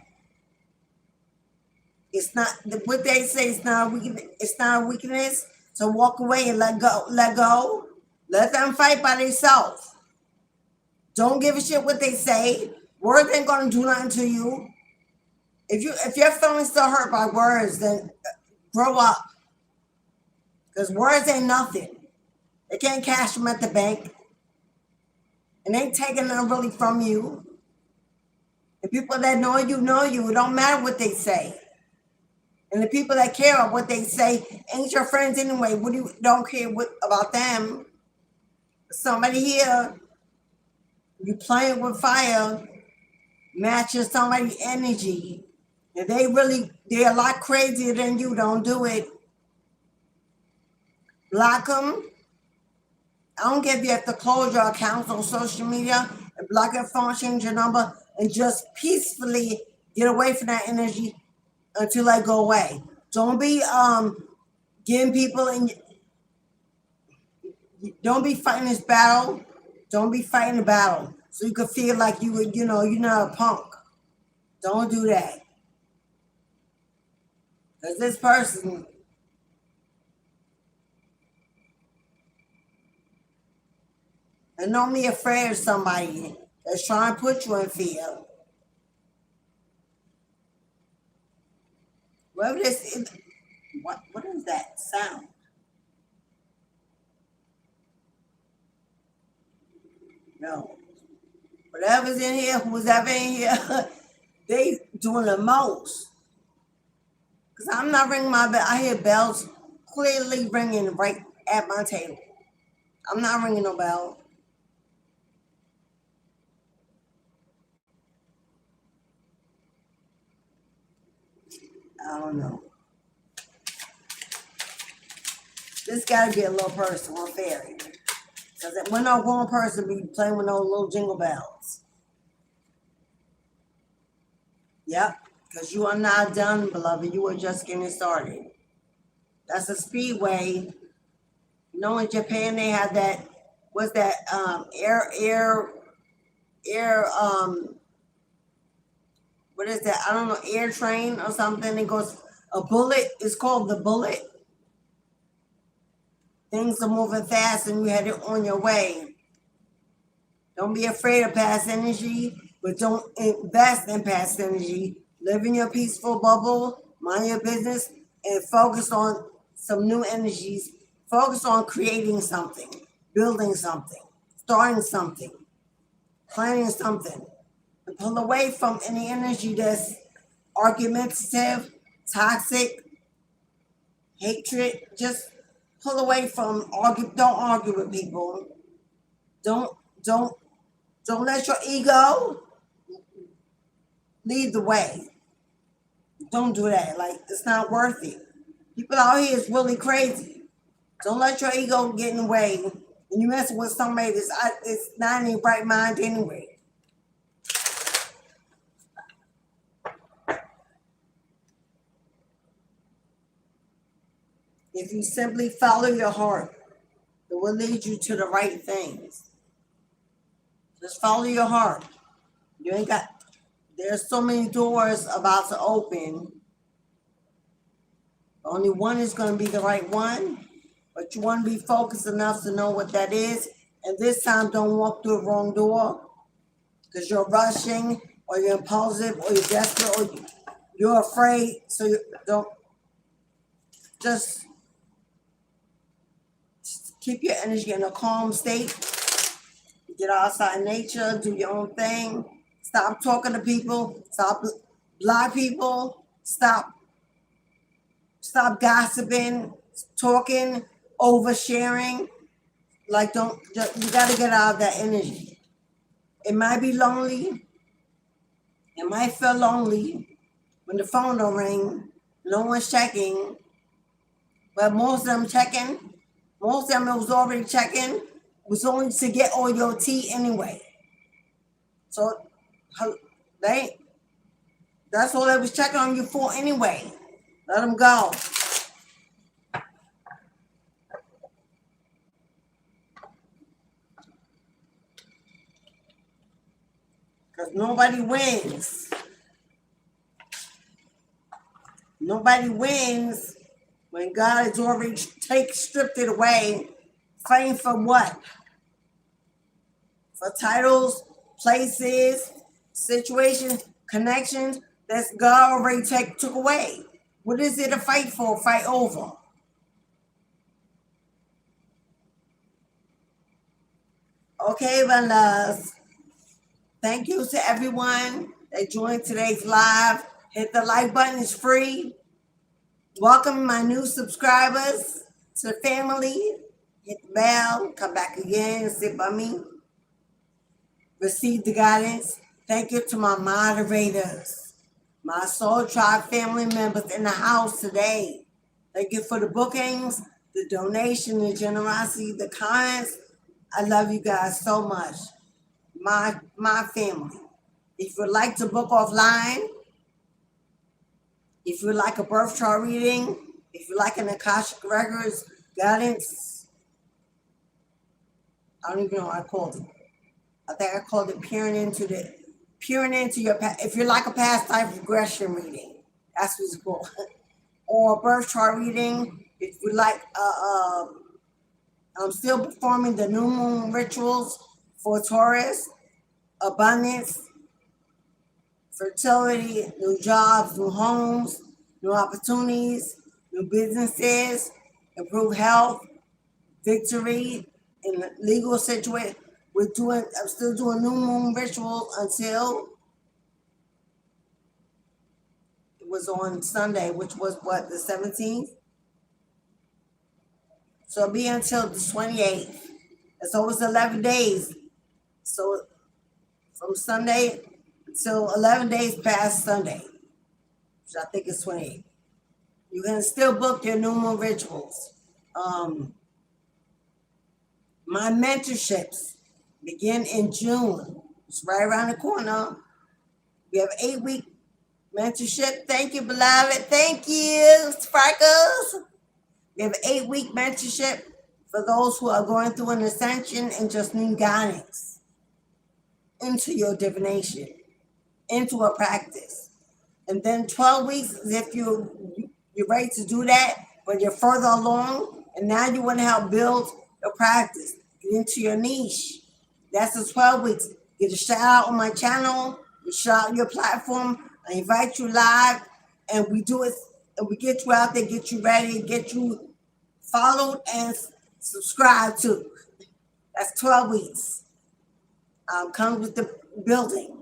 It's not what they say. It's not a weakness to walk away and let go. Let them fight by themselves. Don't give a shit what they say. Words ain't gonna do nothing to you. If you're feeling so hurt by words, then grow up. Because words ain't nothing. They can't cash them at the bank. And they ain't taking them really from you. The people that know you know you. It don't matter what they say. And the people that care about what they say ain't your friends anyway. What do you don't care about them? Somebody here, you playing with fire, matching somebody's energy. And they're a lot crazier than you. Don't do it. Block them. I don't care if you have to close your accounts on social media and block your phone, change your number, and just peacefully get away from that energy until I go away. Don't be getting people in. Don't be fighting this battle. Don't be fighting the battle so you can feel like you're not a punk. Don't do that. Because this person, And don't be afraid of somebody that's trying to put you in fear. Whatever this is, what is that sound? No. Whatever's in here, who's ever in here, they doing the most. Because I'm not ringing my bell. I hear bells clearly ringing right at my table. I'm not ringing no bell. I don't know. This got to be a little person or fairy. Because we're not one person be playing with no little jingle bells. Yep. Because you are not done, beloved. You are just getting started. That's a speedway. You know, in Japan, they have that, what's that, air, what is that? I don't know, air train or something. It goes, a bullet. It's called the bullet. Things are moving fast and you had it on your way. Don't be afraid of past energy, but don't invest in past energy. Live in your peaceful bubble, mind your business, and focus on some new energies. Focus on creating something, building something, starting something, planning something. And pull away from any energy that's argumentative, toxic, hatred. Just pull away from argue. Don't argue with people. Don't let your ego lead the way. Don't do that. Like, it's not worth it. People out here is really crazy. Don't let your ego get in the way. And you messing with somebody that's not in their right mind anyway. If you simply follow your heart, it will lead you to the right things. Just follow your heart. You ain't got, there's so many doors about to open. Only one is going to be the right one, but you want to be focused enough to know what that is. And this time, don't walk through the wrong door because you're rushing or you're impulsive or you're desperate or you're afraid. So you don't, just keep your energy in a calm state. Get outside in nature, do your own thing. Stop talking to people. Stop block people. Stop gossiping, talking, oversharing. Like, you got to get out of that energy. It might be lonely. It might feel lonely when the phone don't ring. No one's checking. But most of them checking. Most of them was already checking. Was only to get all your tea anyway. So that's all they was checking on you for anyway. Let them go. Because nobody wins. Nobody wins when God has already stripped it away. Fighting for what? For titles, places, situations, connections that God already took away. What is it to fight for, fight over? Okay, my loves. Thank you to everyone that joined today's live. Hit the like button, it's free. Welcome my new subscribers to the family. Hit the bell, come back again and sit by me. Receive the guidance. Thank you to my moderators, my Soul Tribe family members in the house today. Thank you for the bookings, the donation, the generosity, the comments. I love you guys so much. My family. If you'd like to book offline, if you'd like a birth chart reading, if you'd like an Akashic Records guidance, I don't even know what I called it. I think I called it peering into your past. If you like a past life regression reading, that's what it's called. Or a birth chart reading. If you like, I'm still performing the new moon rituals For Taurus, abundance, fertility, new jobs, new homes, new opportunities, new businesses, improved health, victory in the legal situation. I'm still doing new moon rituals until it was on Sunday, which was what, the 17th? So it'll be until the 28th. It's always 11 days. So from Sunday until 11 days past Sunday, which I think is 28. You can still book your new moon rituals. My mentorships begin in June. It's right around the corner. We have 8-week mentorship. Thank you, beloved. Thank you, Sparkles. We have 8-week mentorship for those who are going through an ascension and just need guidance into your divination, into a practice. And then 12 weeks is if you're ready to do that, but you're further along, and now you want to help build your practice, get into your niche. That's the 12 weeks. Get a shout out on my channel, you shout out your platform, I invite you live, and we do it, and we get you out there, get you ready, get you followed and subscribed to. That's 12 weeks. Comes with the building.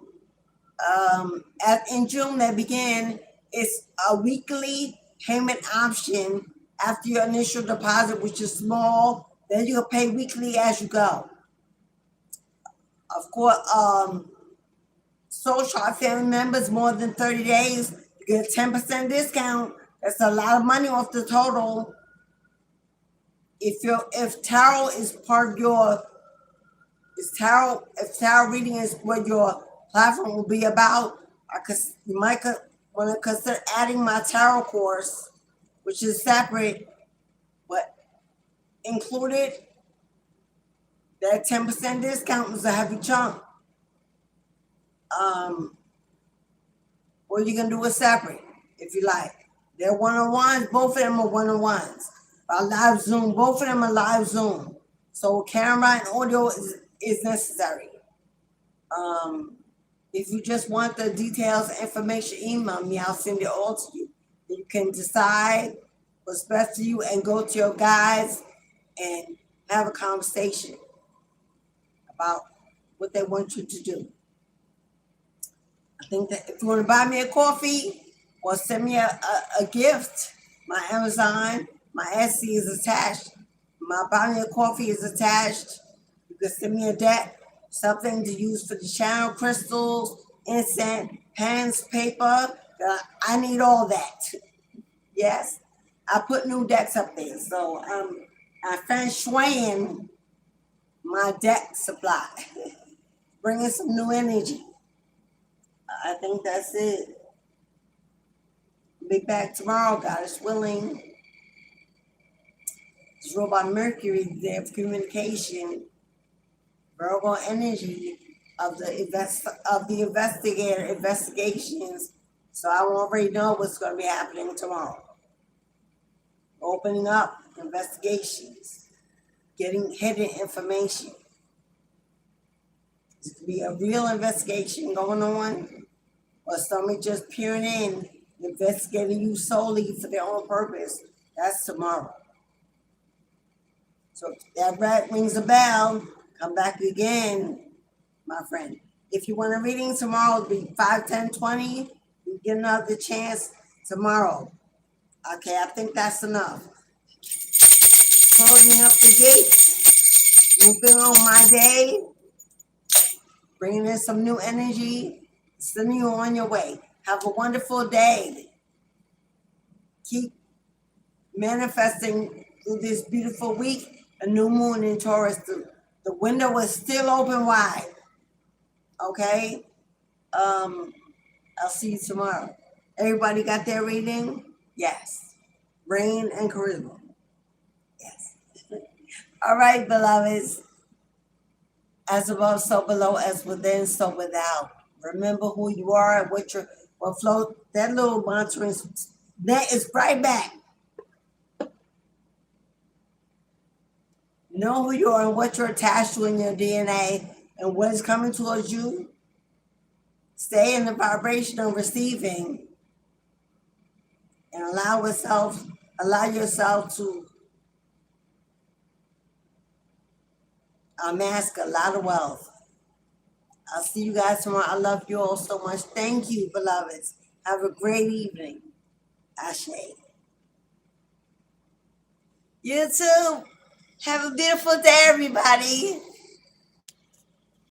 In June, that begin, it's a weekly payment option after your initial deposit, which is small. Then you'll pay weekly as you go. Of course, social family members more than 30 days, you get a 10% discount. That's a lot of money off the total. If tarot is part of your, if tarot reading is what your platform will be about, you might want to consider adding my tarot course, which is separate, but included. That 10% discount is a heavy chunk. Or you can do it separate if you like. They're one-on-ones. Both of them are one-on-ones. Live Zoom. Both of them are live Zoom. So camera and audio is necessary. If you just want the details, information, email me. I'll send it all to you. You can decide what's best for you and go to your guides and have a conversation about what they want you to do. I think that if you want to buy me a coffee or send me a gift, my Amazon, my Etsy is attached. My buy me a coffee is attached. You can send me a deck, something to use for the channel, crystals, incense, pens, paper. I need all that. Yes, I put new decks up there. So I'm feng shuiing my deck supply, bringing some new energy. I think that's it. Be back tomorrow, God is willing. It's ruled by Mercury, there of communication, Virgo energy of the investigator investigations. So I already know what's going to be happening tomorrow. Opening up investigations, getting hidden information. It could be a real investigation going on, or somebody just peering in, investigating you solely for their own purpose. That's tomorrow. So if that rings a bell, come back again, my friend. If you want a reading tomorrow, it'll be 5, 10, 20. You get another chance tomorrow. Okay, I think that's enough. Closing up the gate, moving on my day, bringing in some new energy, sending you on your way. Have a wonderful day. Keep manifesting through this beautiful week. A new moon in Taurus. The window is still open wide. Okay? I'll see you tomorrow. Everybody got their reading? Yes. Rain and charisma. Yes. All right, beloveds. As above, so below, as within, so without. Remember who you are and what flow. That little mantra that is right back. Know who you are and what you're attached to in your DNA, and what is coming towards you, stay in the vibration of receiving and allow yourself to amass a lot of wealth. I'll see you guys tomorrow. I love you all so much. Thank you, beloveds. Have a great evening. Ashe. You too. Have a beautiful day, everybody.